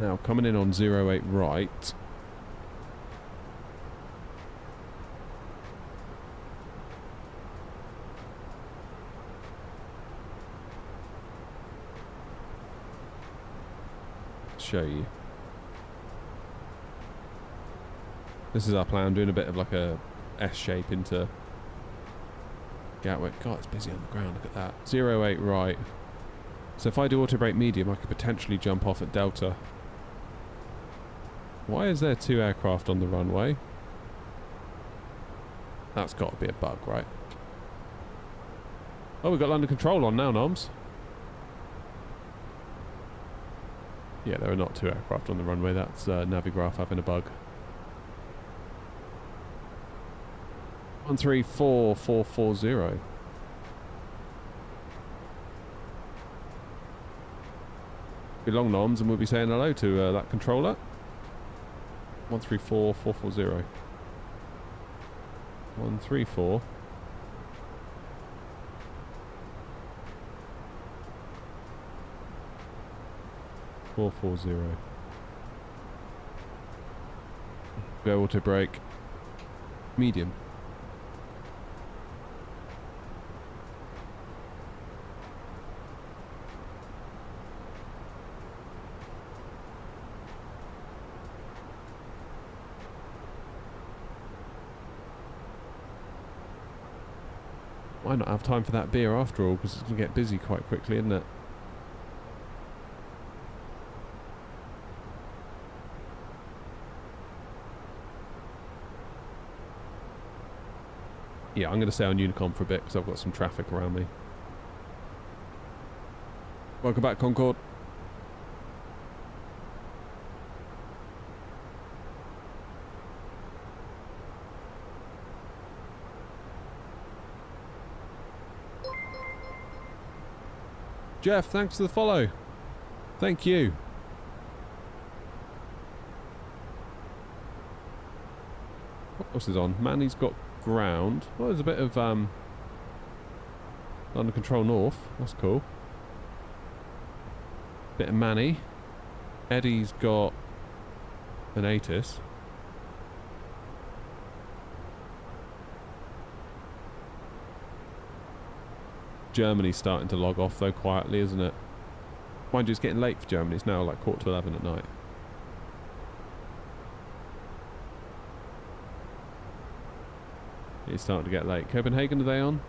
Speaker 1: Now, coming in on 08 right. Show you. This is our plan, doing a bit of like a S shape into Gatwick. God, it's busy on the ground, look at that. 08 right. So if I do auto brake medium, I could potentially jump off at Delta. Why is there 2 aircraft on the runway? That's got to be a bug, right? Oh, we've got London Control on now, noms. Yeah, there are not 2 aircraft on the runway. That's Navigraph having a bug. 134440. Be long noms and we'll be saying hello to that controller. 134440. 134. Go auto brake. Medium. Why not have time for that beer after all? Because it's going to get busy quite quickly, isn't it? Yeah, I'm going to stay on Unicom for a bit because I've got some traffic around me. Welcome back, Concorde. Jeff, thanks for the follow. Thank you. What else is on? Manny's got ground. Well, there's a bit of under control north. That's cool. Bit of Manny. Eddie's got an ATIS. Germany's starting to log off though quietly, isn't it? Mind you, it's getting late for Germany. It's now like 11:15 at night. It's starting to get late. Copenhagen, are they on?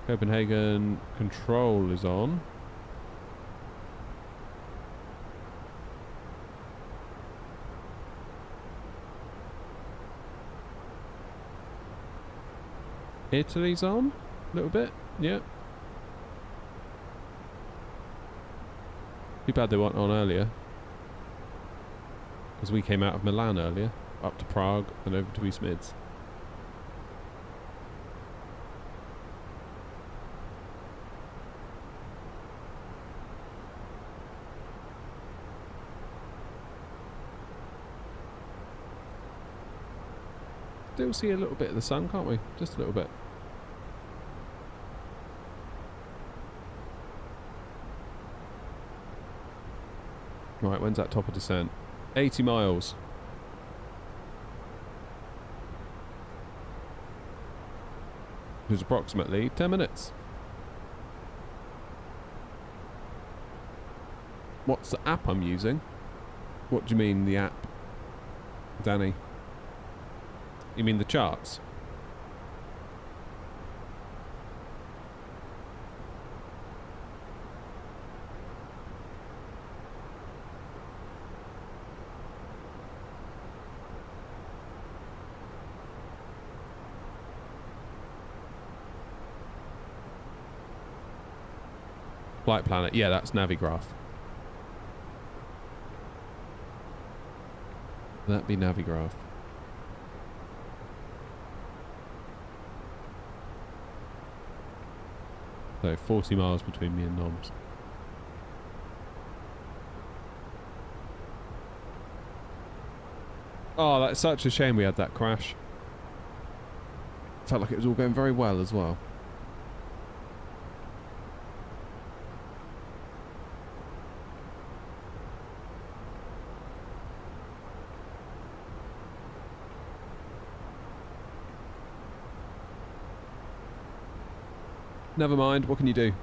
Speaker 1: Copenhagen control is on. Italy's on a little bit. Yeah. Too bad they weren't on earlier. Because we came out of Milan earlier. Up to Prague and over to East Mids. Still see a little bit of the sun, can't we? Just a little bit. Right, when's that top of descent? 80 miles. Which is approximately 10 minutes. What's the app I'm using? What do you mean, the app, Danny? You mean the charts? Flight Planet, yeah, that's Navigraph. That'd be Navigraph. So 40 miles between me and Noms. Oh, that's such a shame we had that crash. Felt like it was all going very well as well. Never mind, what can you do?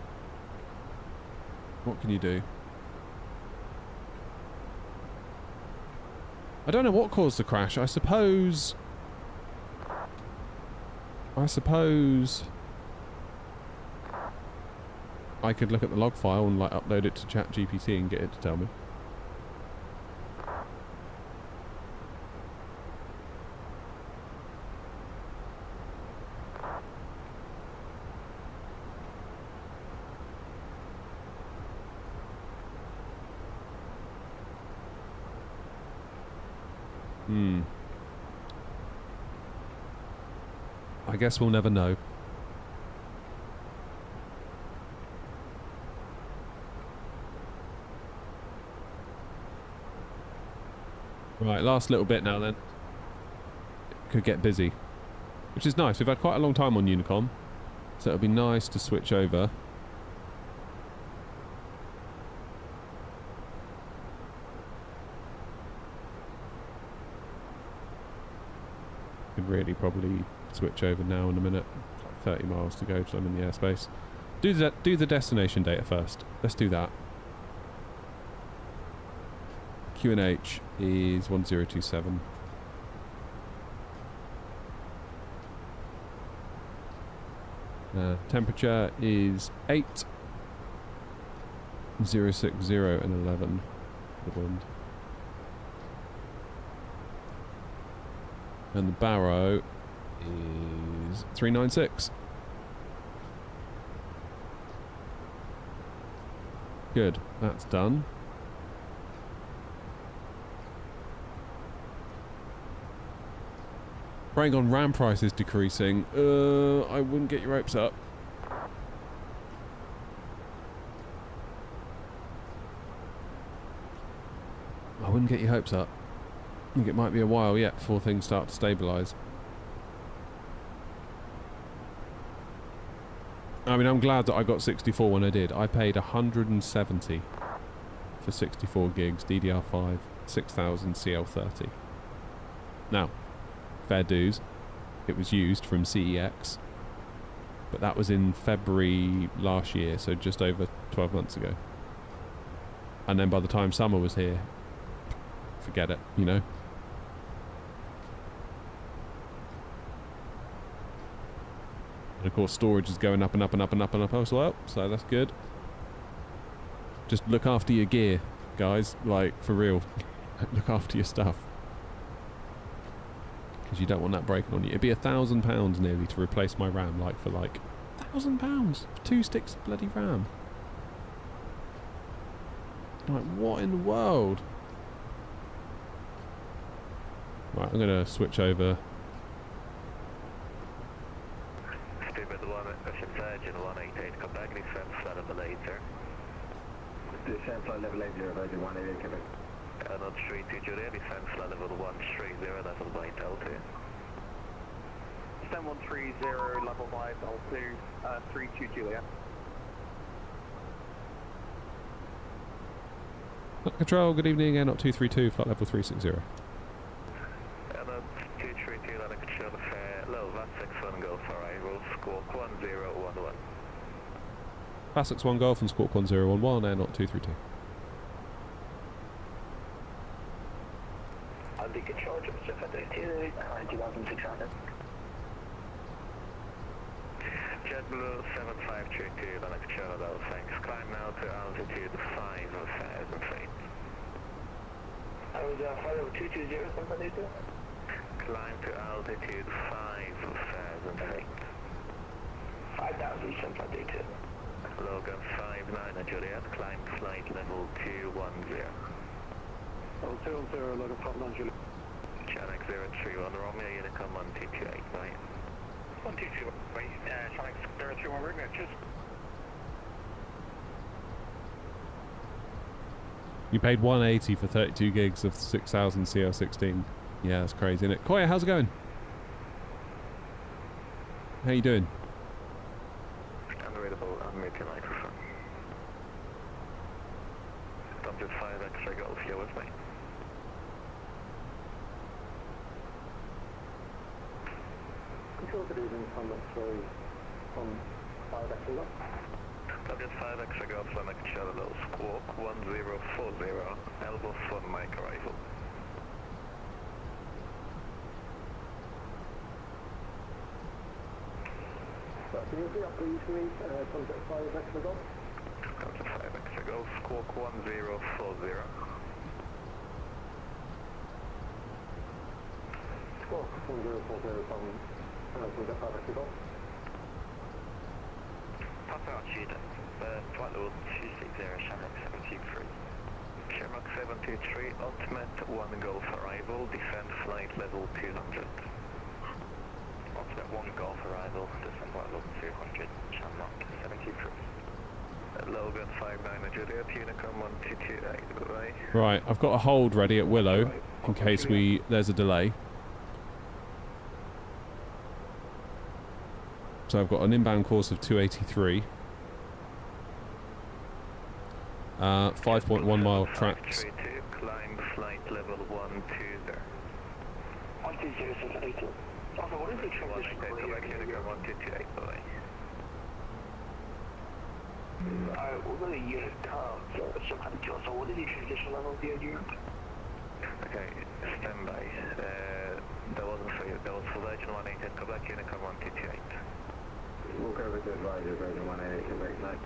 Speaker 1: What can you do? I don't know what caused the crash. I suppose I could look at the log file and like upload it to ChatGPT and get it to tell me. I guess we'll never know. Right, last little bit now then. Could get busy. Which is nice. We've had quite a long time on Unicom. So it'll be nice to switch over. Could really probably switch over now in a minute. Like 30 miles to go till I'm in the airspace. Do the destination data first. Let's do that. QNH is 1027. Temperature is 8. 060 and 11 for the wind. And the Barrow is 396. Good, that's done. Praying on RAM prices decreasing. I wouldn't get your hopes up. I wouldn't get your hopes up. I think it might be a while yet before things start to stabilise. I mean, I'm glad that I got 64 when I did. I paid 170 for 64 gigs, DDR5, 6000 CL30. Now, fair dues, it was used from CEX, but that was in February last year, so just over 12 months ago. And then by the time summer was here, forget it, you know. And of course storage is going up and up and up and up and up as well, so that's good. Just look after your gear, guys, like for real. Look after your stuff. Because you don't want that breaking on you. It'd be £1,000 nearly to replace my RAM, like for like £1,000 for 2 sticks of bloody RAM. Like, what in the world? Right, I'm gonna switch over.
Speaker 3: Stupid 188, come back, descent flight level 8, sir.
Speaker 2: Descent flight level 80, Virgin 188, Quebec.
Speaker 3: Not 32 Juliet, descent flight level 130, level by L2. Descent 130, level by L2, 32 Juliet.
Speaker 1: Control, good evening, Air 232, flight level 360.
Speaker 3: Air 232, London Control, low, VAT61 Golf, arrival, squawk 1011.
Speaker 1: Classics 1 Golf and Squawk 1011, Air 232.
Speaker 2: The control to MSFS 2600.
Speaker 3: JetBlue 7532, London Control, low, thanks. Climb now to altitude 5000 feet.
Speaker 2: I was flight level 220, somebody do?
Speaker 3: Climb to altitude 5000 feet.
Speaker 2: 5000, somebody do.
Speaker 3: Logan 59 Juliet, climb flight level 210.
Speaker 2: Oh, 210, Logan 59 Juliet.
Speaker 3: Channel 031, Romeo Unicom 1228, bye.
Speaker 2: 122, wait, Channel 031, we're going to choose.
Speaker 1: You paid 180 for 32 gigs of 6000 CL16. Yeah, that's crazy, isn't it? Koya, how's it going? How you doing?
Speaker 3: Unreadable, unmute your microphone. Don't just 5 extra golf here with me.
Speaker 2: Control good evening, Thomas, sorry, from 5 extra golf.
Speaker 3: Don't just 5 extra golf, London Control, low, squawk 1040, elbow for mic arrival.
Speaker 2: Can you repeat that please for me, contact 5 extra golf?
Speaker 3: Contact 5 extra golf, squawk 1040.
Speaker 2: Squawk 1040 from contact 5 extra golf.
Speaker 3: Papa Archida, flight level 260, Shamrock 73. Shamrock 73, 23, ultimate 1 Golf arrival, descend flight level 200. Ultimate 1 Golf arrival, descend flight level 200, Shamrock 73. Logan 59 Juliet, Unicom 1228, bye.
Speaker 1: Right, I've got a hold ready at Willow in case there's a delay. So I've got an inbound course of 283. 5.1 mile tracks.
Speaker 3: Climb flight level 120.
Speaker 2: 120, also, what is the transition
Speaker 3: Go back Unicom 1228, bye.
Speaker 2: Alright, we're going to unit some kind of kill, so what is the transition level of the unit?
Speaker 3: Okay, stand by. That wasn't for you, that was for Virgin 188, go back Unicom 1228.
Speaker 2: We'll go with the advisor, Virgin 188, and very nice.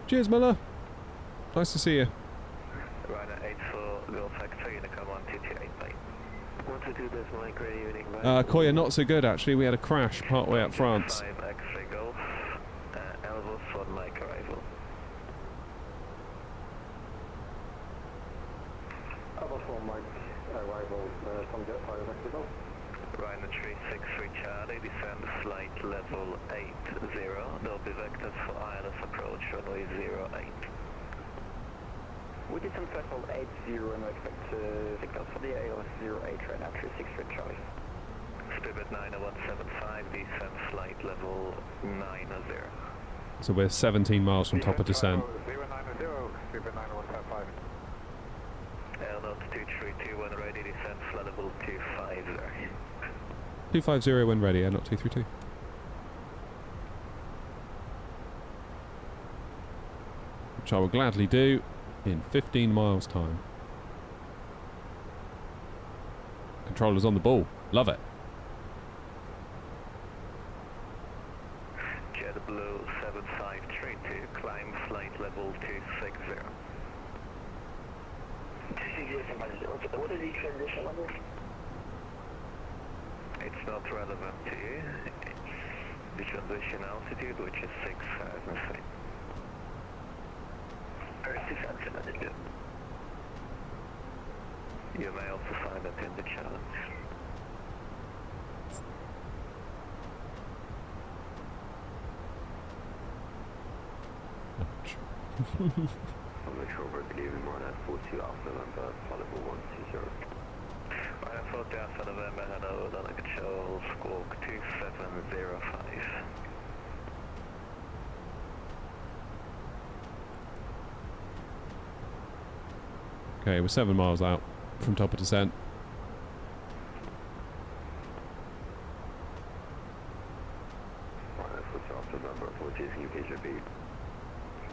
Speaker 1: Cheers, Miller. Nice to see you.
Speaker 3: Ryder 84, Golf Factor, Unicom 1228, bye. Want to do this, Mike, ready evening, bye.
Speaker 1: Koya, not so good actually. We had a crash partway up France.
Speaker 3: 5 X-ray Golf, Elvis 1 Mike arrival.
Speaker 2: Elvis 1 Mike arrival from Jet 5 Mexico.
Speaker 3: Ryder 363 Charlie, descend flight level 80. There'll be vectors for ILS approach, runway 08.
Speaker 2: We did some threshold 80 and I expect signals for the ALS 08 right now, 363 Charlie.
Speaker 3: Spirit 90175, descend flight level 90.
Speaker 1: So we're 17 miles from top of descent.
Speaker 2: 090, Spirit 9155.
Speaker 3: L0 2321, ready, descend flight level 250.
Speaker 1: 250 when ready, not 232. Which I will gladly do in 15 miles time. Controller's on the ball. Love it.
Speaker 3: JetBlue 7532, climb flight level 260.
Speaker 2: 260, what is the transition level?
Speaker 3: It's not relevant to you. It's the transition altitude, which is 6,000 feet. You may also find that in the challenge.
Speaker 2: I'm not sure we're leaving more than 42 Alpha November, flight level 120.
Speaker 3: Ryan 40 Alpha November, hello, Donna Control, Squawk 2705.
Speaker 1: Okay, we're 7 miles out from top of descent.
Speaker 2: Ryan 40 Alpha November, 40 UK repeat.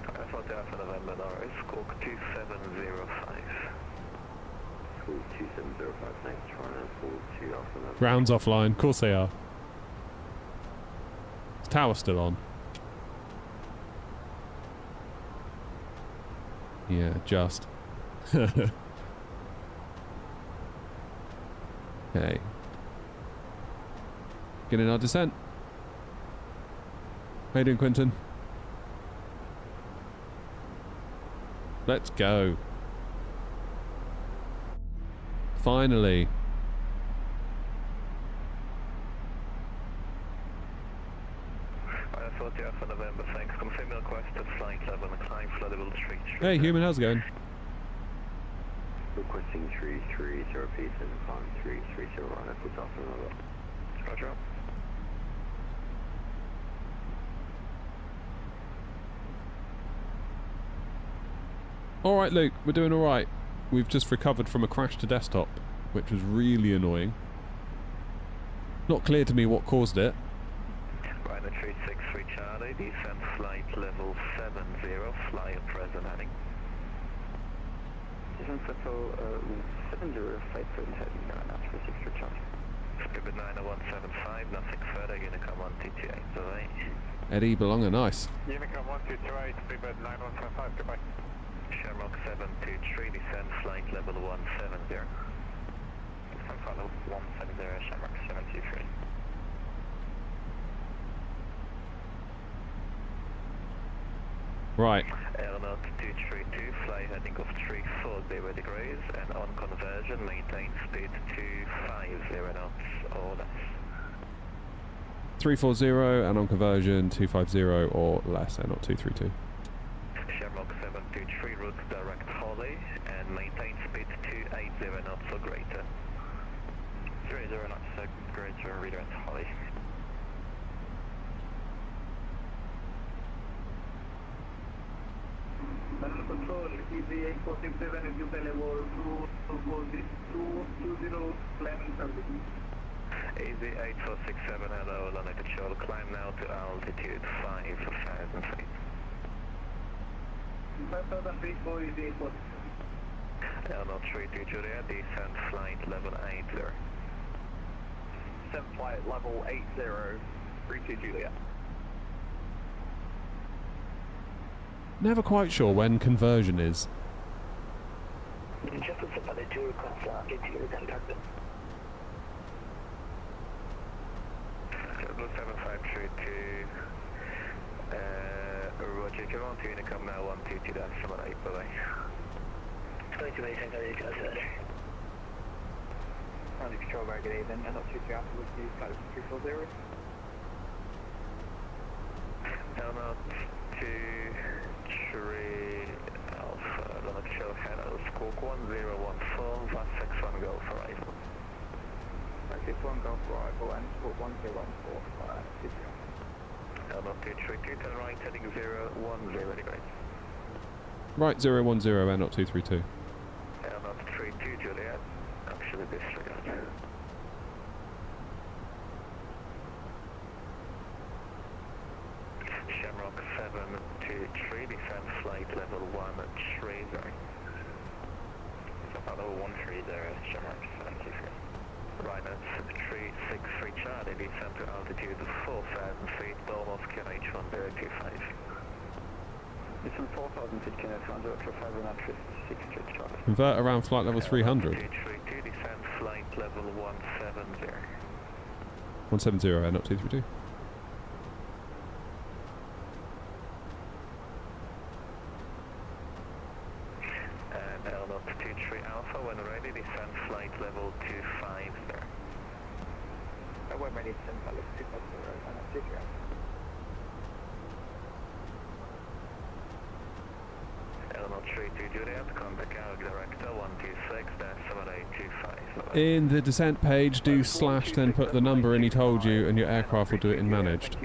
Speaker 3: Ryan 40 Alpha November, Norris, Squawk 2705.
Speaker 2: School 2705, thanks, Ryan 40 Alpha November.
Speaker 1: Ground's offline. Of course they are. Is tower still on? Yeah, just. Okay. Get in our descent. How you doing, Quentin? Let's go. Finally.
Speaker 3: Ryan 40 Alpha November, thanks. Confirm your request at flight level and climb flight level 3.
Speaker 1: Hey, human, how's it going?
Speaker 2: Requesting 330 piece and climb 330 Ryan 40 Alpha November.
Speaker 3: Roger.
Speaker 1: Alright, Luke, we're doing alright. We've just recovered from a crash to desktop, which was really annoying. Not clear to me what caused it.
Speaker 3: Ryan 363 Charlie, descend flight level 70, fly at present heading.
Speaker 2: Descent level 70, flight present heading, Ryan 363 Charlie.
Speaker 3: Spirit 90175, nothing further, Unicom 128, bye.
Speaker 1: Eddie Belonger, nice.
Speaker 2: Unicom 1228, Spirit 9175, goodbye.
Speaker 3: Shamrock 723, descend flight level 170.
Speaker 2: Descent flight level 170, Shamrock 723.
Speaker 1: Right.
Speaker 3: L0 232, fly heading of 34 0 degrees, and on conversion maintain speed to 50 knots or less.
Speaker 1: 340 and on conversion 250 or less, and not 232.
Speaker 3: Shamrock 723 route direct Holly and maintain speed to 80 knots or greater. 30 knots or greater, redirect Holly.
Speaker 2: Control, easy 8467, if you can level 220, climbing service.
Speaker 3: Easy 8467, hello, London Control, climb now to altitude 5,000 feet.
Speaker 2: 5,000 feet for easy 8467.
Speaker 3: Elmo 32 Julia, descent flight level 80.
Speaker 2: Descent flight level 80, 32 Julia.
Speaker 1: Never quite sure when conversion is.
Speaker 3: Just a minute to request altitude contacted. Blue 753 to Roger, come on to Unicom now 122-78, bye-bye. 22 Mason, go to Joseph.
Speaker 2: Running control, very good evening, and not 23 Alpha with you, flight 340.
Speaker 3: Elmo 23 Alpha, London Control, hello, Squawk 1014, Vast 61 go for arrival.
Speaker 2: 61 go for arrival and squawk 1014,
Speaker 3: Elmo 232, turn right, heading 010 degrees.
Speaker 1: Right, 010 and not 232.
Speaker 3: Elmo 32 Juliet, actually disregard. Shamrock 723, descent flight level 130. Hello 130, Shamrock 723. Rhino 363 Charlie, descent to altitude 4,000 feet, almost QNH 1025.
Speaker 2: Listen, 4,000 feet, can I find out 563 Charlie?
Speaker 1: Convert around flight level 300.
Speaker 3: 232, descent flight level 170.
Speaker 1: 170 and not 232.
Speaker 3: Elmo 23 Alpha, when ready, descent flight level 25 there.
Speaker 2: When ready, descent flight level 250, and that's 23 Alpha.
Speaker 3: Elmo 32 Juliet, contact our director 126-7825.
Speaker 1: In the descent page, do slash, then put the number in he told you, and your aircraft will do it in managed.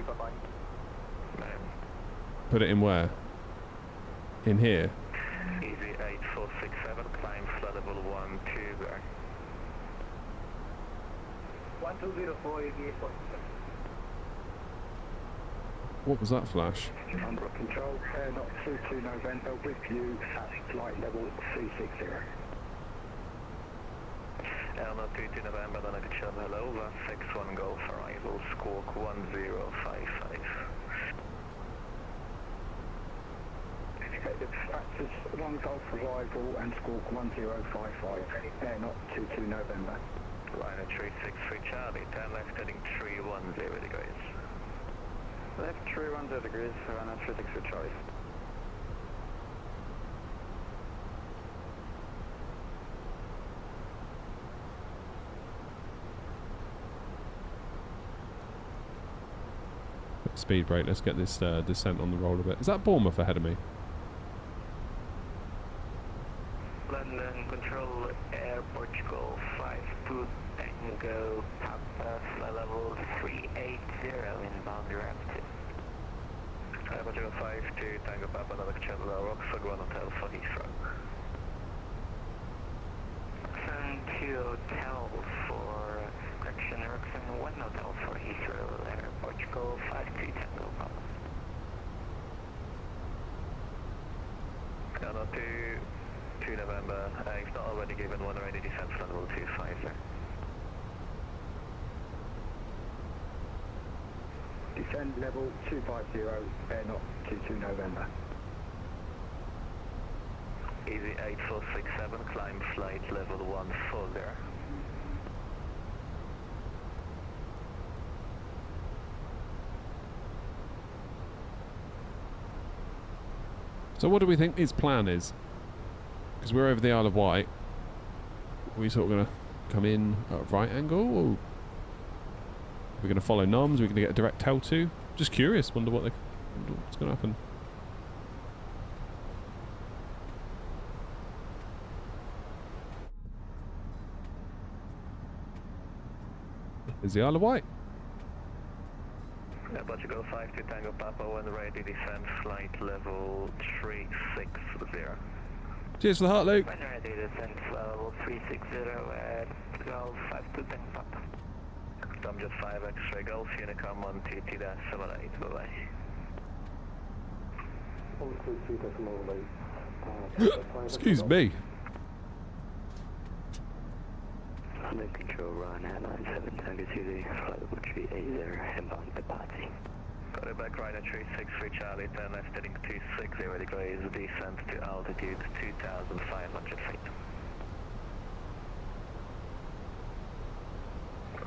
Speaker 1: Put it in where? In here.
Speaker 3: Easy 8467, climb flood level 12 there.
Speaker 2: 1204, easy 8467.
Speaker 1: What was that flash?
Speaker 2: Number of control, not 22 November, with you at flight level 360.
Speaker 3: Elmo 22 November, then I could show hello, Vast 61 go for arrival, Squawk 1055.
Speaker 2: Okay, the dispatches 1 Golf arrival and Squawk 1055, air not 22 November.
Speaker 3: Rhino 363 Charlie, turn left heading 310 degrees.
Speaker 2: Left 310 degrees, Rhino 363 Charlie.
Speaker 1: Speed brake, let's get this descent on the roll a bit. Is that Bournemouth ahead of me?
Speaker 3: London Control, Air Portugal 52 Tango, Papa, flight level 380, inbound rapid. Air Portugal 52 Tango, Papa, London Control, Rockford 1 Hotel for Heathrow. Roxanne 2 Hotel for correction, Roxanne 1 Hotel for Heathrow, Air Portugal 52 Tango, Papa. Elmo 2 November, if not already given, 1 ready, descent flight level 25 there.
Speaker 2: Descend level 250, air not 22 November.
Speaker 3: Easy 8467, climb flight level 140.
Speaker 1: So what do we think his plan is? Because we're over the Isle of Wight. Are we sort of going to come in at a right angle? Or are we going to follow NOMS? Are we going to get a direct tail to? Just curious. Wonder what's going to happen. Is the Isle of Wight?
Speaker 3: Portugal 52 Tango Papa, when ready, descend flight level 360.
Speaker 1: Cheers for the heart, Luke.
Speaker 3: When ready, descend level 360 at Golf 52 Tango Papa. Tom just 5 X-ray Golf, Unicom 1TT-78, bye-bye.
Speaker 2: 123.8.
Speaker 1: Excuse me.
Speaker 3: Link control, run at 97 Tango 2, flight level 380, inbound departure. Got it back right at 363 Charlie, turn left heading 260 degrees, descent to altitude 2,500 feet.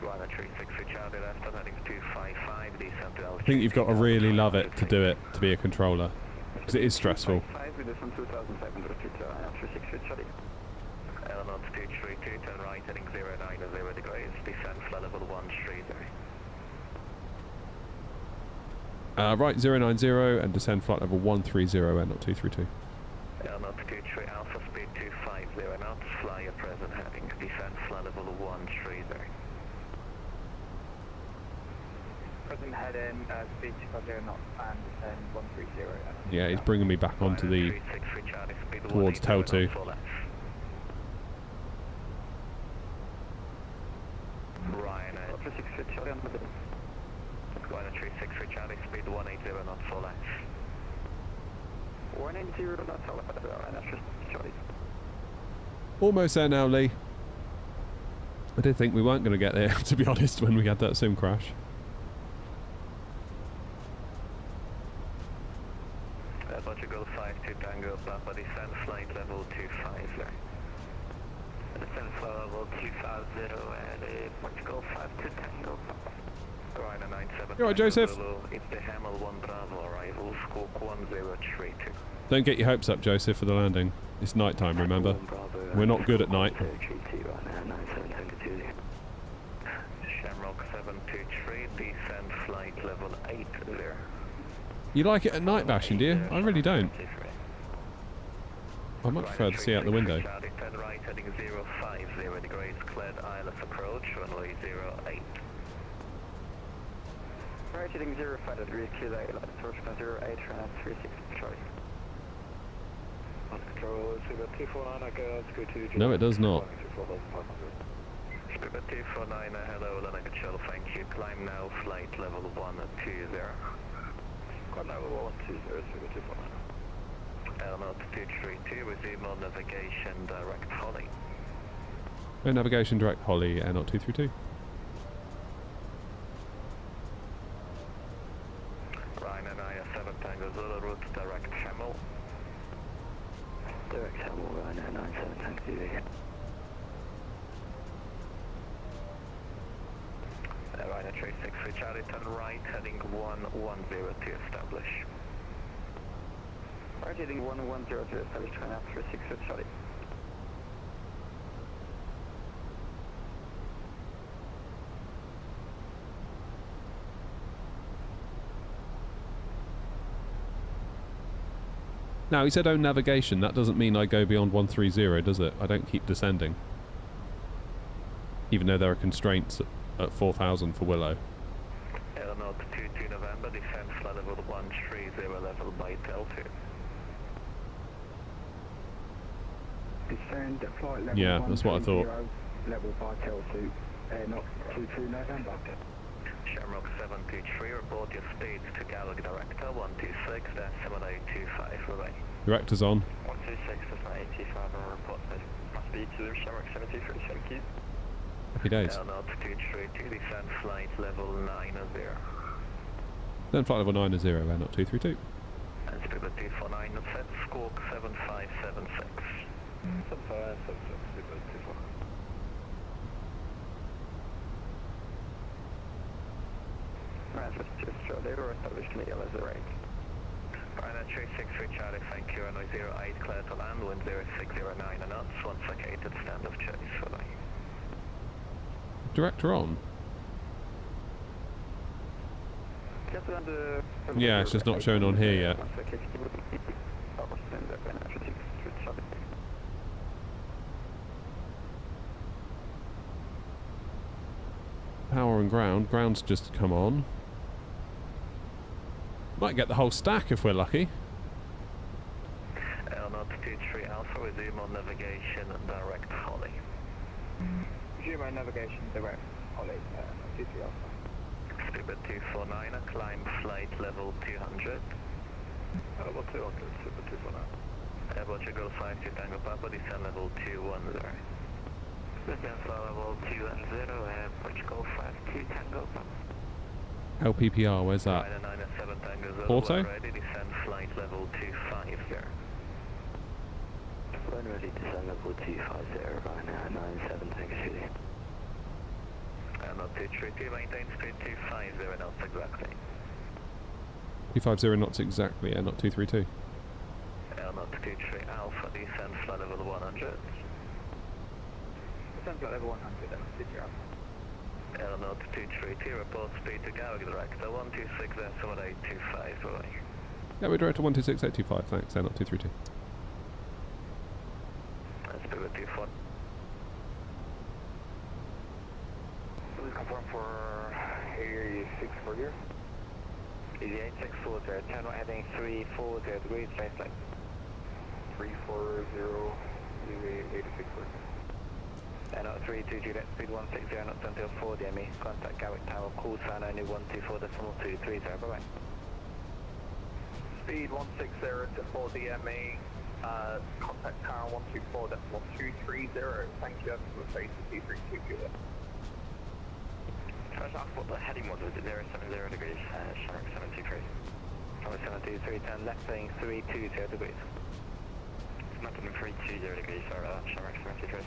Speaker 3: Right at 363 Charlie, left turn heading 255, descent to altitude.
Speaker 1: I think you've got to really love it to do it, to be a controller. Because it is stressful.
Speaker 2: 5, we descend 2,500 feet, 363 Charlie.
Speaker 3: Element 232, turn right heading 090 degrees, descent flight level 130.
Speaker 1: Right, 090 and descend flight level 130 and not 232.
Speaker 3: Element 23, alpha speed 250 knots, fly your present heading, descend flight level 130.
Speaker 2: Present heading, speed 250 knots and descend 130.
Speaker 1: Yeah, he's bringing me back onto the towards tail 2.
Speaker 3: Ryan, 363 Charlie on the middle. 363 Charlie, speed 180 knots for left.
Speaker 2: 180 knots for left, Ryan, Charlie.
Speaker 1: Almost there now, Lee. I did think we weren't going to get there, to be honest, when we had that sim crash.
Speaker 3: Portugal 52 Tango Papa, descend flight level 250. Descend flight level 250 and Portugal 52 Tango Papa. Rhino 97.
Speaker 1: You alright, Joseph?
Speaker 3: It's the Hamel 1 Bravo arrival, squawk 1032.
Speaker 1: Don't get your hopes up, Joseph, for the landing. It's night time, remember? We're not good at night.
Speaker 3: Shamrock 723, descend flight level 80.
Speaker 1: You like it at night bashing, do you? I really don't. I much prefer to see out the window.
Speaker 3: Turn right heading 050 degrees, cleared ILS approach, runway 08.
Speaker 2: Right heading 05 degrees, clear ILS approach, 08, 360 Charlie. Control, Super 249, go to...
Speaker 1: No, it does not.
Speaker 3: Super 249, hello, Lana Control, thank you. Climb now, flight level 120.
Speaker 2: Climb now, 120, Super 249.
Speaker 3: Element 232, resume on navigation, direct Holly.
Speaker 1: No navigation, direct Holly, and not 232.
Speaker 3: Ryan and I 7 Tango Zulu, route direct Hamel.
Speaker 2: Direct Hamel, Ryan and I 7 Tango Zulu.
Speaker 3: Ryan 363 Charlie, turn right heading 110 to establish.
Speaker 2: Right heading 110 to establish, turn out 360 Charlie.
Speaker 1: Now, he said own navigation. That doesn't mean I go beyond 130, does it? I don't keep descending. Even though there are constraints at 4,000 for Willow.
Speaker 3: Aeronaut 22 November, descend flight level 130 level by Tel 2.
Speaker 2: Descend flight level
Speaker 1: Yeah, that's what I thought.
Speaker 2: Level by Tel 2, not 22 November.
Speaker 3: Shamrock 723, report your speed to Gatwick Director 126-7825, bye-bye.
Speaker 1: Director's on.
Speaker 3: 126-7825, and report my speed to Shamrock 723, thank you.
Speaker 1: Happy days.
Speaker 3: Aeronaut 232, descend flight level 90.
Speaker 1: Then flight level 90, and not 232.
Speaker 3: And speed 249, set squawk 7576. 7576, speed 249. Ryanair 363 Charlie, thank you, runway 08, clear to land, wind 0609 knots, once located, stand of choice, bye-bye.
Speaker 1: Director on?
Speaker 2: Just under...
Speaker 1: Yeah, it's just not showing on here yet. Power and ground. Ground's just come on. Might get the whole stack if we're lucky.
Speaker 3: L023 Alpha, resume on navigation, direct Holly.
Speaker 2: Resume on navigation, direct Holly, 23 Alpha.
Speaker 3: Speedbird 249, climb flight level 200.
Speaker 2: Level 200, Speedbird 249.
Speaker 3: Airport Eagle 52 Tango Papa, descend level 210. Descend flight level 210, Airport Eagle 52 Tango Papa.
Speaker 1: LPPR, where's that?
Speaker 3: Ryanair 97 Tango Zulu,
Speaker 1: Porto?
Speaker 3: ready, descend flight level 250.
Speaker 2: When ready, descend level 250, Ryanair 97 Tango Zulu.
Speaker 3: Not 232, maintain speed 250 knots exactly.
Speaker 1: 250 knots exactly, yeah, not 232.
Speaker 3: L023 Alpha, descend flight level 100.
Speaker 2: Descend flight level 100, L23 Alpha.
Speaker 3: L023, report speed to Gatwick director 126.825, bye.
Speaker 1: Yeah, we're director 126825, thanks, not 232.
Speaker 3: Speed with 24.
Speaker 2: Please confirm for area 640.
Speaker 3: Easy 8640, turn right heading 340 degrees, straight flight.
Speaker 2: 340, easy 8640.
Speaker 3: Not 32 Juliet, speed 160 knots until 4 DME. Contact Gatwick Tower, call sign only 124.230, bye-bye.
Speaker 2: Speed 160 to 4 DME, contact tower 124.230. Thank you, that's the face of 232 Juliet.
Speaker 3: First off, what the heading was it 070 degrees, Shark 73. Shark 73, turn left heading 320 degrees. Nothing 320 degrees, Shark 73.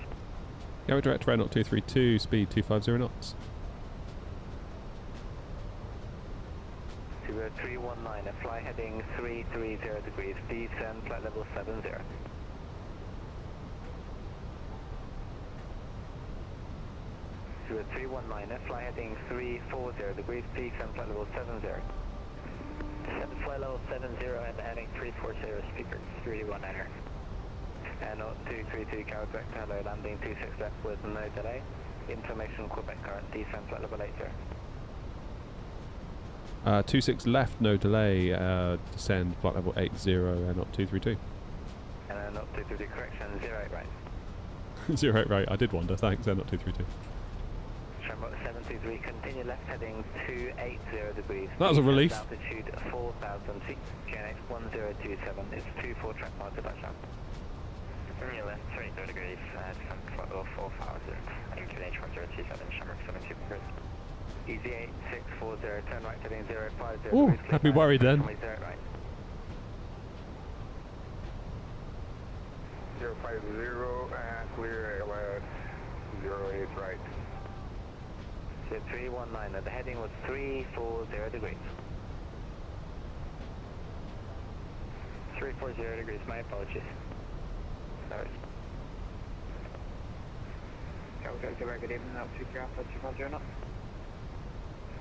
Speaker 1: Yeah, we're director Red 232, speed 250 knots.
Speaker 3: 319, fly heading 330 degrees, descend flight level 70. To a 319, fly heading 340 degrees, descend flight level 70. Descend flight level 70 and heading 340, speaker 319er. And 232 Gatwick, hello, landing 26 left with no delay. Information Quebec current, descend flight level 80.
Speaker 1: 26 left, no delay, descend flight level 80, not 232.
Speaker 3: And then 232 correction, 08 right.
Speaker 1: 08 right, I did wonder, thanks, not 232.
Speaker 3: Shamrock 73, continue left heading 280 degrees.
Speaker 1: That was a relief.
Speaker 3: Altitude 4,000 feet, GNX 1027, it's 24 track mark to touchdown. Continue left 330 degrees, descend flight level 4,000, and QNH 1027, Shamrock 72 degrees. Easy 8640, turn right heading 050
Speaker 1: Ooh,
Speaker 3: degrees.
Speaker 1: had me worried then.
Speaker 3: 0 right.
Speaker 2: 050 and clear airline 08 right.
Speaker 3: So 319, the heading was 340 degrees. 340 degrees, my apologies. Sorry.
Speaker 2: Good evening, L23 Alpha 250 knots.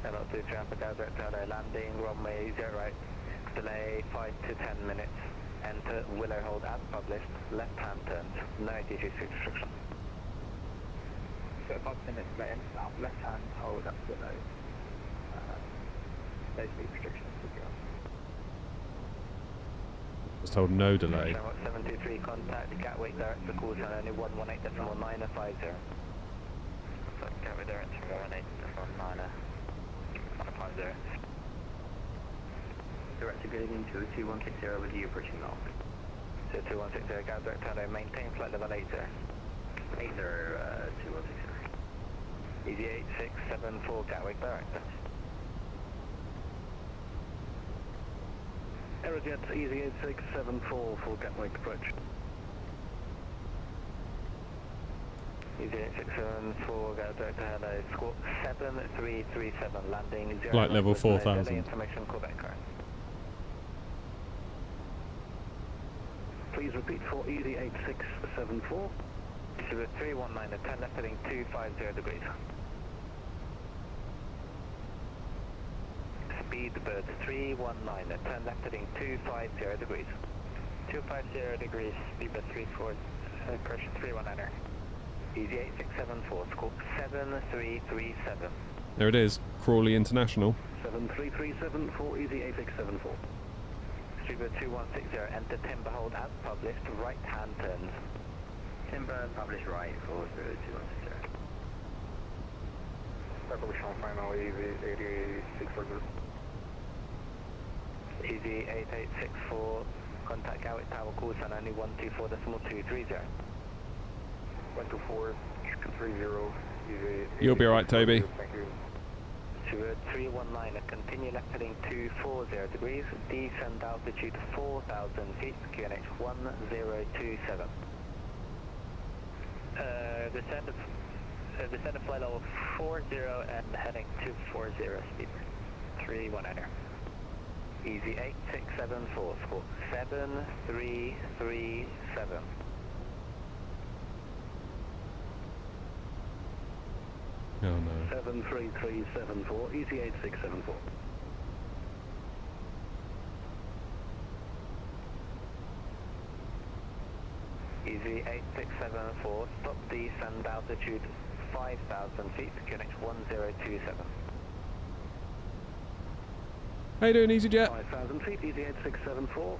Speaker 3: Hello, 23 Alpha Delta, Tower, landing, runway 0 right. Delay 5 to 10 minutes. Enter, Willow hold as published, left hand turns, no ATC restriction.
Speaker 2: So 5 minutes left, left hand hold up to no speed restrictions.
Speaker 1: Was told no delay.
Speaker 3: Shamrock 73, contact Gatwick director, call sign only 118.950. So Gatwick director 118.950. Director, good evening to 2160 with you approaching north. So 2160, Gatwick director, maintain flight level 80. 2160. Easy 8674, Gatwick director. Aerojet Easy 8674 for Gatwick approach. Easy 8674, Gatwick, hello, squawk 7337, landing 0.
Speaker 1: Flight level 4000.
Speaker 3: Information Quebec current.
Speaker 2: please repeat for easy 8674.
Speaker 3: Speedbird 319 at 10 left heading 250 degrees. Speedbird 319 at 10 left heading 250 degrees. 250 degrees, Speedbird 34, correction 319er. Easy 8674, score 7337.
Speaker 1: There it is. Crawley International.
Speaker 2: 7337 for easy 8674.
Speaker 3: Speedbird 2160, enter timber hold as published, right hand turns. Timber published right for Speedbird 2160.
Speaker 2: Preparation final easy 8640.
Speaker 3: Easy 8864, contact Gatwick Tower, call sign only 124.230.
Speaker 2: 124.230, easy.
Speaker 1: You'll be alright, Toby.
Speaker 2: Thank you.
Speaker 3: Speedbird 319, continue left heading 240 degrees, descend altitude 4,000 feet, QNH 1027. Descend of flight level 40 and heading 240, Speedbird 319er. Easy 8674, score 7337.
Speaker 1: Oh no.
Speaker 2: 73374, easy 8674.
Speaker 3: Easy 8674, stop descend altitude 5,000 feet, QNH 1027.
Speaker 1: How you doing, EasyJet?
Speaker 2: 5,000 feet, easy 8674.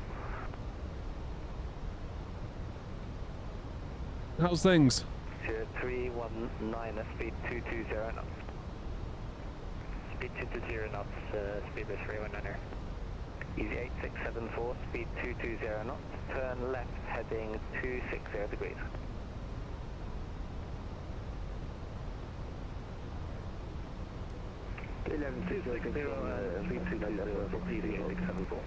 Speaker 1: How's things?
Speaker 3: 319, speed 220 knots. Speed 220 knots, Speedbird 319er. Easy 8674, speed 220 knots, turn left heading 260 degrees.
Speaker 2: Speed 220, easy 8674.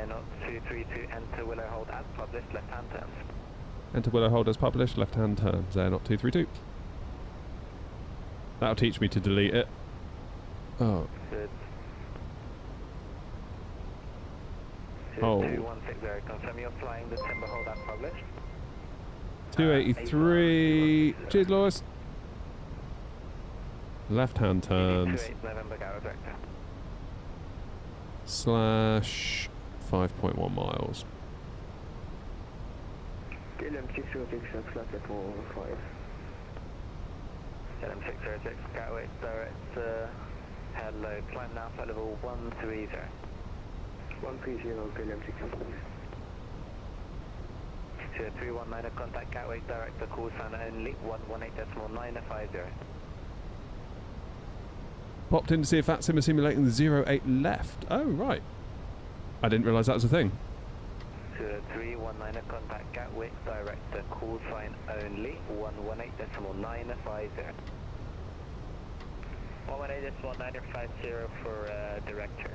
Speaker 3: Not 232, enter Willow hold as published, left hand turns.
Speaker 1: Enter Willow hold as published, left hand turns. There, not 232. That'll teach me to delete it. Oh.
Speaker 3: Good.
Speaker 1: Oh.
Speaker 3: 2160, confirm you're flying the timber hold as published.
Speaker 1: 283. Cheers, Lewis. Left hand turns.
Speaker 3: 28 November Garrow Director.
Speaker 1: Slash 5.1 miles.
Speaker 2: LM606, flat level 5.
Speaker 3: LM606, Gatwick direct, hello, climb now, flight level 130.
Speaker 2: 130, LM606.
Speaker 3: 319, contact Gatwick director, call sign only 118.950.
Speaker 1: Popped in to see if that's him simulating the 08 left. Oh, right. I didn't realise that was a thing.
Speaker 3: 319, contact Gatwick director, call sign only 118.950. 118.950 for directors.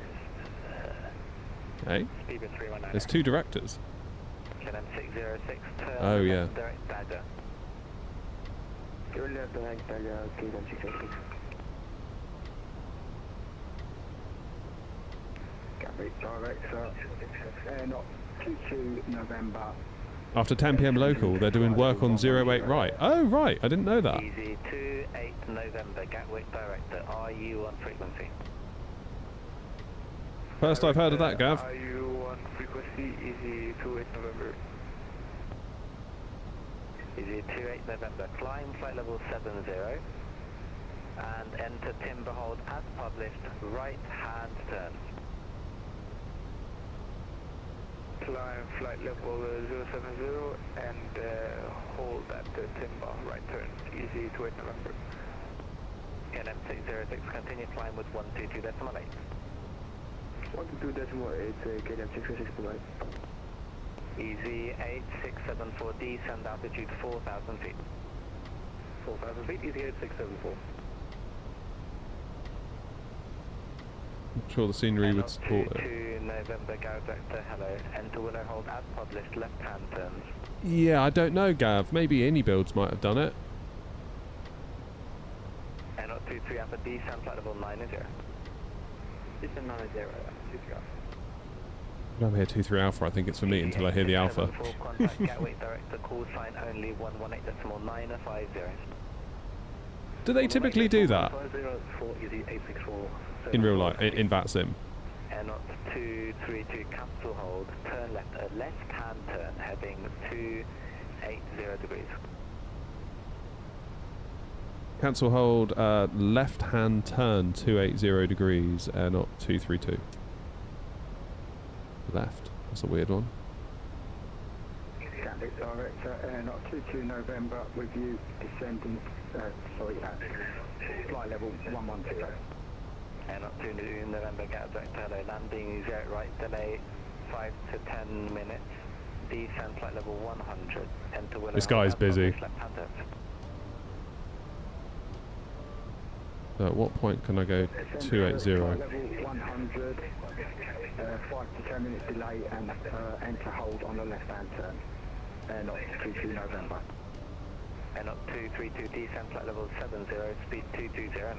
Speaker 1: Hey?
Speaker 3: Speedbird 319.
Speaker 1: There's two directors.
Speaker 3: KLM606, turn
Speaker 1: Oh, yeah.
Speaker 3: left direct Badger.
Speaker 2: You're left direct KLM606. Gatwick director, not 22 November.
Speaker 1: After 10 PM local, they're doing work on 08 right. Oh, right. I didn't know that.
Speaker 3: Easy 28 November, Gatwick director, are you on frequency?
Speaker 1: First I've heard of that, Gav.
Speaker 3: Are you on frequency? Easy 28 November. Easy 28 November, climb flight level 70 and enter timber hold as published, right hand turn. Climb flight level 070 and hold at the timber, right turn, easy 28 November. KLM606, continue climb with 122.8.
Speaker 2: 122.8, KLM606 tonight.
Speaker 3: Easy 8674, descend altitude 4,000 feet.
Speaker 2: 4,000 feet, easy 8674.
Speaker 1: I'm sure the scenery would support it.
Speaker 3: 22 November, Garrow Director, hello. Enter Willow hold as published, left hand turns.
Speaker 1: Yeah, I don't know, Gav. Maybe any builds might have done it.
Speaker 3: And 23 Alpha, descend flight level 90.
Speaker 2: Descend 90, 23 Alpha.
Speaker 1: I'm here 23 Alpha, I think it's for me until I hear the Alpha.
Speaker 3: Contact Gatwick director, call sign only 118.950.
Speaker 1: Do they typically do that in real life, in VATSIM?
Speaker 3: And not 232, cancel hold, turn left, a left-hand turn, heading 280 degrees.
Speaker 1: Cancel hold, left-hand turn 280 degrees, not 232. Left. That's a weird one.
Speaker 2: Gatwick director, not 22 November, with you descending, at flight level 110.
Speaker 3: And not 2 November, Gatwick director, landing 0 right, delay 5 to 10 minutes, descent flight level 100, enter Willow.
Speaker 1: This guy's busy.
Speaker 3: Left-hand turn.
Speaker 1: At what point can I go 280?
Speaker 2: Level 100, 5 to 10 minutes delay and enter hold on the left-hand turn. Not 22 November.
Speaker 3: And up 232, descent flight level 70, speed 220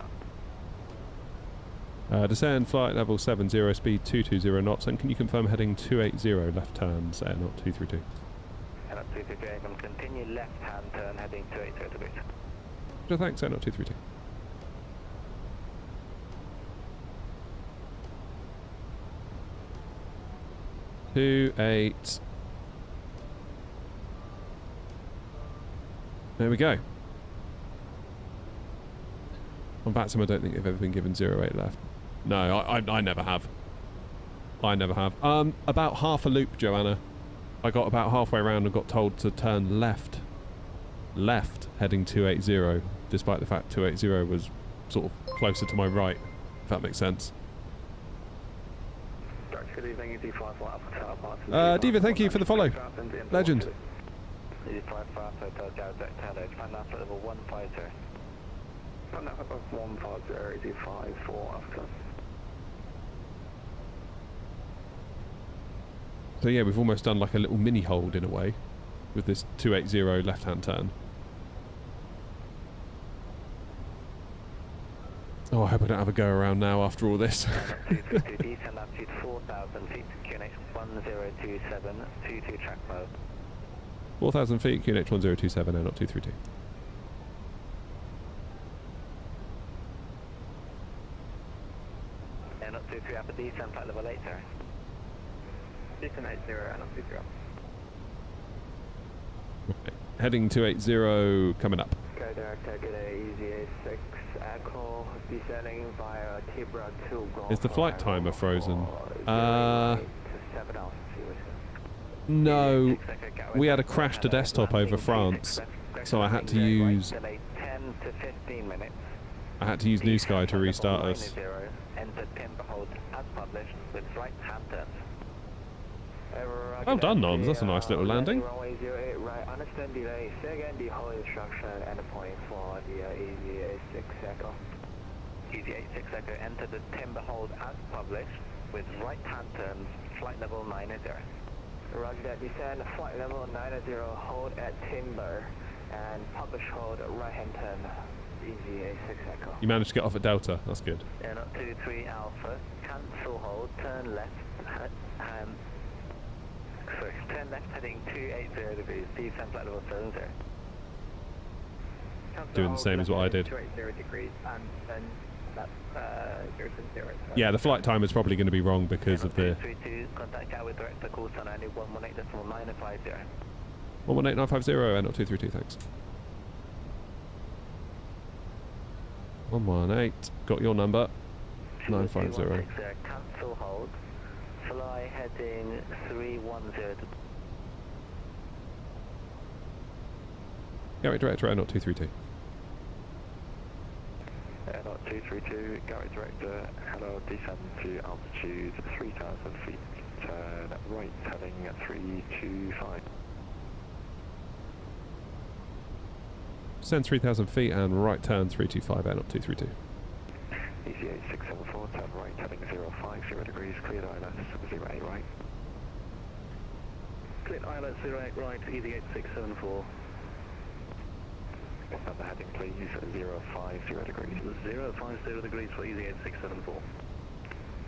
Speaker 3: knots.
Speaker 1: Descend flight level 70, speed 220 knots, and can you confirm heading 280 left turns, not 232?
Speaker 3: And up 233, and continue left-hand turn, heading 280 degrees.
Speaker 1: Thanks, not 232. There we go. On VATSIM, I don't think they've ever been given 08 left. No, I never have. I never have. About half a loop, Joanna. I got about halfway around and got told to turn left. Left, heading 280, despite the fact 280 was sort of closer to my right, if that makes sense. Diva, thank you for the follow. Legend. So yeah, we've almost done like a little mini hold in a way with this 280 left-hand turn. Oh, I hope I don't have a go around now after all this. 4,000 feet, QNH 1027, not 232.
Speaker 3: And up 23 upper descent flight level 8, sir. Descent 80 and up 23 up.
Speaker 1: Okay. Heading 280, coming up.
Speaker 3: Go director, get a easy A6 echo, descending via Tibra 2 Golf.
Speaker 1: Is the flight timer frozen?
Speaker 3: No.
Speaker 1: We had a crash to desktop over France, so I had to use New Sky to restart us. Well done, Noms. That's a nice little landing.
Speaker 3: Understand delay. Say again the whole instruction and the point for the Easy A6 Echo. Easy A6 Echo, enter the timber hold as published with right-hand turns, flight level 90. Roger that, descend flight level 90, hold at timber, and publish hold right-hand turn, Easy A6 Echo.
Speaker 1: You managed to get off at Delta, that's good.
Speaker 3: And up 23 Alpha, cancel hold, turn left, turn left heading 280 degrees, descend flight level 70.
Speaker 1: Doing the same as what I did.
Speaker 3: 280 degrees, and then that's 070.
Speaker 1: Yeah, the flight time is probably going to be wrong because of the...
Speaker 3: 232, contact Gatwick director, call sign only 118.950.
Speaker 1: 118.950, not 232, thanks. 118, got your number. 950.
Speaker 3: Cancel hold, fly heading 310.
Speaker 1: Gatwick director, not 232.
Speaker 3: Not 232, Gatwick director, hello, descend to altitude 3,000 feet, turn right heading 325.
Speaker 1: Send 3,000 feet and right turn 325, not 232.
Speaker 3: Easy 8674, turn right heading 050 degrees, cleared ILS 08 right. Cleared ILS 08 right, easy 8674. Number heading please, 050 degrees. 050 degrees for easy 8674.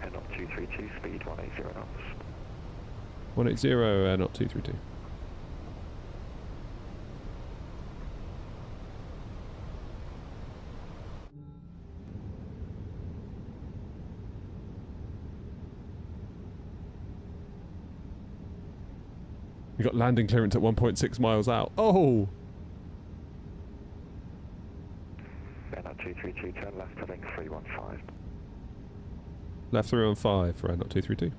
Speaker 3: And up 232, speed 180 knots.
Speaker 1: 180, air not 232. You got landing clearance at 1.6 miles out. Oh!
Speaker 3: Air not 232, turn left heading 315.
Speaker 1: Left 315 for air not 232.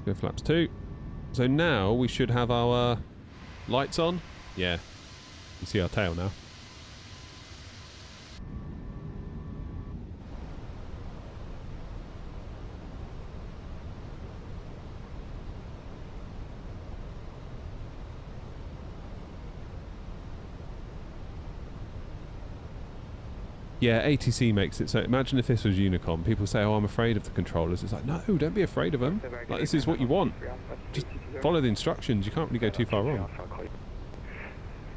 Speaker 1: Go flaps 2. So now we should have our lights on. Yeah. You see our tail now. Yeah, ATC makes it so. Imagine if this was Unicom. People say, "Oh, I'm afraid of the controllers." It's like, no, don't be afraid of them. Like, this is what you want. Just follow the instructions. You can't really go too far wrong.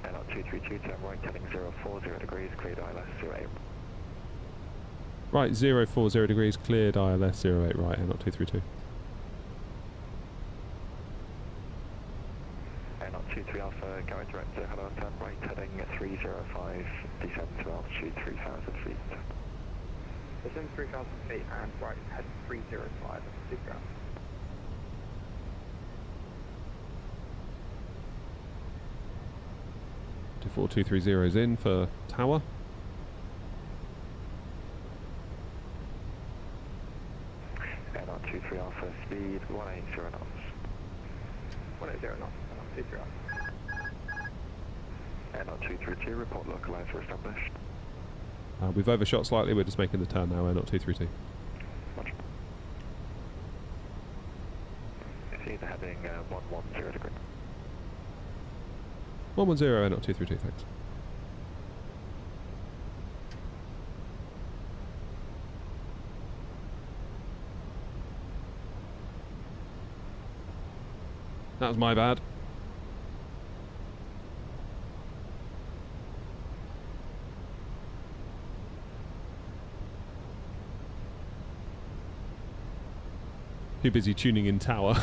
Speaker 3: Air not 232, turn right heading 040 degrees, cleared ILS 08.
Speaker 1: Right, 040 degrees, cleared ILS 08 right, air not 232.
Speaker 3: Air not 23 Alpha, Garrett director, hello, turn right heading 305, descend to altitude 3000 feet.
Speaker 2: Descend 3,000 feet and right head 305, super ground.
Speaker 1: To 4230 is in for tower.
Speaker 3: Air not 23 Alpha, speed 180 knots.
Speaker 2: 180 knots, and I'm super ground.
Speaker 3: Air not 232, report localizer established.
Speaker 1: We've overshot slightly, we're just making the turn now, air not 232.
Speaker 3: Much. It's either heading 110 degree.
Speaker 1: 110, air not 232, thanks. That was my bad. Too busy tuning in tower.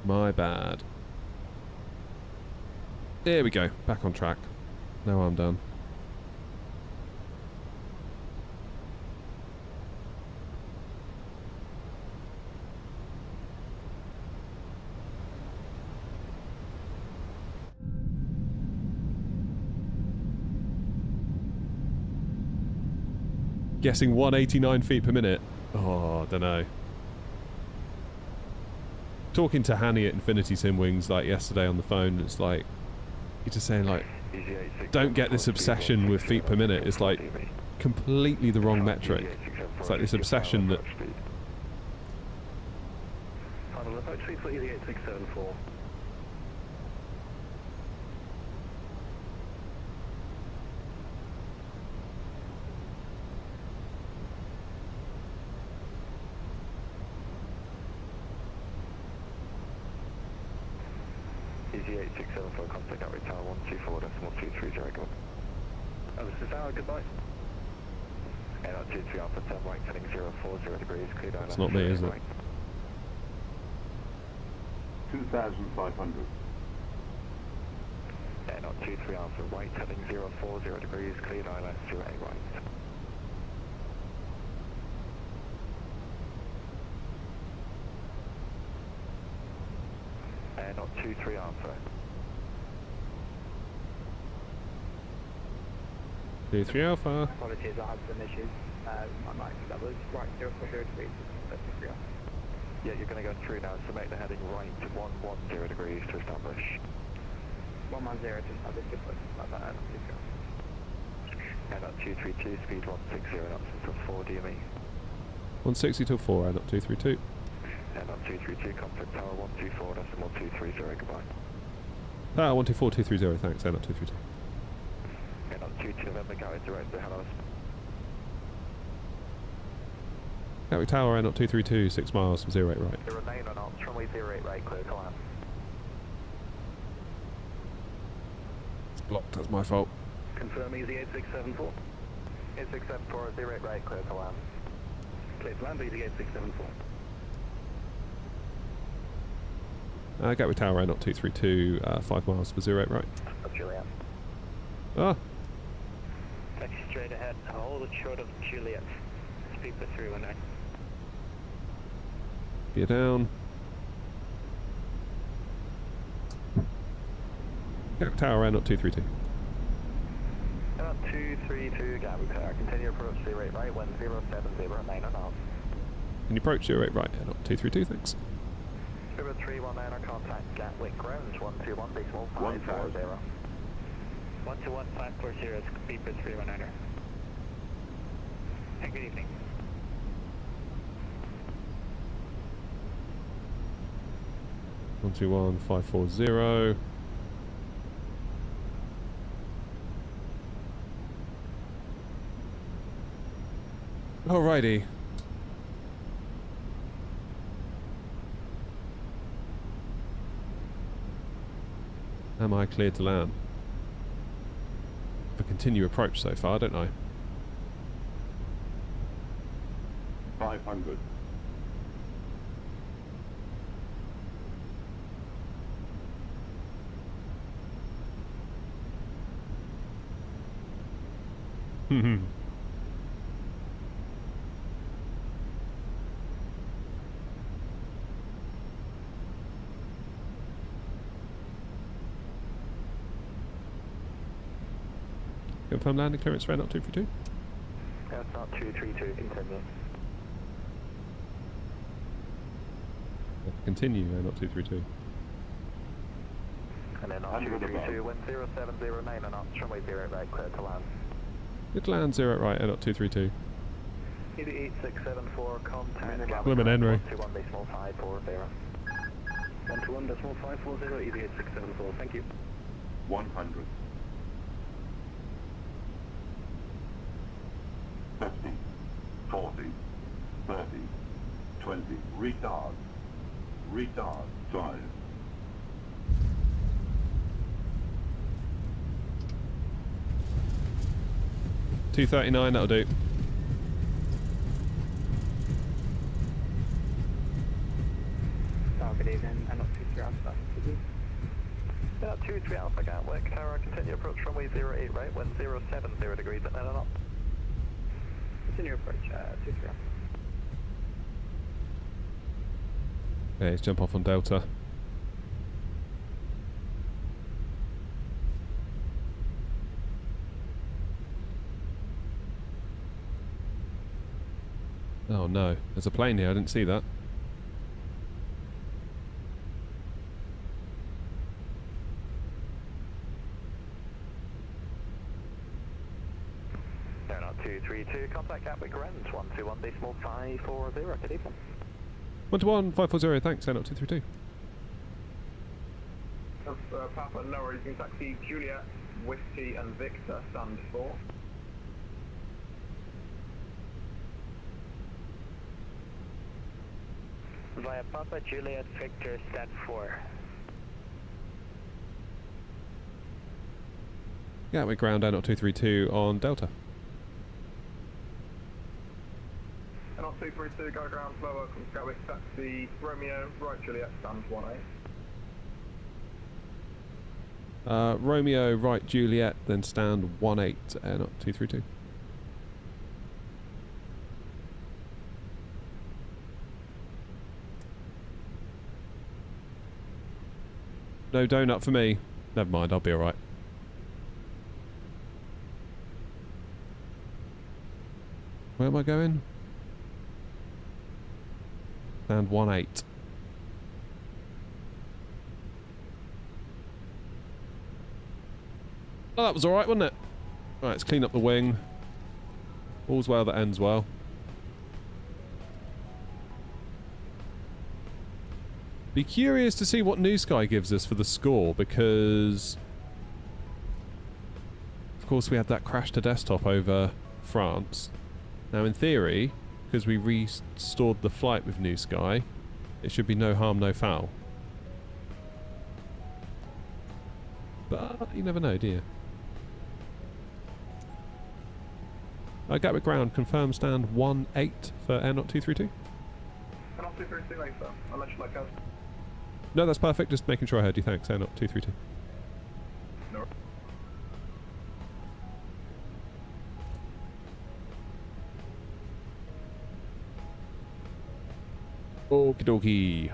Speaker 1: My bad. There we go. Back on track. Now I'm done. Guessing 189 feet per minute. Oh, I don't know. Talking to Hanny at Infinity Sim Wings like yesterday on the phone, it's like he's just saying like, don't get this obsession with feet per minute. It's like completely the wrong metric. It's like this obsession that.
Speaker 2: Final approach speed for Easy 8674.
Speaker 3: Easy 8674, contact Gatwick Tower 124.230, go.
Speaker 2: Oh, this is Tower, goodbye.
Speaker 3: Air not 23 Alpha, turn right heading 040 degrees, cleared ILS.
Speaker 1: It's not me, is it?
Speaker 5: 2,500.
Speaker 3: Air not 23 Alpha, right heading 040 degrees, cleared ILS 08 right. Air not 23 Alpha.
Speaker 1: 23 Alpha.
Speaker 2: Apologies, I had some issues. My mic, that was right 040 degrees, that's 3 Alpha.
Speaker 3: Yeah, you're going to go through now, so make the heading right 110 degrees to establish.
Speaker 2: 110 to establish, just like that,
Speaker 3: Air not 232, speed 160 knots until 4 DME.
Speaker 1: 160 till 4, air not 232.
Speaker 2: Airbox 232, contact tower 124.230, goodbye.
Speaker 1: Ah, 124230, thanks, Airbox 232.
Speaker 2: Airbox 22 November, Gatwick direct to hello.
Speaker 1: Gatwick Tower, Airbox 232, 6 miles from 08 right.
Speaker 2: Remain on knots, runway 08 right, clear to land.
Speaker 1: It's blocked, that's my fault.
Speaker 2: Confirm easy 8674. 8674, 08 right, clear to land. Clear to land, easy 8674.
Speaker 1: Gatwick Tower, Airbox 232, 5 miles for 08 right.
Speaker 2: Up Juliet.
Speaker 1: Ah,
Speaker 3: Taxi straight ahead, hold it short of Juliet. Speed for 319.
Speaker 1: gear down. Gatwick Tower, Airbox 232.
Speaker 2: Airbox 232, Gatwick Tower, continue approach 08 right, 1070, remain on knots.
Speaker 1: Can you approach 08 right, Airbox 232, thanks.
Speaker 2: 0319, contact Gatwick ground 121, decimal 540.
Speaker 3: 121540, speed for 319. And good evening.
Speaker 1: One two one 540. Alrighty. Am I cleared to land? For continue approach so far, don't I?
Speaker 5: 500.
Speaker 1: Confirm landing clearance for Airbox 232.
Speaker 2: That's not 232, continue.
Speaker 1: Continue Airbox 232.
Speaker 2: And then on 232, 1070, remain on knots, runway 08 right, clear to land.
Speaker 1: Good land 0 right Airbox 232.
Speaker 2: 8674, contact
Speaker 1: Lemon Henry.
Speaker 2: 121.540. 121.540, easy 8674, thank you.
Speaker 5: 100. 50, 40, 30, 20, retard, 5.
Speaker 1: 239, that'll do.
Speaker 3: Oh, good evening. I'm not 23 Alpha.
Speaker 2: Yeah, 23 Alpha Gatwick Tower, continue approach runway 08 right, 1070 degrees at 9 knots.
Speaker 3: Continue approach, 23 Alpha.
Speaker 1: Okay, let's jump off on Delta. Oh no, there's a plane here, I didn't see that.
Speaker 2: Airbox 232, contact Gatwick ground 121.540, good evening.
Speaker 1: 121.540, thanks, Airbox 232.
Speaker 6: Papa, no worries, you can taxi Juliet, Whiskey and Victor, stand 4.
Speaker 3: Via Papa Juliet Victor, stand 4.
Speaker 1: Gatwick ground Airbox 232 on Delta.
Speaker 6: Airbox 232, go ground, flow, welcome to Gatwick, taxi Romeo, right Juliet, stand 18.
Speaker 1: Romeo, right Juliet, then stand 18, Airbox 232. No donut for me. Never mind, I'll be alright. Where am I going? Stand 18. Oh, that was alright, wasn't it? Right, let's clean up the wing. All's well that ends well. Be curious to see what New Sky gives us for the score, because of course we had that crash to desktop over France. Now in theory, because we restored the flight with New Sky, it should be no harm, no foul. But you never know, do you? Gatwick ground, confirm stand 1-8 for Air Knot 232.
Speaker 6: And I'll 232 later, unless you like us.
Speaker 1: No, that's perfect, just making sure I heard you, thanks, Air Knot 232.
Speaker 6: No.
Speaker 1: Okie dokie.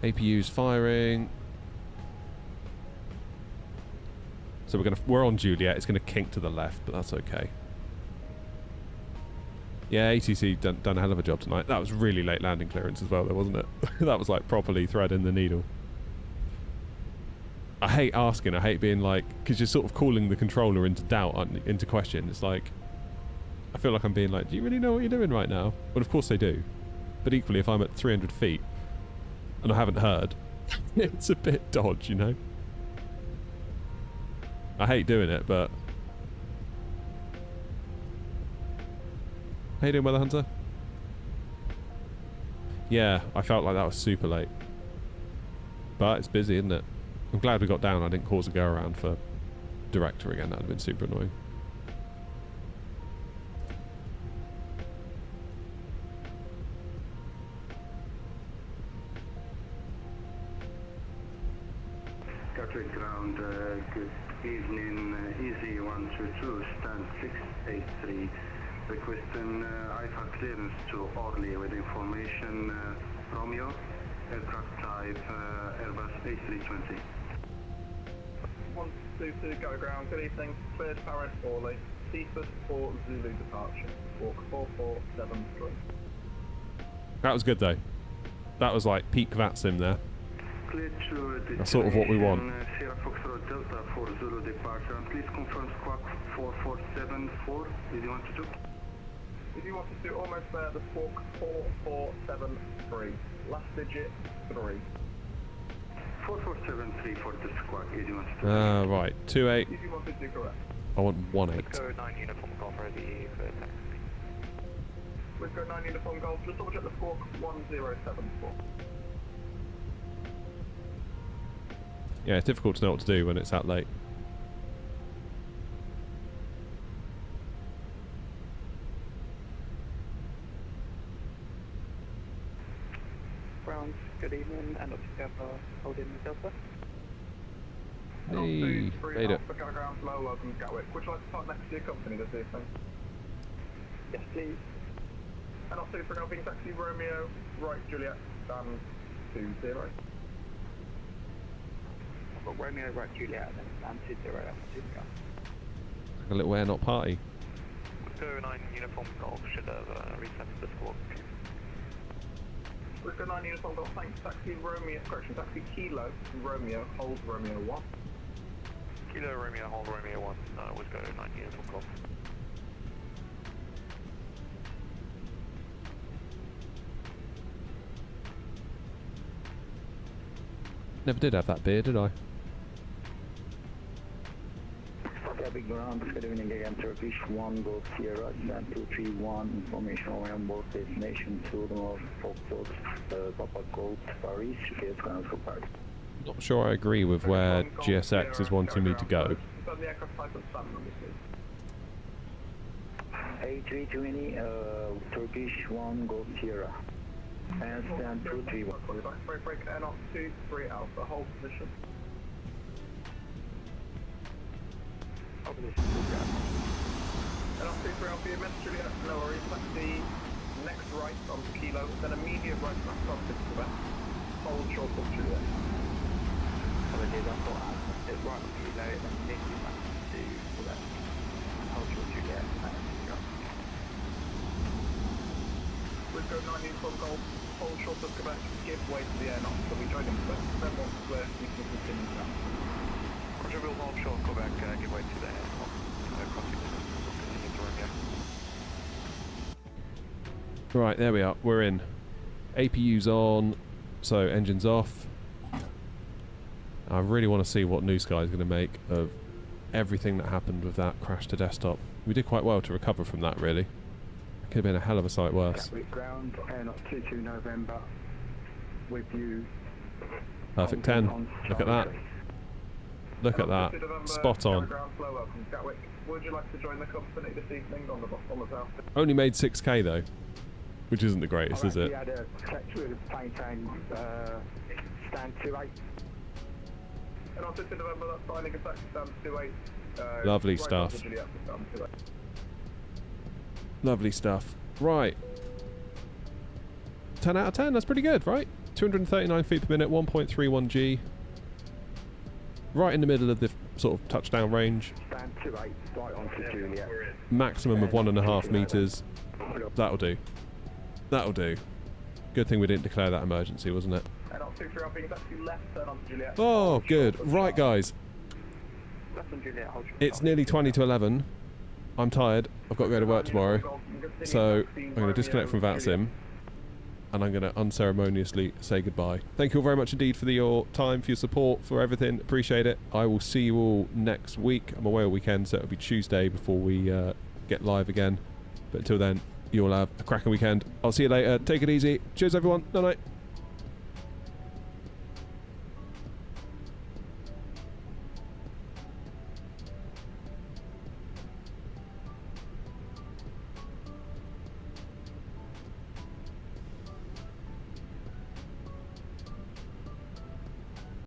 Speaker 1: APU's firing. So we're on Juliet. It's gonna kink to the left, but that's okay. Yeah, ATC done a hell of a job tonight. That was really late landing clearance as well, though, wasn't it? That was like properly threading the needle. I hate asking. I hate being like, because you're sort of calling the controller into doubt, into question. It's like, I feel like I'm being like, do you really know what you're doing right now? Well, of course they do. But equally, if I'm at 300 feet and I haven't heard, it's a bit dodge, you know? I hate doing it, but... How you doing, Weather Hunter? Yeah, I felt like that was super late. But it's busy, isn't it? I'm glad we got down. I didn't cause a go around for director again. That would have been super annoying.
Speaker 5: Gatwick ground, good evening, Easy 122, stand 683. Requesting IFA clearance to Orly with information Romeo, aircraft type Airbus A320.
Speaker 6: 122, go ground, good evening, cleared Paris Orly, Seaford for Zulu departure, walk 4473.
Speaker 1: That was good though. That was like peak VATSIM there.
Speaker 5: Cleared to
Speaker 1: That's sort of what we want.
Speaker 5: Sierra Foxtrot Delta for Zulu departure, and please confirm squawk 4474, did you want to do?
Speaker 6: If you want to do almost there, the squawk 4473, last digit 3.
Speaker 5: 4473 for the squawk, did you want to do?
Speaker 1: Right. 28.
Speaker 6: If you want to do correct.
Speaker 1: I want 18.
Speaker 3: Go 9 uniform golf ready for taxi.
Speaker 6: We've got 9 uniform golf, just double check the squawk 1074.
Speaker 1: Yeah, it's difficult to know what to do when it's that late.
Speaker 2: Ground, good evening, and up together, holding the Delta.
Speaker 1: Hey, made it.
Speaker 6: Alpha ground, low, welcome Gatwick. Would you like to park next to your company this evening?
Speaker 2: Yes, please.
Speaker 6: And also for Alpine taxi Romeo, right Juliet, stand 20.
Speaker 2: I've got Romeo, right Juliet, and then stand 20 after 2 go.
Speaker 1: A little air not party.
Speaker 3: Go 9 uniform golf should have reset the squawk.
Speaker 6: We've got 9 uniform golf, thanks taxi Romeo, correction, taxi Kilo Romeo, hold Romeo 1.
Speaker 3: Kilo Romeo, hold Romeo 1, would go 9 uniform golf.
Speaker 1: Never did have that beer, did I?
Speaker 2: Gatwick ground, good evening again, Turkish 1 Golf Sierra, stand 231, information on board destination to the north, Foxtrot, Papa Gold, Paris, GPS ground for Paris.
Speaker 1: Not sure I agree with where GSX is wanting me to go.
Speaker 6: The aircraft type and stand number, please.
Speaker 2: A320, Turkish 1 Golf Sierra, and stand 231.
Speaker 6: Break, air not 23 Alpha, hold position.
Speaker 2: Hold position, 2 ground.
Speaker 6: Air not 23 Alpha, you missed Juliet, no worries, taxi next right onto Kilo, then immediate right back on 6 Quebec, hold short of Juliet.
Speaker 2: Apologies, I thought I was right on Kilo, then immediately back to Quebec, hold short Juliet, and 2 ground.
Speaker 6: We've got 9 uniform golf, hold short of Quebec, give way to the air knots, so we join in Quebec, then once clear, we can continue down.
Speaker 3: Roger, we'll hold short Quebec, give way to the air knots, crossing to Romeo.
Speaker 1: Right, there we are. We're in. APU's on, so engine's off. I really want to see what New Sky is going to make of everything that happened with that crash to desktop. We did quite well to recover from that, really. It could have been a hell of a sight worse.
Speaker 2: Gatwick ground, airlock 22 November, with you.
Speaker 1: Perfect 10. Look at that. Look at that. Spot on.
Speaker 6: Gatwick, would you like to join the company this evening on the south?
Speaker 1: Only made 6k though, which isn't the greatest, is it?
Speaker 2: We had a text with a plane saying stand 28.
Speaker 6: And also to November, that's finding a taxi stand 28.
Speaker 1: Lovely
Speaker 6: right
Speaker 1: stuff.
Speaker 6: after Juliet, stand 28.
Speaker 1: Lovely stuff. Right. 10 out of 10, that's pretty good, right? 239 feet per minute, 1.31 G. Right in the middle of the sort of touchdown range.
Speaker 2: Stand 28, right onto Juliet.
Speaker 1: Maximum of 1.5 meters. That'll do. That'll do. Good thing we didn't declare that emergency, wasn't it?
Speaker 6: And on 23 being taxi left, turn onto Juliet.
Speaker 1: Oh, good. Right, guys.
Speaker 2: Left on Juliet, hold your
Speaker 1: It's nearly 20 to 11. I'm tired. I've got to go to work tomorrow. So I'm going to disconnect from VATSIM. And I'm going to unceremoniously say goodbye. Thank you all very much indeed for your time, for your support, for everything. Appreciate it. I will see you all next week. I'm away all weekend, so it'll be Tuesday before we get live again. But until then, you all have a cracking weekend. I'll see you later. Take it easy. Cheers, everyone. Night night.